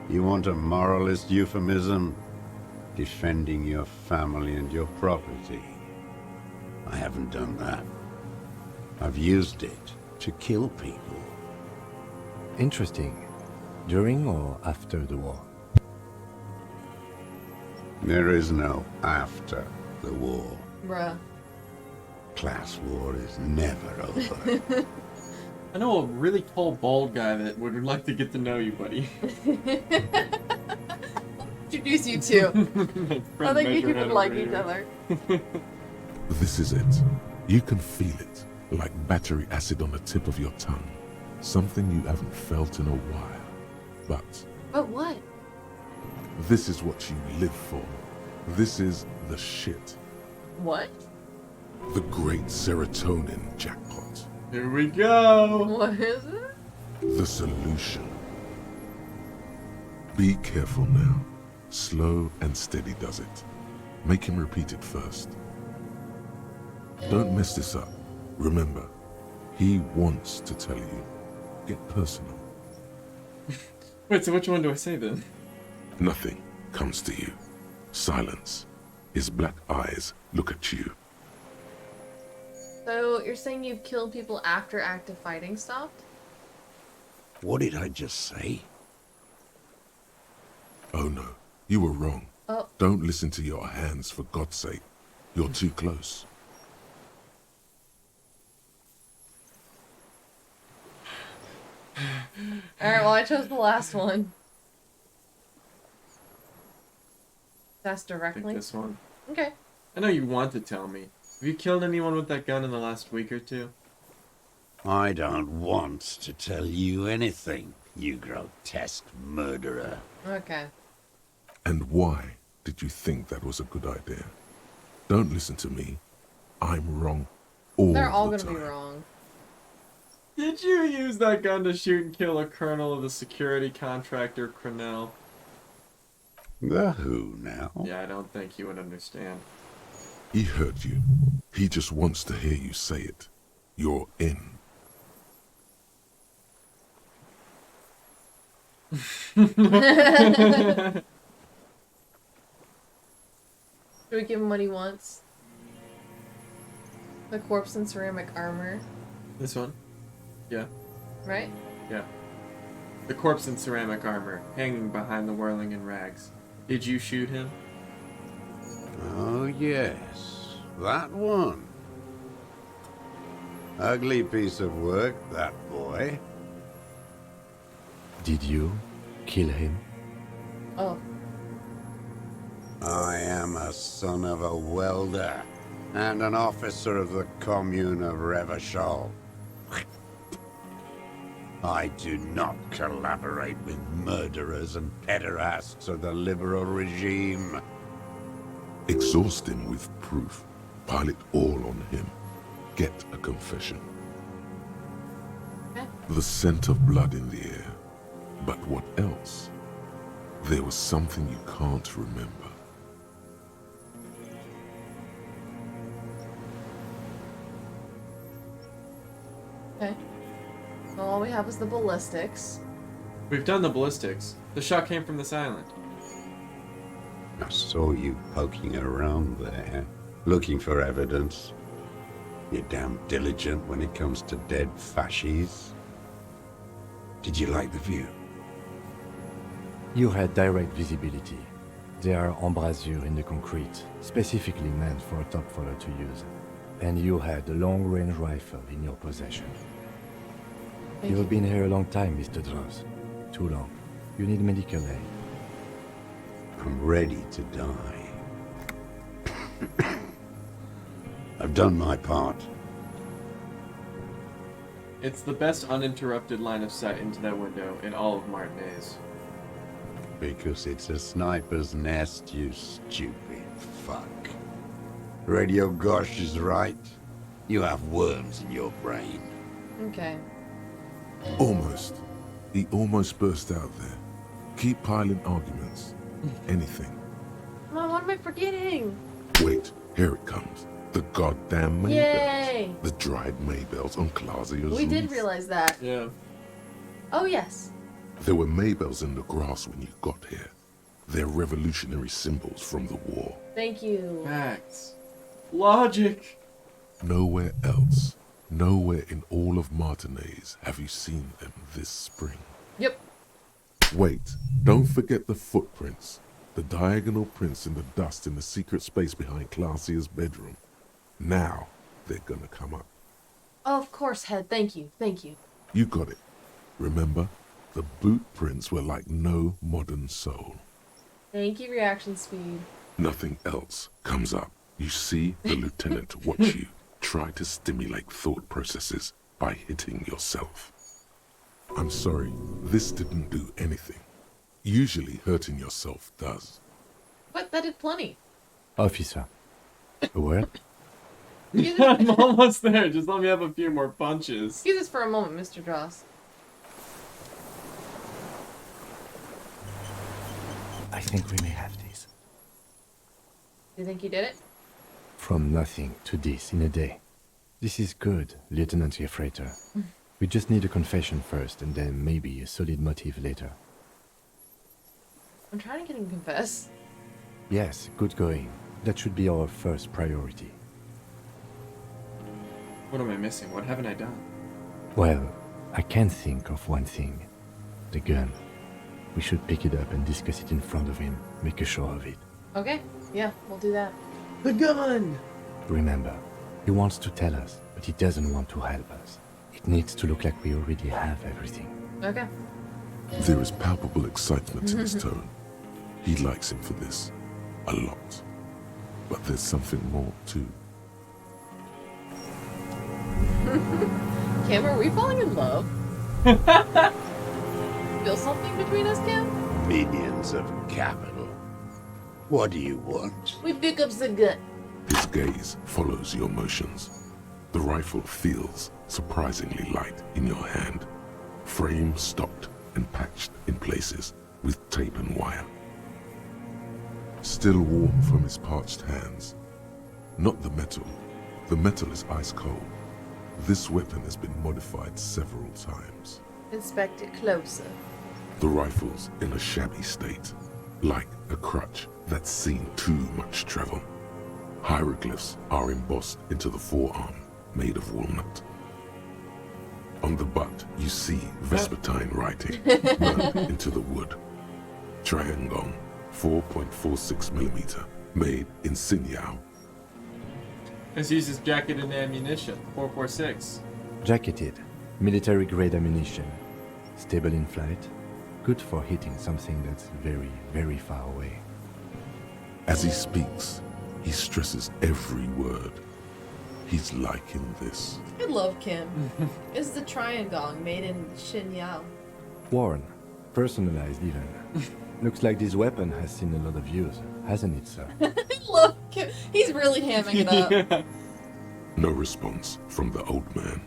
You want a moralist euphemism? Defending your family and your property. I haven't done that. I've used it to kill people. Interesting. During or after the war? There is no after the war. Bruh. Class war is never over. I know a really tall, bald guy that would like to get to know you, buddy. Introduce you two. I think you would like each here. other. this is it. You can feel it, like battery acid on the tip of your tongue. Something you haven't felt in a while. But But what? this is what you live for. This is the shit. What? The great serotonin jackpot. Here we go. What is it? The solution. Be careful now. Slow and steady does it. Make him repeat it first. Don't mess this up. Remember, he wants to tell you. Get personal. Wait, so which one do I say then? Nothing comes to you. Silence. His black eyes look at you. So you're saying you've killed people after active fighting stopped? What did I just say? Oh no, you were wrong. Oh. Don't listen to your hands, for God's sake. You're too close. Alright, well I chose the last one. That's I directly. think this one. Okay. I know you want to tell me. Have you killed anyone with that gun in the last week or two? I don't want to tell you anything, you grotesque murderer. Okay. And why did you think that was a good idea? Don't listen to me. I'm wrong all They're all the gonna be time. wrong. Did you use that gun to shoot and kill a colonel of the security contractor, Cronell? The who now? Yeah, I don't think you would understand. He heard you. He just wants to hear you say it. You're in. Should we give him what he wants? The corpse in ceramic armor, This one? Yeah, right? yeah. The corpse in ceramic armor, hanging behind the whirling in rags. Did you shoot him? Oh, yes. That one. Ugly piece of work, that boy. Did you kill him? Oh. I am a son of a welder and an officer of the commune of Revachol. I do not collaborate with murderers and pederasts of the liberal regime. Exhaust him with proof. Pile it all on him. Get a confession. Okay. The scent of blood in the air. But what else? There was something you can't remember. Okay. Well, all we have is the ballistics. We've done the ballistics. The shot came from this island. I saw you poking around there, looking for evidence. You're damn diligent when it comes to dead fascies. Did you like the view? You had direct visibility. There are embrasures in the concrete, specifically meant for a top follower to use. And you had a long-range rifle in your possession. Thank You've you. been here a long time, Mr. Droz. Too long. You need medical aid. I'm ready to die. I've done my part. It's the best uninterrupted line of sight into that window in all of Martinez. Because it's a sniper's nest, you stupid fuck. Radio Gosh is right. You have worms in your brain. Okay. Almost. He almost burst out there. Keep piling arguments. Anything. Come on, what am I forgetting? Wait, here it comes. The goddamn Maybells. Yay! The dried Maybells on Clausia's We did roof. realize that. Yeah. Oh, yes. There were Maybells in the grass when you got here. They're revolutionary symbols from the war. Thank you. Facts. Logic. Nowhere else, nowhere in all of Martinez have you seen them this spring. Yep. Wait, don't forget the footprints. The diagonal prints in the dust in the secret space behind Clausia's bedroom. Now they're gonna come up. Oh, of course, Head. Thank you. Thank you. You got it. Remember, the boot prints were like no modern soul. Thank you, reaction speed. Nothing else comes up. You see the lieutenant watch you try to stimulate thought processes by hitting yourself. I'm sorry, this didn't do anything. Usually hurting yourself does. But that did plenty. Officer. A word? I'm almost there. Just let me have a few more punches. Excuse us for a moment, Mr. Dross. I think we may have this. Do you think you did it? From nothing to this in a day. This is good, Lieutenant Gefreiter. We just need a confession first, and then maybe a solid motive later. I'm trying to get him to confess. Yes, good going. That should be our first priority. What am I missing? What haven't I done? Well, I can think of one thing. The gun. We should pick it up and discuss it in front of him. Make a show of it. Okay, yeah, we'll do that. The gun! Remember, he wants to tell us, but he doesn't want to help us. It needs to look like we already have everything. Okay. There is palpable excitement in his tone. He likes him for this. A lot. But there's something more, too. Kim, are we falling in love? Feel something between us, Kim? Minions of capital. What do you want? We pick up the gun. His gaze follows your motions. The rifle feels surprisingly light in your hand. Frame stocked and patched in places with tape and wire. Still warm from his parched hands. Not the metal. The metal is ice cold. This weapon has been modified several times. Inspect it closer. The rifle's in a shabby state, like a crutch that's seen too much travel. Hieroglyphs are embossed into the forearm, made of walnut. On the butt, you see Vespertine writing, burned into the wood. Triangong, 4.46mm, made in Sinyao. Let's use his jacket and ammunition. 4.46. Jacketed, military-grade ammunition. Stable in flight. Good for hitting something that's very, very far away. As he speaks, he stresses every word. He's liking this. I love Kim. It's the Triangong made in Shinyao. Worn. Personalized even. Looks like this weapon has seen a lot of use, hasn't it, sir? I love Kim. He's really hamming it up. No response from the old man.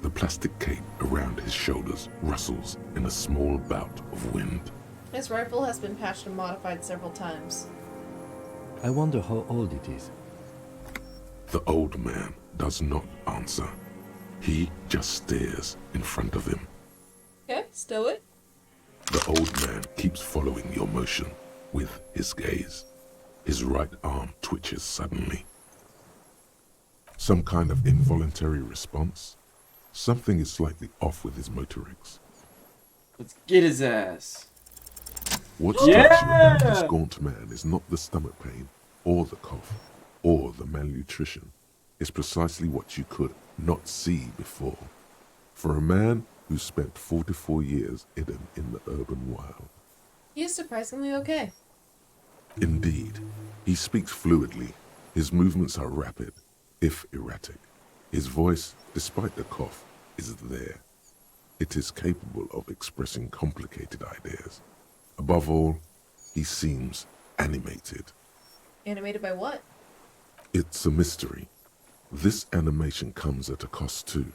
The plastic cape around his shoulders rustles in a small bout of wind. His rifle has been patched and modified several times. I wonder how old it is. The old man does not answer. He just stares in front of him. Okay, stow it. The old man keeps following your motion with his gaze. His right arm twitches suddenly. Some kind of involuntary response? Something is slightly off with his motorics. Let's get his ass. What strikes you about this gaunt man is not the stomach pain, or the cough, or the malnutrition. It's precisely what you could not see before. For a man who spent 44 years hidden in the urban wild. He is surprisingly okay. Indeed, he speaks fluidly. His movements are rapid, if erratic. His voice, despite the cough, is there. It is capable of expressing complicated ideas. Above all, he seems animated. Animated by what? It's a mystery. This animation comes at a cost too.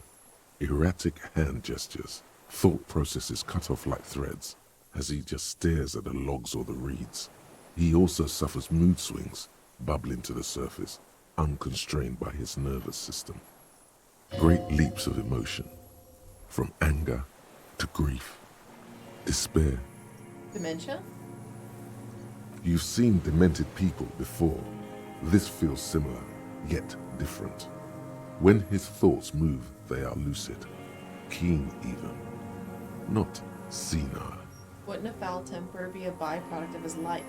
Erratic hand gestures, thought processes cut off like threads, as he just stares at the logs or the reeds. He also suffers mood swings, bubbling to the surface, unconstrained by his nervous system. Great leaps of emotion, from anger to grief, despair. Dementia? You've seen demented people before. This feels similar, yet different. When his thoughts move, they are lucid, keen even, not senile. Wouldn't a foul temper be a byproduct of his life?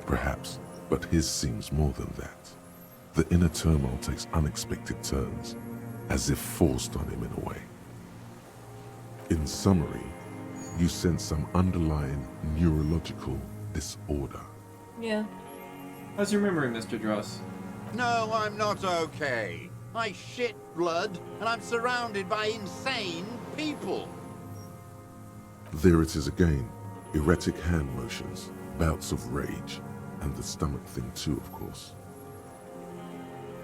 Perhaps, but his seems more than that. The inner turmoil takes unexpected turns, as if forced on him in a way. In summary, you sense some underlying neurological disorder. Yeah. How's your memory, Mr. Dross? No, I'm not okay. I shit blood, and I'm surrounded by insane people. There it is again, erratic hand motions, bouts of rage, and the stomach thing too, of course.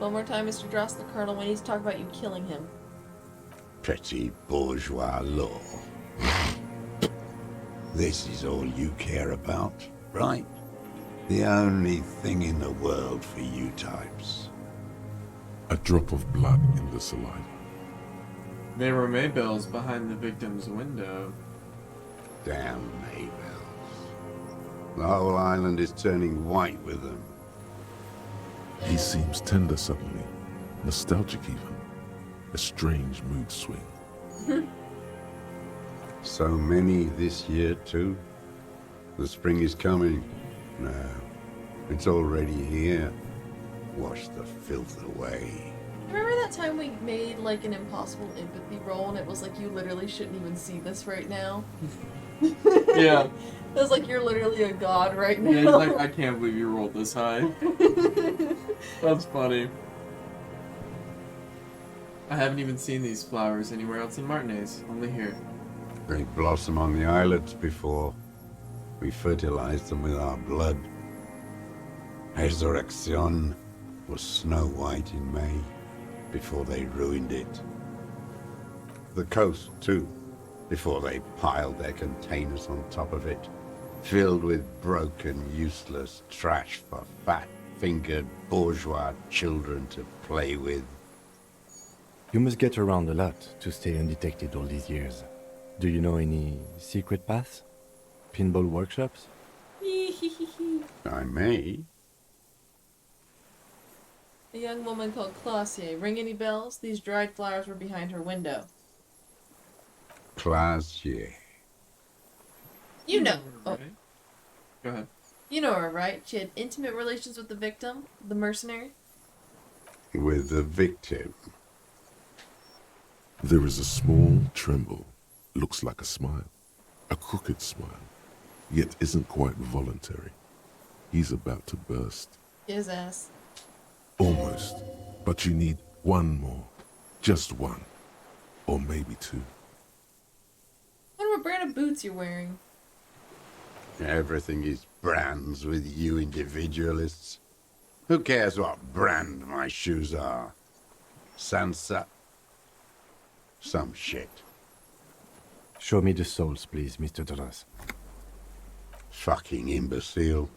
One more time, Mr. Dross, the Colonel. We need to talk about you killing him. Petty bourgeois law. This is all you care about, right? The only thing in the world for you types. A drop of blood in the saliva. There were Maybells behind the victim's window. Damn Maybells. The whole island is turning white with them. He seems tender suddenly, nostalgic even. A strange mood swing. So many this year, too. The spring is coming. No, it's already here. Wash the filth away. Remember that time we made like an impossible empathy roll and it was like you literally shouldn't even see this right now? Yeah. It was like you're literally a god right now. Yeah, he's like, I can't believe you rolled this high. That's funny. I haven't even seen these flowers anywhere else in Martinez, only here. They blossom on the islets before. We fertilize them with our blood. Resurrection was snow white in May, before they ruined it. The coast, too, before they piled their containers on top of it, filled with broken, useless trash for fat-fingered bourgeois children to play with. You must get around a lot to stay undetected all these years. Do you know any secret paths? Pinball workshops? I may. A young woman called Clausier. Ring any bells? These dried flowers were behind her window. Clausier. You know. Oh, Right? Go ahead. you know her, right? She had intimate relations with the victim, the mercenary. With the victim. There is a small tremble, looks like a smile, a crooked smile, yet isn't quite voluntary. He's about to burst. His ass. Almost, but you need one more, just one, or maybe two. Wonder what brand of boots you're wearing. Everything is brands with you individualists. Who cares what brand my shoes are? Sansa? Some shit. Show me the souls, please, Mr. Dross. Fucking imbecile.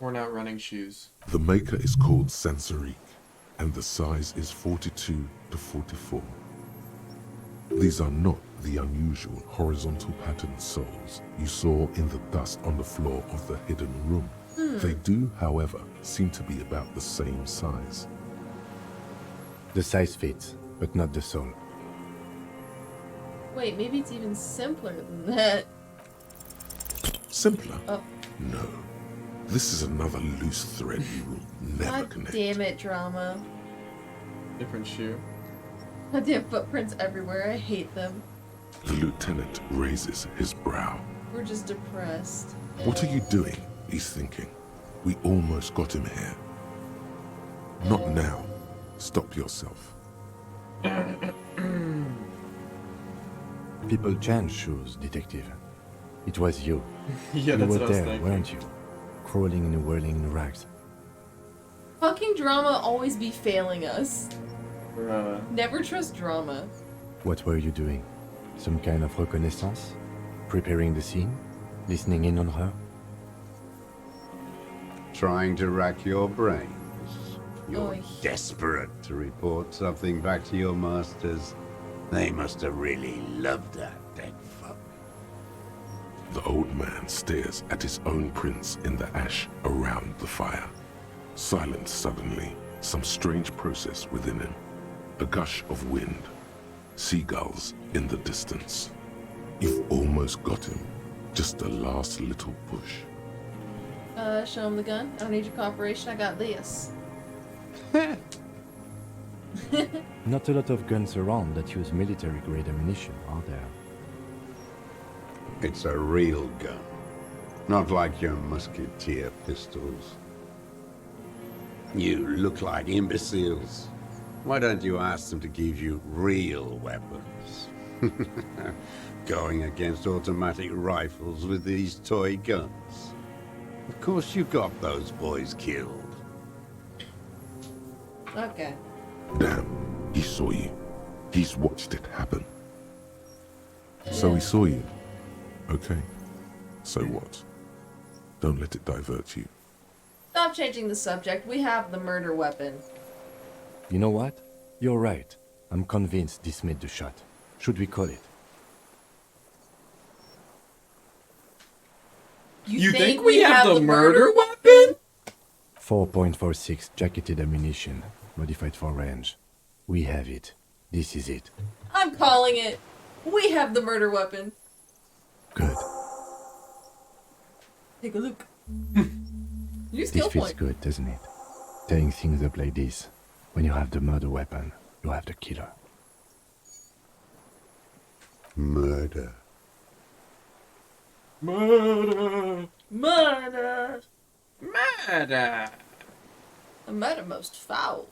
Worn out running shoes. The maker is called Sansarique, and the size is 42 to 44. These are not the unusual horizontal patterned soles you saw in the dust on the floor of the hidden room. They do, however, seem to be about the same size. The size fits, but not the sole. Wait, maybe it's even simpler than that. Simpler? Oh. No. This is another loose thread you will never God connect. damn it, drama. Different shoe. Goddamn footprints everywhere. I hate them. The lieutenant raises his brow. We're just depressed. What are you doing? He's thinking. We almost got him here. Not now. Stop yourself. People change shoes, detective. It was you. Yeah, You that's were what I was there, thinking. weren't you? Crawling and whirling in rags. Fucking drama always be failing us. Bruh. Never trust drama. What were you doing? Some kind of reconnaissance? Preparing the scene? Listening in on her? Trying to rack your brains. You're Oy. desperate to report something back to your masters. They must have really loved that dead fuck. The old man stares at his own prints in the ash around the fire. Silent suddenly, some strange process within him. A gush of wind. Seagulls in the distance. You've almost got him. Just a last little push. Show him the gun. I don't need your cooperation. I got this. Not a lot of guns around that use military-grade ammunition, are there? It's a real gun. Not like your musketeer pistols. You look like imbeciles. Why don't you ask them to give you real weapons? Going against automatic rifles with these toy guns. Of course you got those boys killed. Okay. Damn, he saw you. He's watched it happen. So he saw you. Okay. So what? Don't let it divert you. Stop changing the subject. We have the murder weapon. You know what? You're right. I'm convinced this made the shot. Should we call it? You think we have the murder weapon? 4.46 jacketed ammunition, modified for range. We have it. This is it. I'm calling it. We have the murder weapon. Good. Take a look. Use This skill feels point. good, doesn't it? Tearing things up like this. When you have the murder weapon, you have the killer. Murder. Murder! Murder. Murder! The murder most foul.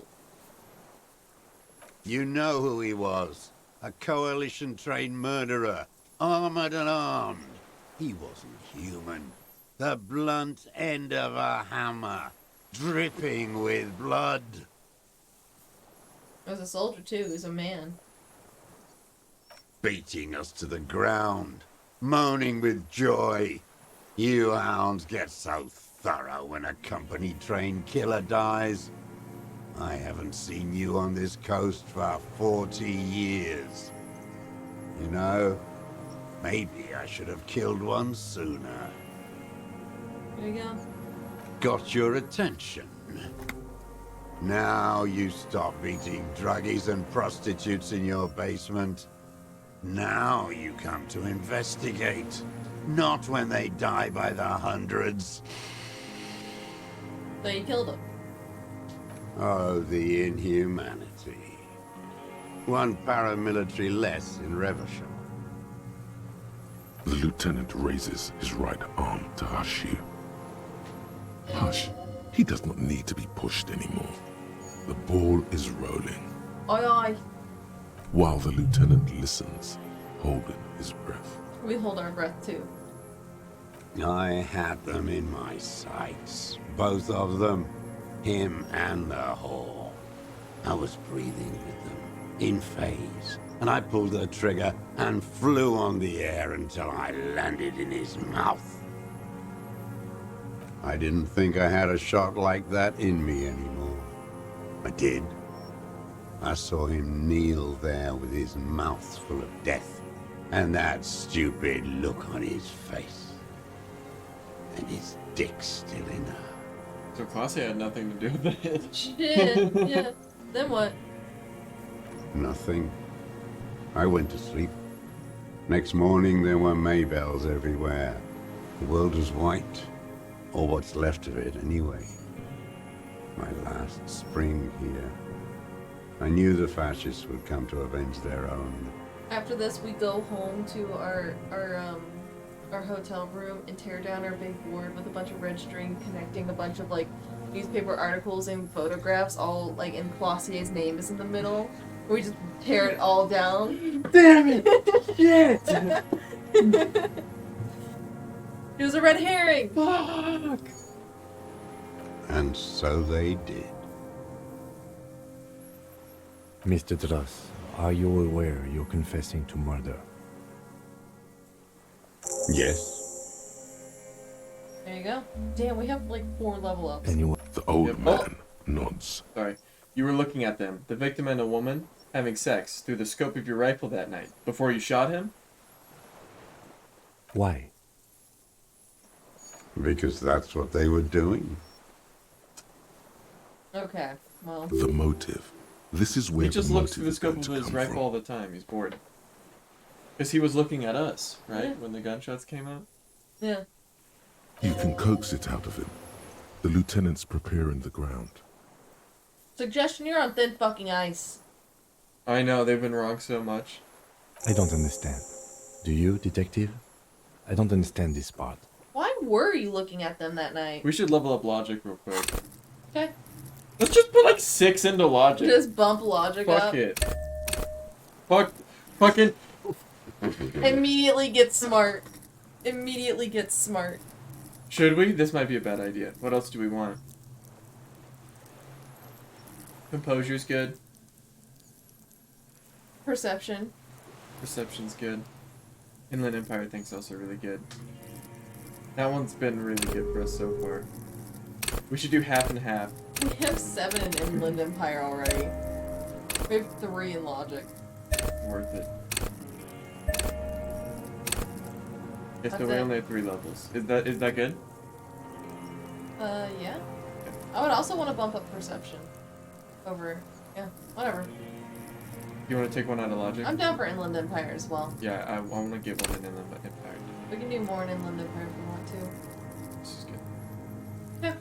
You know who he was. A coalition-trained murderer. Armored and armed. He wasn't human. The blunt end of a hammer. Dripping with blood. As a soldier too, he's a man. Beating us to the ground. Moaning with joy. You hounds get so thorough when a company-trained killer dies. I haven't seen you on this coast for 40 years. You know, maybe I should have killed one sooner. There you go. Got your attention. Now you stop beating druggies and prostitutes in your basement. Now you come to investigate. Not when they die by the hundreds. So you killed him. Oh, the inhumanity. One paramilitary less in Revachol. The lieutenant raises his right arm to hush you. Hush. He does not need to be pushed anymore. The ball is rolling. Aye aye. While the lieutenant listens, holding his breath. We hold our breath too. I had them in my sights. Both of them. Him and the whore. I was breathing with them, in phase, and I pulled the trigger and flew on the air until I landed in his mouth. I didn't think I had a shot like that in me anymore. I did. I saw him kneel there with his mouth full of death, and that stupid look on his face. And his dick still in her. So Classy had nothing to do with it. She did. Yeah. Then what? Nothing. I went to sleep. Next morning there were Maybells everywhere. The world was white. Or what's left of it, anyway. My last spring here. I knew the fascists would come to avenge their own. After this, we go home to our hotel room and tear down our big board with a bunch of red string connecting a bunch of like newspaper articles and photographs, all like in Classier's name is in the middle. We just tear it all down. Damn it! Shit! It was a red herring. Fuck! And so they did. Mr. Dross, are you aware you're confessing to murder? Yes. There you go. Damn, we have like 4 level ups. Anyone? The old Yep. man nods. Sorry. You were looking at them, the victim and a woman, having sex through the scope of your rifle that night, before you shot him? Why? Because that's what they were doing. Okay, well. The motive. This is where He just the looks through motive the is scope going of to his come rifle from. all the time. He's bored. Because he was looking at us, right? Yeah. When the gunshots came out? Yeah. You can coax it out of him. The lieutenant's preparing the ground. Suggestion, you're on thin fucking ice. I know, they've been wrong so much. I don't understand. Do you, detective? I don't understand this part. Why were you looking at them that night? We should level up logic real quick. Okay. Let's just put like 6 into logic. Just bump logic Fuck up. it. Fucking. Immediately get smart. Immediately get smart. Should we? This might be a bad idea. What else do we want? Composure's good. Perception. Perception's good. Inland Empire I think's also really good. That one's been really good for us so far. We should do half and half. We have 7 in Inland Empire already. We have 3 in Logic. Worth it. Yes, but we only have 3 levels. Is that good? Yeah. I would also want to bump up Perception. Over, yeah, whatever. You want to take one out of Logic? I'm down for Inland Empire as well. Yeah, I want to give one in Inland Empire. We can do more in Inland Empire if we want to. This is good.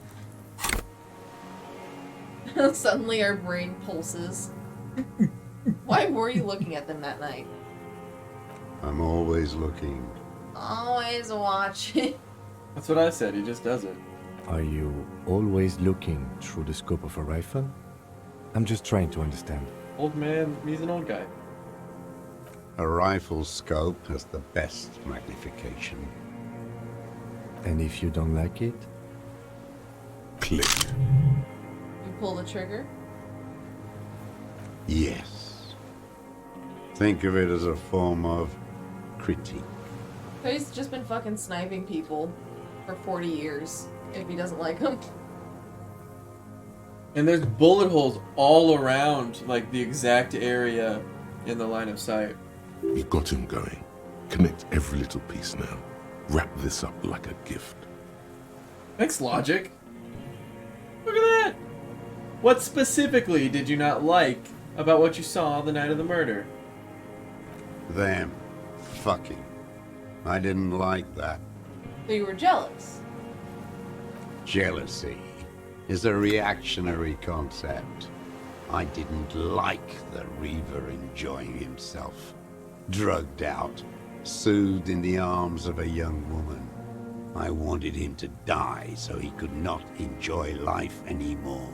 Yeah. Suddenly our brain pulses. Why were you looking at them that night? I'm always looking. Always watching. That's what I said, he just does it. Are you always looking through the scope of a rifle? I'm just trying to understand. Old man, he's an old guy. A rifle scope has the best magnification. And if you don't like it? Click. You pull the trigger? Yes. Think of it as a form of critique. He's just been fucking sniping people for 40 years, if he doesn't like them. And there's bullet holes all around, like, the exact area in the line of sight. You got him going. Connect every little piece now. Wrap this up like a gift. Thanks, Logic. Look at that! What specifically did you not like about what you saw the night of the murder? Them. Fucking. I didn't like that. So you were jealous? Jealousy is a reactionary concept. I didn't like the Reaver enjoying himself. Drugged out, soothed in the arms of a young woman. I wanted him to die so he could not enjoy life anymore.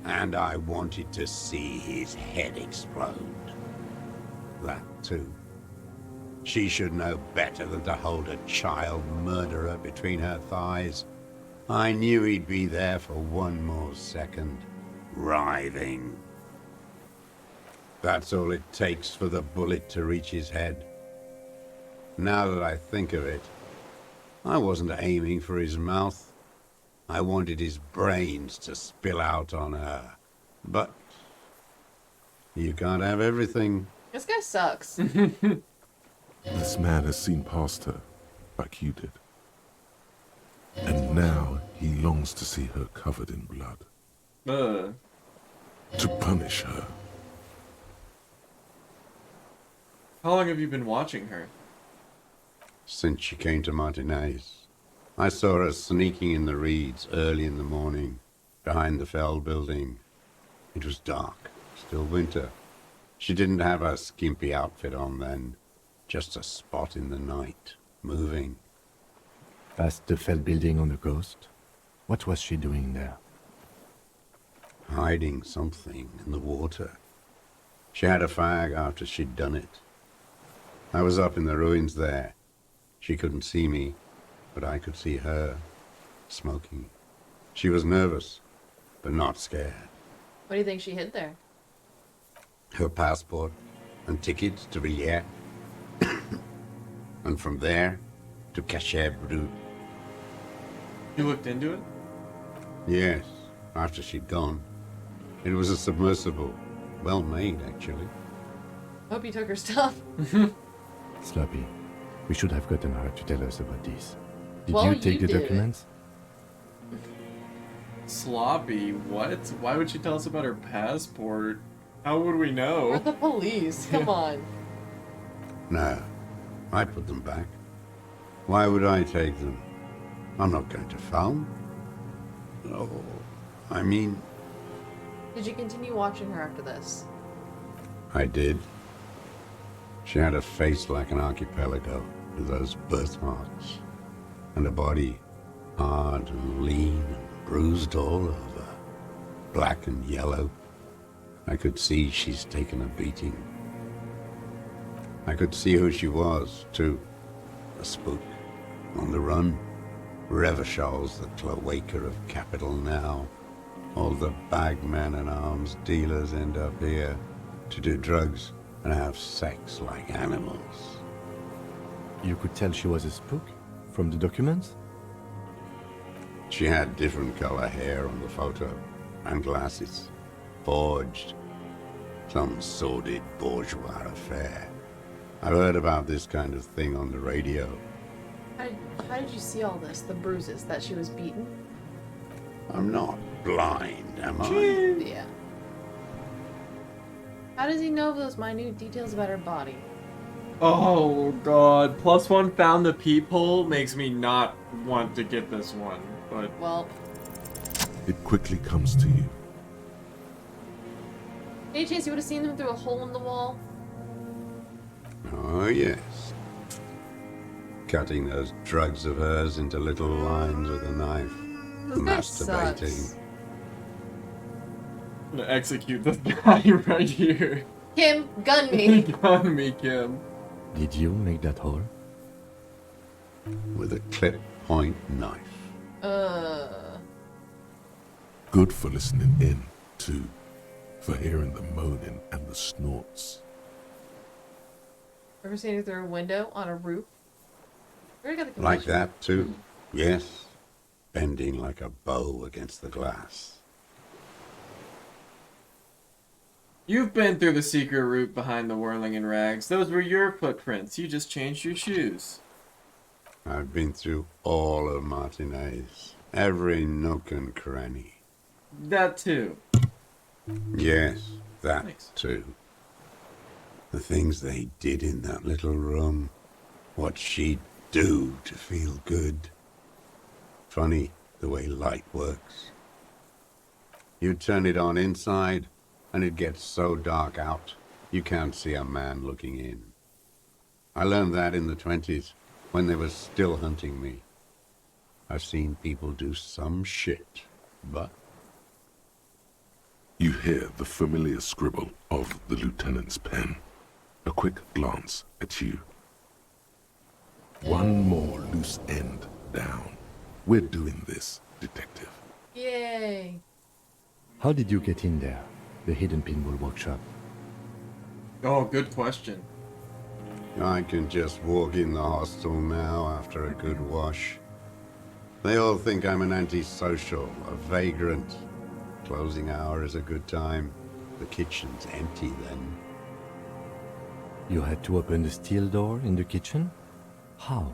And I wanted to see his head explode. That too. She should know better than to hold a child murderer between her thighs. I knew he'd be there for one more second, writhing. That's all it takes for the bullet to reach his head. Now that I think of it, I wasn't aiming for his mouth. I wanted his brains to spill out on her. But you can't have everything. This guy sucks. This man has seen past her, like you did. And now he longs to see her covered in blood. To punish her. How long have you been watching her? Since she came to Martinez. I saw her sneaking in the reeds early in the morning, behind the Fell building. It was dark, still winter. She didn't have her skimpy outfit on then, just a spot in the night, moving. Past the Fell building on the coast? What was she doing there? Hiding something in the water. She had a fag after she'd done it. I was up in the ruins there. She couldn't see me, but I could see her, smoking. She was nervous, but not scared. What do you think she hid there? Her passport and tickets to Villiers. And from there to Cachet Brut. You looked into it? Yes, after she'd gone. It was a submersible. Well made, actually. Hope you took her stuff. Sloppy. We should have gotten her to tell us about this. Did Well, you take you the did. documents? Sloppy? What? Why would she tell us about her passport? How would we know? We're the police. Come on. No, I put them back. Why would I take them? I'm not going to foul. Oh, I mean, Did you continue watching her after this? I did. She had a face like an archipelago with those birthmarks, and a body hard and lean and bruised all over, black and yellow. I could see she's taken a beating. I could see who she was, too. A spook, on the run. Revachol's the cloaca of capital now. All the bagmen and arms dealers end up here to do drugs and have sex like animals. You could tell she was a spook from the documents? She had different color hair on the photo, and glasses. Forged. Some sordid bourgeois affair. I heard about this kind of thing on the radio. How did you see all this? The bruises that she was beaten? I'm not blind, am I? Yeah. How does he know those minute details about her body? Oh god. +1 found the peephole makes me not want to get this one, but... Well... It quickly comes to you. Any chance you would have seen him through a hole in the wall? Oh, yes. Cutting those drugs of hers into little lines with a knife. This guy Masturbating. sucks. I'm gonna execute this guy right here. Kim, gun me! Gun me, Kim. Did you make that hole? With a clip point knife. Good for listening in, too. For hearing the moaning and the snorts. Ever seen it through a window on a roof? Where got the Like conviction? that, too. Yes. Bending like a bow against the glass. You've been through the secret route behind the whirling in rags. Those were your footprints. You just changed your shoes. I've been through all of Martinez. Every nook and cranny. That too. Yes, that Thanks. too. The things they did in that little room. What she'd do to feel good. Funny the way light works. You turn it on inside, and it gets so dark out, you can't see a man looking in. I learned that in the 20s, when they were still hunting me. I've seen people do some shit, but... You hear the familiar scribble of the lieutenant's pen. A quick glance at you. One more loose end down. We're doing this, detective. Yay! How did you get in there? The hidden pinball workshop. Oh, good question. I can just walk in the hostel now after a good wash. They all think I'm an antisocial, a vagrant. Closing hour is a good time. The kitchen's empty then. You had to open the steel door in the kitchen? How?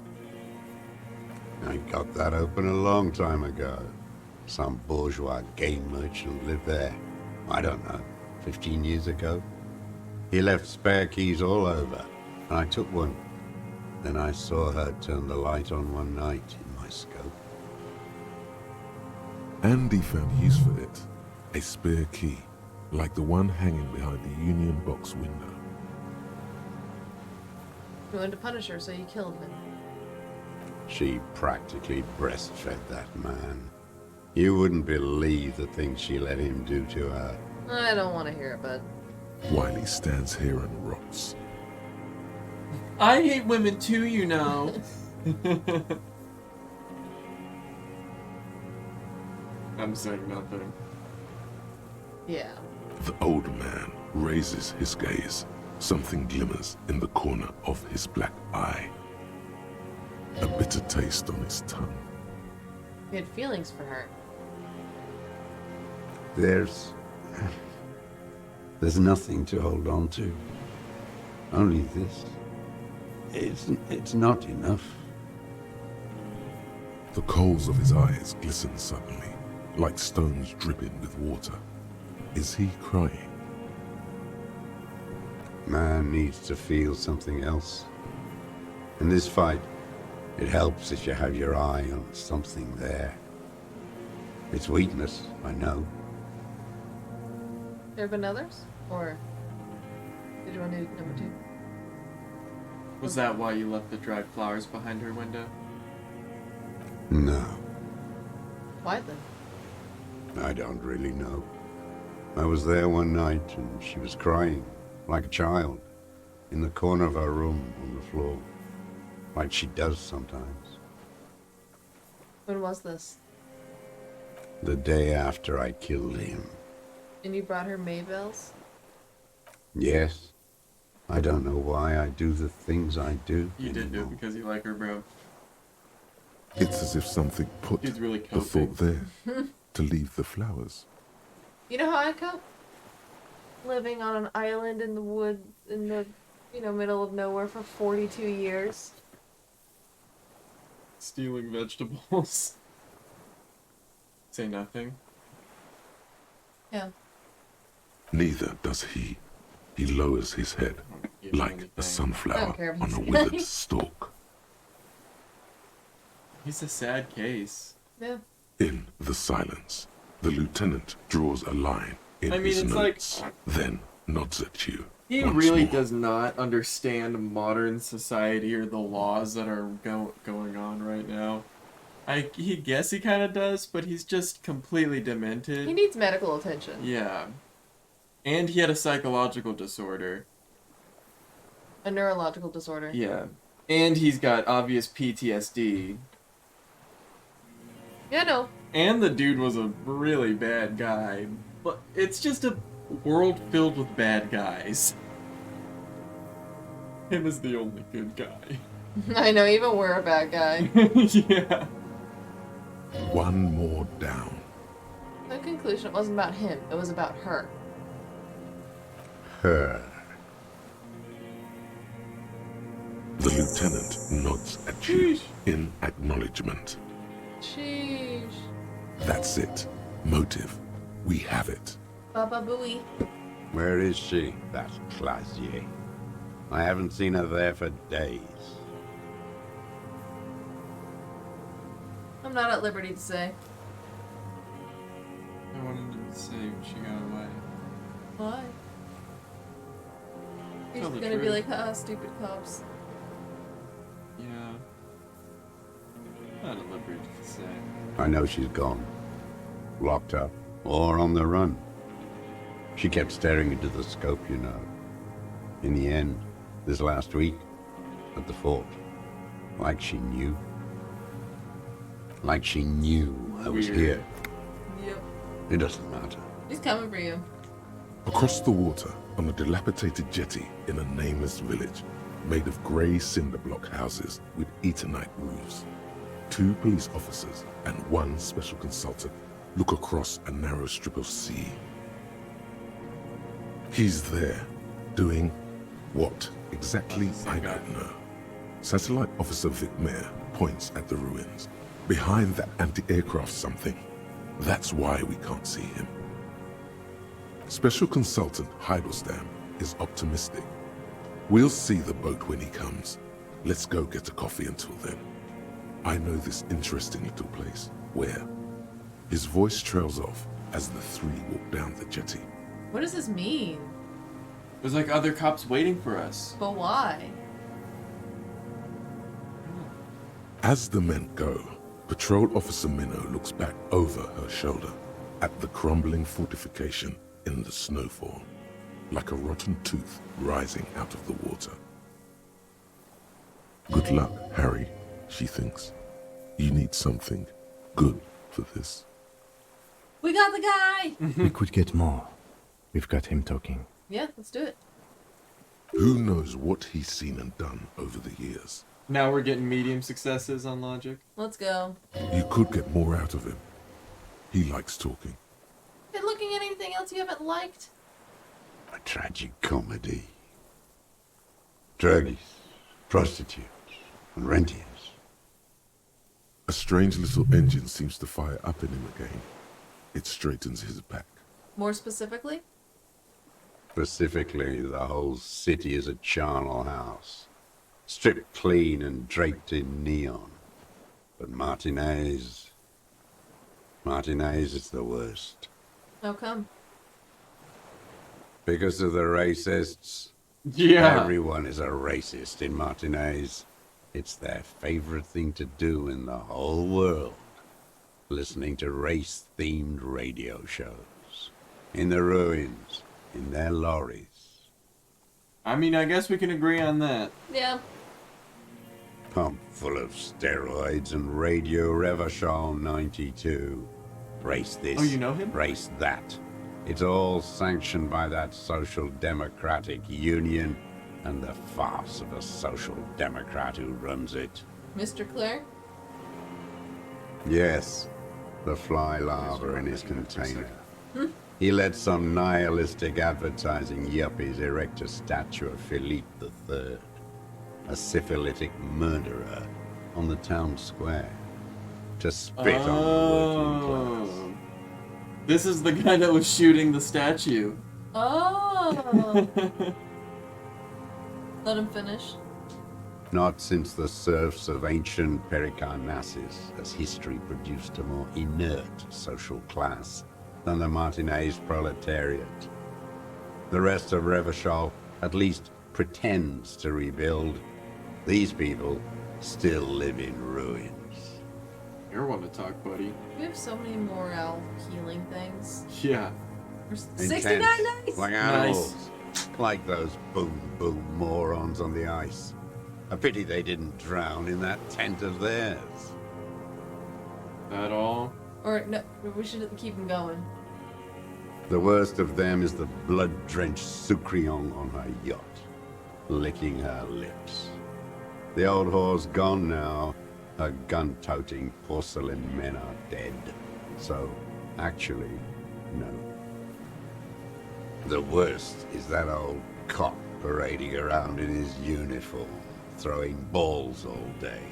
I got that open a long time ago. Some bourgeois game merchant lived there. I don't know, 15 years ago. He left spare keys all over, and I took one. Then I saw her turn the light on one night in my scope. Andy found use for it. A spare key, like the one hanging behind the Union box window. You wanted to punish her, so you killed him. She practically breastfed that man. You wouldn't believe the things she let him do to her. I don't want to hear it, but... Wiley stands here and rots. I hate women too, you know. I'm saying nothing. Yeah. The old man raises his gaze. Something glimmers in the corner of his black eye. A bitter taste on his tongue. He had feelings for her. There's nothing to hold on to. Only this. It's not enough. The coals of his eyes glisten suddenly, like stones dripping with water. Is he crying? Man needs to feel something else. In this fight, it helps if you have your eye on something there. It's weakness, I know. There have been others? Or did you want to do number 2? Was that why you left the dried flowers behind her window? No, Why then? I don't really know. I was there one night and she was crying, like a child, in the corner of her room on the floor, like she does sometimes. When was this? The day after I killed him. And you brought her Maybells? Yes. I don't know why I do the things I do. You didn't do it because you like her, bro. It's as if something put She's really the coping. thought there to leave the flowers. You know how I cope? Living on an island in the woods, in the, middle of nowhere for 42 years. Stealing vegetables. Say nothing. Yeah. Neither does he. He lowers his head like a sunflower on a withered stalk. He's a sad case. Yeah. In the silence, the lieutenant draws a line in his notes, then nods at you. He once really more. does not understand modern society or the laws that are going on right now. He guess he kind of does, but he's just completely demented. He needs medical attention. Yeah. And he had a psychological disorder. A neurological disorder. Yeah. And he's got obvious PTSD. Yeah, no. And the dude was a really bad guy. But it's just a world filled with bad guys. Him is the only good guy. I know, even we're a bad guy. Yeah. One more down. The conclusion, it wasn't about him, it was about her. Her. The lieutenant nods at you in acknowledgement. Sheesh. That's it. Motive. We have it. Baba Booey. Where is she, that Clasier? I haven't seen her there for days. I'm not at liberty to say. I wanted to say when she got away. Why? You're Tell just the gonna be truth. like, haha, stupid cops. Yeah. Not at liberty to say. I know she's gone. Locked up, or on the run. She kept staring into the scope, you know. In the end, this last week, at the fort, like she knew. Like she knew I was Weird. here. Yep. It doesn't matter. He's coming for you. Across the water, on a dilapidated jetty in a nameless village, made of grey cinder block houses with Eternite roofs, 2 police officers and 1 special consultant look across a narrow strip of sea. He's there, doing what exactly, I don't know. Satellite Officer Vic Mayer points at the ruins. Behind that anti-aircraft something. That's why we can't see him. Special Consultant Heidelstein is optimistic. We'll see the boat when he comes. Let's go get a coffee until then. I know this interesting little place. Where? His voice trails off as the 3 walk down the jetty. What does this mean? There's like other cops waiting for us. But why? As the men go, Patrol Officer Minnow looks back over her shoulder at the crumbling fortification in the snowfall, like a rotten tooth rising out of the water. Good luck, Harry, she thinks. You need something good for this. We got the guy! We could get more. We've got him talking. Yeah, let's do it. Who knows what he's seen and done over the years? Now we're getting medium successes on logic. Let's go. You could get more out of him. He likes talking. Been looking at anything else you haven't liked? A tragic comedy. Druggies, prostitutes, and rentiers. A strange little engine seems to fire up in him again. It straightens his back. More specifically? Specifically, the whole city is a charnel house. Stripped clean and draped in neon. But Martinez is the worst. How come? Because of the racists. Yeah. Everyone is a racist in Martinez. It's their favorite thing to do in the whole world. Listening to race-themed radio shows. In the ruins. In their lorries. I mean, I guess we can agree on that. Yeah. Pumped full of steroids and Radio Revachol 92. Race this, Oh, you know him? race that. It's all sanctioned by that Social Democratic Union and the farce of a Social Democrat who runs it. Mr. Clare? Yes, the fly larva in his container. He let some nihilistic advertising yuppies erect a statue of Philippe III, a syphilitic murderer, on the town square, to spit on the working class. This is the guy that was shooting the statue. Oh! Let him finish. Not since the serfs of ancient Pericarnassus has history produced a more inert social class than the Martinez proletariat. The rest of Revachol at least pretends to rebuild. These people still live in ruins. You want to talk, buddy? We have so many morale healing things. Yeah. We're Intense, 69 nice! like animals. Like those boom morons on the ice. A pity they didn't drown in that tent of theirs. At all? Or, no, we should keep them going. The worst of them is the blood-drenched Sucrion on her yacht, licking her lips. The old whore's gone now. Her gun-toting porcelain men are dead. So, actually, no. The worst is that old cop parading around in his uniform, throwing balls all day.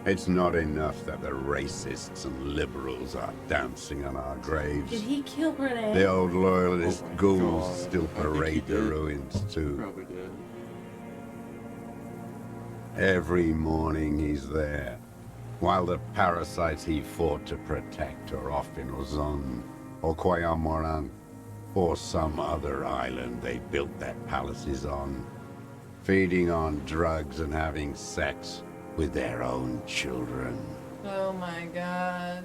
It's not enough that the racists and liberals are dancing on our graves. Did he kill Renee? The old loyalist ghouls God. still parade the ruins too. Probably did. Every morning he's there, while the parasites he fought to protect are off in Ozon, or Koyamoran, or some other island they built their palaces on, feeding on drugs and having sex with their own children. Oh my god.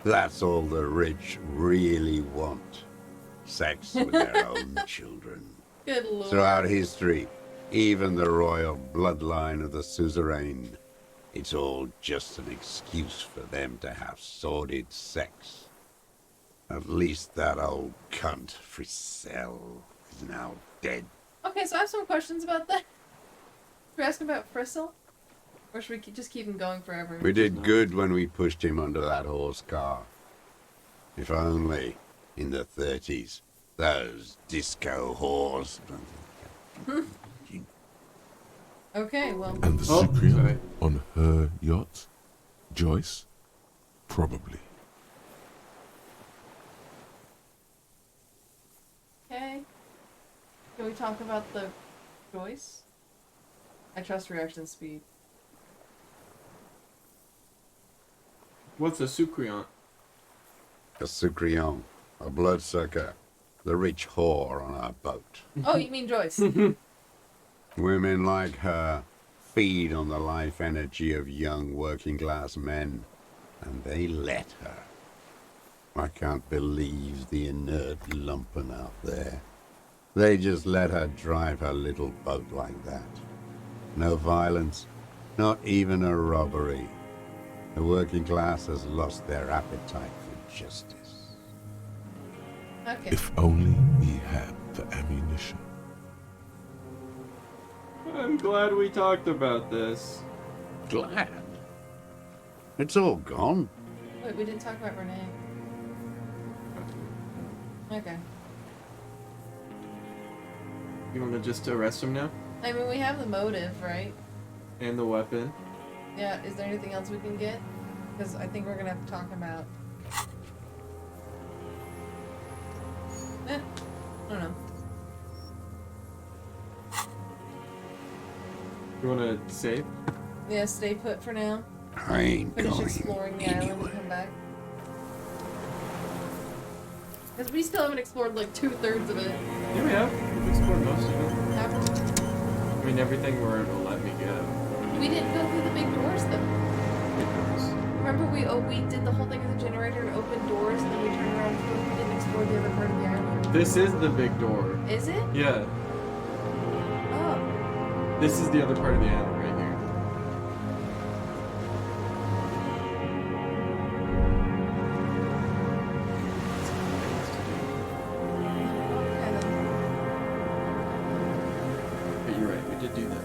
That's all the rich really want. Sex with their own children. Good lord. Throughout history, even the royal bloodline of the suzerain, it's all just an excuse for them to have sordid sex. At least that old cunt, Frisell, is now dead. Okay, so I have some questions about that. Should we ask about Frisell? Or should we just keep him going forever? We did good when we pushed him under that horse car. If only, in the 30s, those disco whores. Okay, well. And the Cyprian on her yacht? Joyce? Probably. Okay. Can we talk about the Joyce? I trust reaction speed. What's a Sucrion? A Sucrion, a bloodsucker, the rich whore on our boat. Oh, you mean Joyce? Women like her feed on the life energy of young working class men, and they let her. I can't believe the inert lumpen out there. They just let her drive her little boat like that. No violence, not even a robbery. The working class has lost their appetite for justice. Okay. If only we had the ammunition. I'm glad we talked about this. Glad? It's all gone. Wait, we didn't talk about Renee. Okay. You want to just arrest him now? I mean, we have the motive, right? And the weapon. Yeah, is there anything else we can get? Because I think we're gonna have to talk about... I don't know. You want to save? Yeah, stay put for now. I ain't Finish going exploring the island and come back. Because we still haven't explored like 2/3 of it. Yeah, we have. We've explored most of it. Have I mean, everything where it'll let me go. we didn't go through the big doors though. Remember we did the whole thing with the generator and opened doors and then we turned around and we didn't explore the other part of the island. This is the big door. Is it? Yeah. Oh. This is the other part of the island right here. did do that.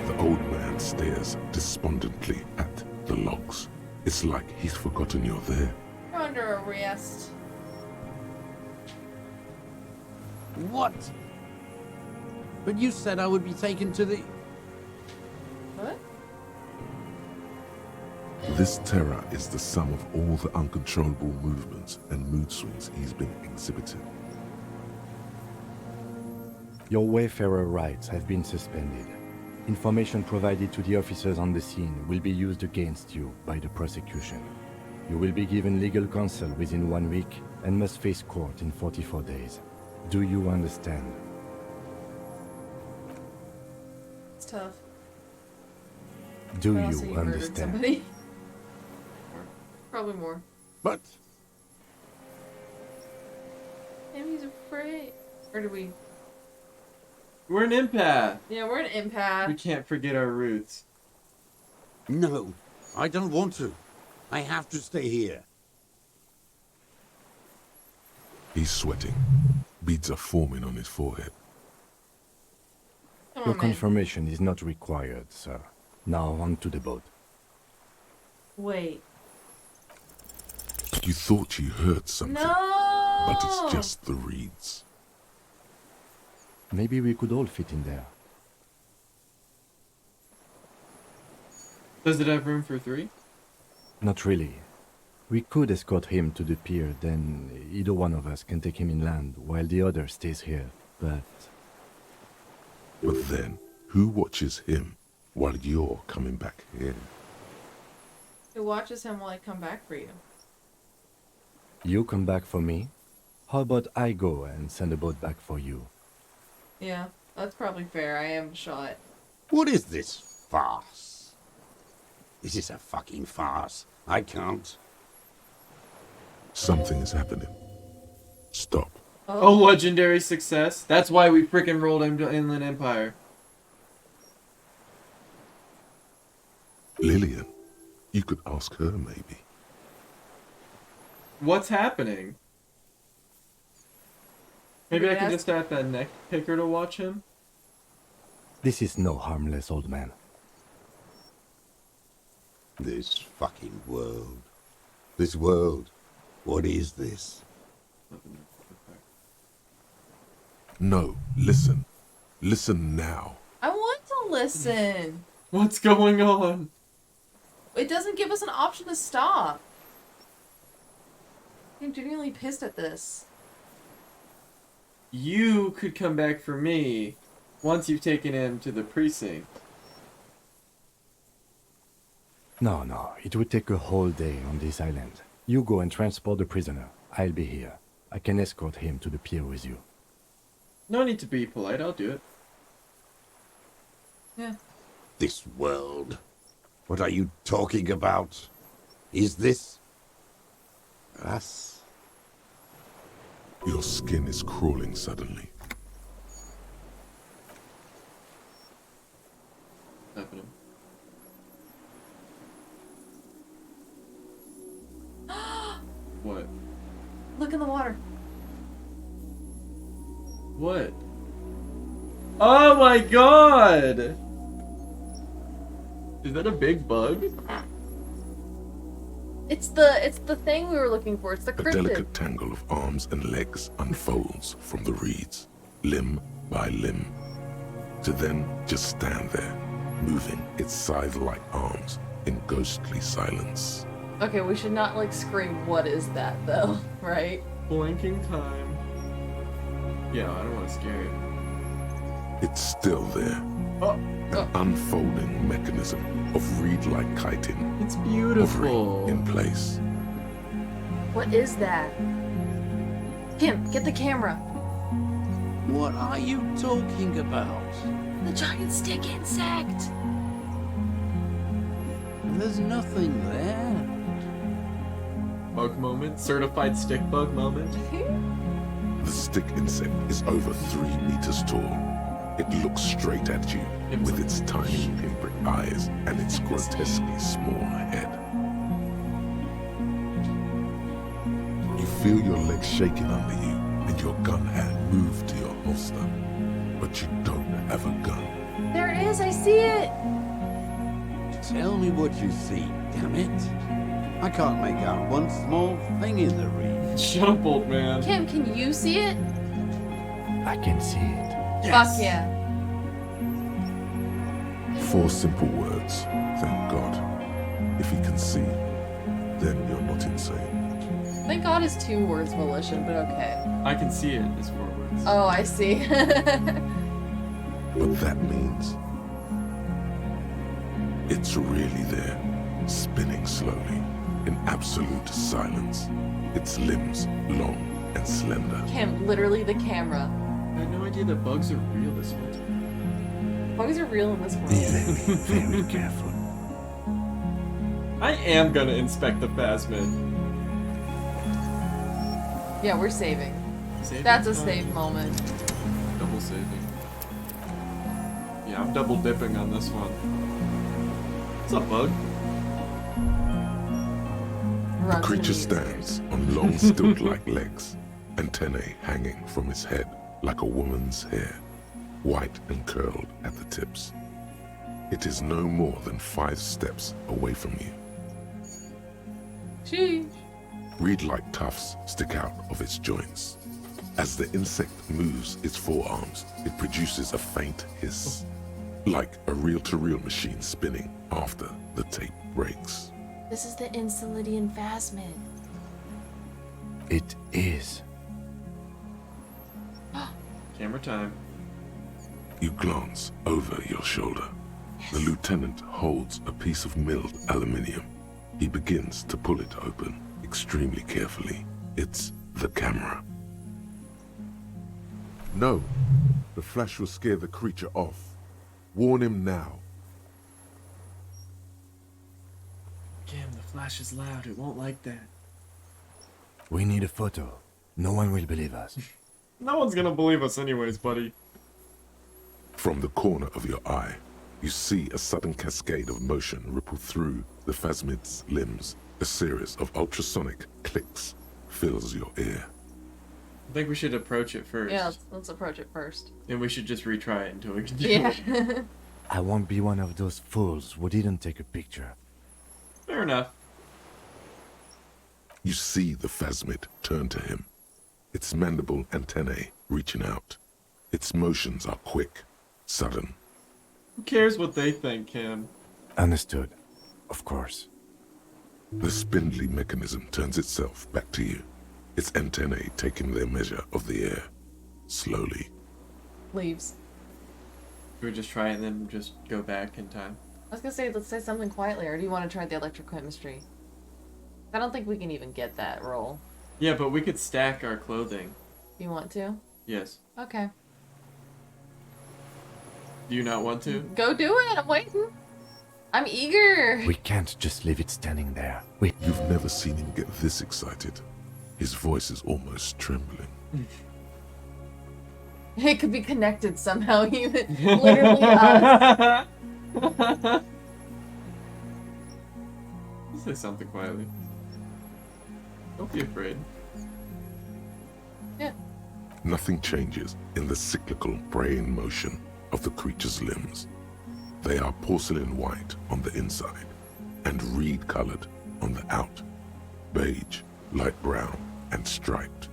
The old man stares despondently at the logs. It's like he's forgotten you're there. You're under arrest. What? But you said I would be taken to the... What? This terror is the sum of all the uncontrollable movements and mood swings he's been exhibiting. Your Wayfarer rights have been suspended. Information provided to the officers on the scene will be used against you by the prosecution. You will be given legal counsel within 1 week and must face court in 44 days. Do you understand? It's tough. Do But also you murdered understand? somebody. Probably more. But... Maybe he's afraid. Or do we? We're an empath. Yeah, we're an empath. We can't forget our roots. No, I don't want to. I have to stay here. He's sweating. Beads are forming on his forehead. Come Your on, man. confirmation is not required, sir. Now on to the boat. Wait. You thought you heard something, No! but it's just the reeds. Maybe we could all fit in there. Does it have room for 3? Not really. We could escort him to the pier, then either one of us can take him inland while the other stays here. But then, who watches him while you're coming back here? Who watches him while I come back for you? you come back for me? How about I go and send a boat back for you? Yeah, that's probably fair. I am shot. What is this farce? This is a fucking farce. I can't. Something is happening. Stop. Oh, legendary success. That's why we freaking rolled into Inland Empire. Lillian. You could ask her, maybe. What's happening? Maybe I can Yes. just have that neck picker to watch him? This is no harmless old man. This fucking world. This world. What is this? No, listen. Listen now. I want to listen. What's going on? It doesn't give us an option to stop. I'm genuinely pissed at this. You could come back for me once you've taken him to the precinct. No, it would take a whole day on this island. You go and transport the prisoner. I'll be here. I can escort him to the pier with you. No need to be polite, I'll do it. Yeah. This world. What are you talking about? Is this us? Your skin is crawling suddenly. Happening. What? Look in the water. What? Oh my god! Is that a big bug? It's the thing we were looking for. It's the A cryptid. delicate tangle of arms and legs unfolds from the reeds, limb by limb, to then just stand there, moving its scythe-like arms in ghostly silence. Okay, we should not like scream. What is that though? Right? Blinking time. Yeah, I don't want to scare it. It's still there. Oh, An unfolding mechanism of reed-like chitin it's beautiful. hovering in place. What is that? Kim, get the camera. What are you talking about? The giant stick insect. There's nothing there. Bug moment. Certified stick bug moment. The stick insect is over 3 meters tall. It looks straight at you with its tiny pinprick eyes and its grotesquely small head. You feel your legs shaking under you and your gun hand move to your holster. but you don't have a gun. There is, I see it! Tell me what you see, damn it. I can't make out one small thing in the read. Shut up, old man. Kim, can you see it? I can see it. Fuck yeah. 4 simple words, thank God. If he can see, then you're not insane. Thank God is 2 words volition, but okay. I can see it is 4 words. Oh, I see. But that means it's really there, spinning slowly, in absolute silence. Its limbs long and slender. Kim, literally the camera. I had no idea that bugs are real this whole time. Bugs are real in this world. Be very careful. I am gonna inspect the phasmid. Yeah, we're saving. Saving That's a time. save moment. Double saving. Yeah, I'm double dipping on this one. What's up, bug? The creature stands on long stilt-like legs, antennae hanging from its head like a woman's hair, white and curled at the tips. It is no more than 5 steps away from you. Sheesh. Reed-like tufts stick out of its joints. As the insect moves its forearms, it produces a faint hiss, like a reel-to-reel machine spinning after the tape breaks. This is the Insulidian phasmid. It is. Camera time. You glance over your shoulder. The lieutenant holds a piece of milled aluminium. He begins to pull it open extremely carefully. It's the camera. No, the flash will scare the creature off. Warn him now. Damn, the flash is loud. It won't like that. We need a photo. No one will believe us. No one's gonna believe us anyways, buddy. From the corner of your eye, you see a sudden cascade of motion ripple through the phasmid's limbs. A series of ultrasonic clicks fills your ear. I think we should approach it first. Yeah, let's approach it first. And we should just retry it until we can do Yeah. it. I won't be one of those fools who didn't take a picture. Fair enough. You see the phasmid turn to him, its mandible antennae reaching out. Its motions are quick, sudden. Who cares what they think, Kim? Understood. Of course. The spindly mechanism turns itself back to you, its antennae taking their measure of the air, slowly. Leaves. Should we just try it and then just go back in time? I was gonna say, let's say something quietly, or do you want to try the electrochemistry? I don't think we can even get that roll. Yeah, but we could stack our clothing. You want to? Yes. Okay. Do you not want to? Go do it! I'm waiting! I'm eager! We can't just leave it standing there. You've never seen him get this excited. His voice is almost trembling. It could be connected somehow, even literally us. Say something quietly. Don't be afraid. Yeah. Nothing changes in the cyclical braying motion of the creature's limbs. They are porcelain white on the inside and reed-colored on the out, beige, light brown, and striped.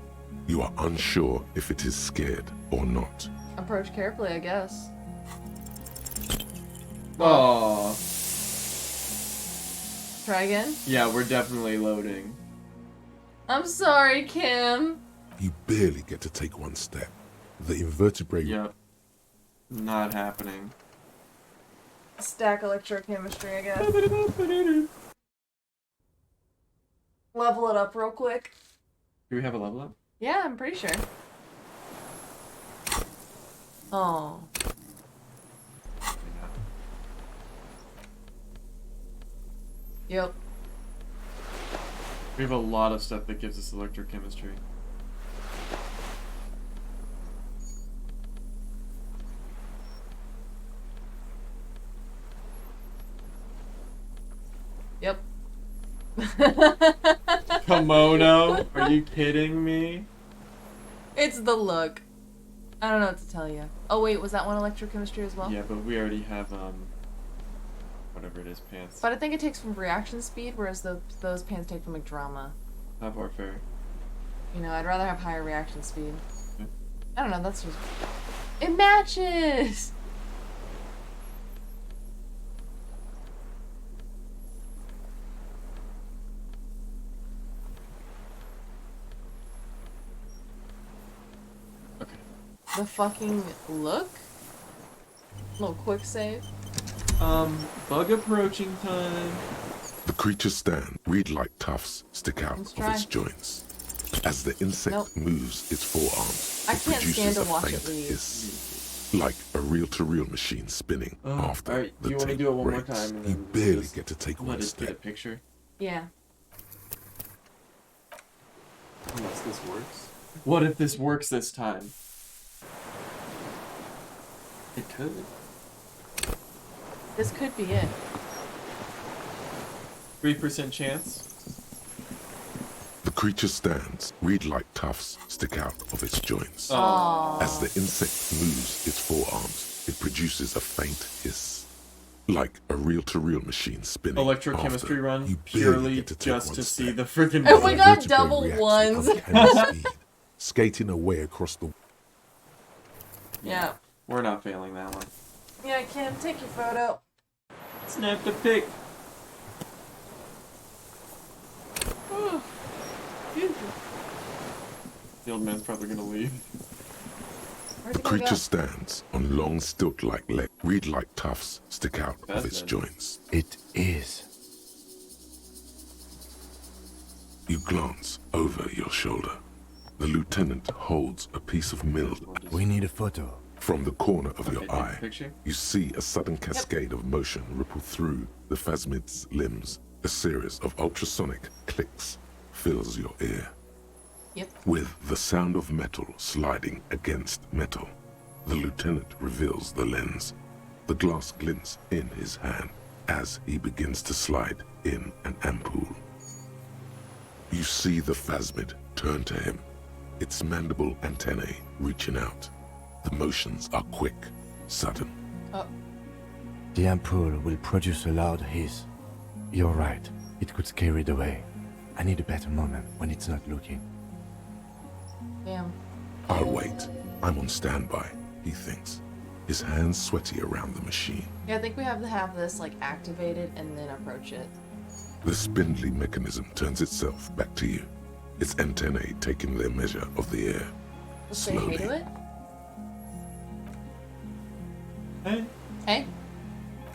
You are unsure if it is scared or not. Approach carefully, I guess. Aww. Try again? Yeah, we're definitely loading. I'm sorry, Kim. You barely get to take one step. The invertebrate... Yep. Not happening. Stack electrochemistry, I guess. Level it up real quick. Do we have a level up? Yeah, I'm pretty sure. Oh. Yep. We have a lot of stuff that gives us electrochemistry. Yep. Kimono? Are you kidding me? It's the look. I don't know what to tell you. Oh wait, was that one electrochemistry as well? Yeah, but we already have whatever it is, pants. But I think it takes from reaction speed, whereas those pants take from like drama. Not warfare. You know, I'd rather have higher reaction speed. Okay. I don't know, that's just... It matches! Okay. The fucking look? Little quick save. Bug approaching time. The creatures stand, reed-like tufts stick out Let's of try. its joints. As the insect moves its forearms, I it can't stand produces to a watch faint it read. hiss, like a reel-to-reel machine spinning after Alright, the you want to tape do it one more breaks. time and You then barely just get to take let one us get a step. picture? Yeah. Unless this works. What if this works this time? It could. This could be it. 3% chance. The creature stands, reed-like tufts stick out of its joints. Aww. As the insect moves its forearms, it produces a faint hiss, like a reel-to-reel machine spinning. Electrochemistry after. run You barely purely get to take just one to step. see the freaking. Oh my god, Vertebrae double reacts ones! with uncanny speed, skating away across the... Yeah. We're not failing that one. Yeah, Kim, take your photo. Snap the pic. Ooh. The old man's probably gonna leave. Where's The he gonna creature go? stands on long stilt-like legs. Reed-like tufts stick out That's of its it. joints. It is. You glance over your shoulder. The lieutenant holds a piece of milk. We need a photo. From the corner of your Okay, eye, picture? you see a sudden cascade of motion ripple through the phasmid's limbs. A series of ultrasonic clicks fills your ear. Yep. With the sound of metal sliding against metal, the lieutenant reveals the lens. The glass glints in his hand as he begins to slide in an ampoule. You see the phasmid turn to him, its mandible antennae reaching out. The motions are quick, sudden. Oh. The ampoule will produce a loud hiss. You're right. It could scare it away. I need a better moment when it's not looking. Damn. I'll wait. I'm on standby, he thinks, his hands sweaty around the machine. Yeah, I think we have to have this, like, activated and then approach it. The spindly mechanism turns itself back to you, its antennae taking their measure of the air. Let's say hey to it. Hey. Hey.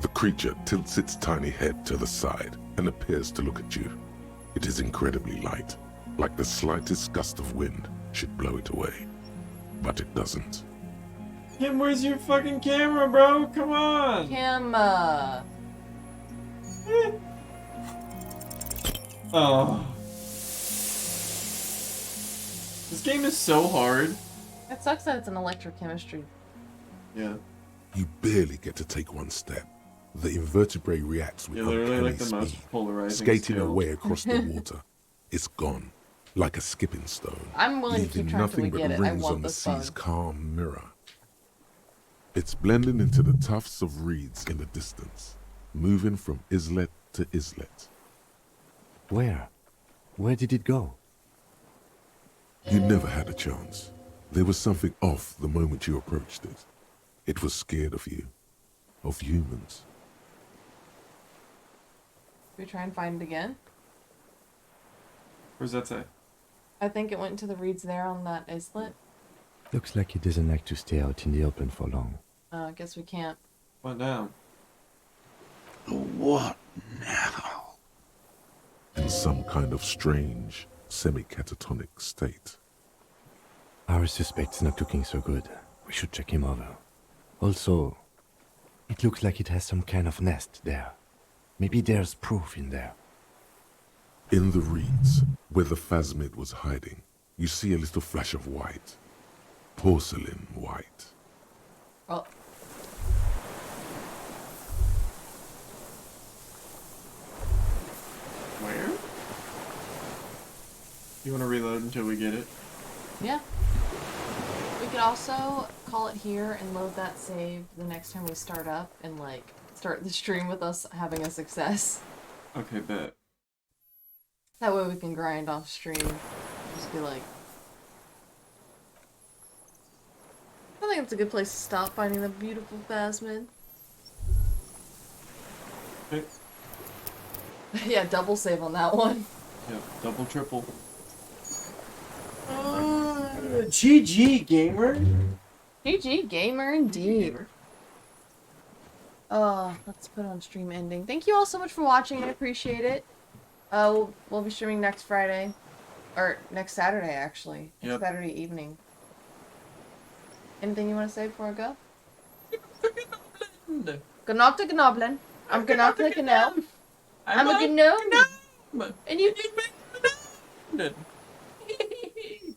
The creature tilts its tiny head to the side and appears to look at you. It is incredibly light, like the slightest gust of wind should blow it away. But it doesn't. Kim, where's your fucking camera, bro? Come on! Kim, Oh. This game is so hard. It sucks that it's an electrochemistry. Yeah. You barely get to take one step. The invertebrate reacts with Yeah, literally uncanny like the most speed, polarizing skating skill. away across the water. It's gone, like a skipping stone, I'm willing to keep leaving trying till we nothing but get it. I rings want on the this sea's bug. calm mirror. It's blending into the tufts of reeds in the distance, moving from islet to islet. Where? Where did it go? You never had a chance. There was something off the moment you approached it. It was scared of you, of humans. Should we try and find it again? Where's that say? I think it went into the reeds there on that islet. Looks like it doesn't like to stay out in the open for long. I guess we can't. What now? What now? In some kind of strange, semi-catatonic state. Our suspect's not looking so good. We should check him over. Also, it looks like it has some kind of nest there. Maybe there's proof in there. In the reeds, where the phasmid was hiding, you see a little flash of white. Porcelain white. Oh. Where? You want to reload until we get it? Yeah. We could also call it here and load that save the next time we start up and like start the stream with us having a success. Okay, bet. That way we can grind off stream. Just be like... I think it's a good place to stop finding the beautiful phasmid. Okay. Yeah, double save on that one. Yep, double, triple. GG, gamer. GG, gamer indeed. Let's put on stream ending. Thank you all so much for watching. I appreciate it. We'll be streaming next Friday. Or next Saturday, actually. Next Saturday evening. Anything you want to say before I go? Good night to Gnoblin. I'm gonna click an elf. I'm a gnome. And you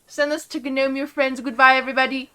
send this to gnome your friends. Goodbye, everybody.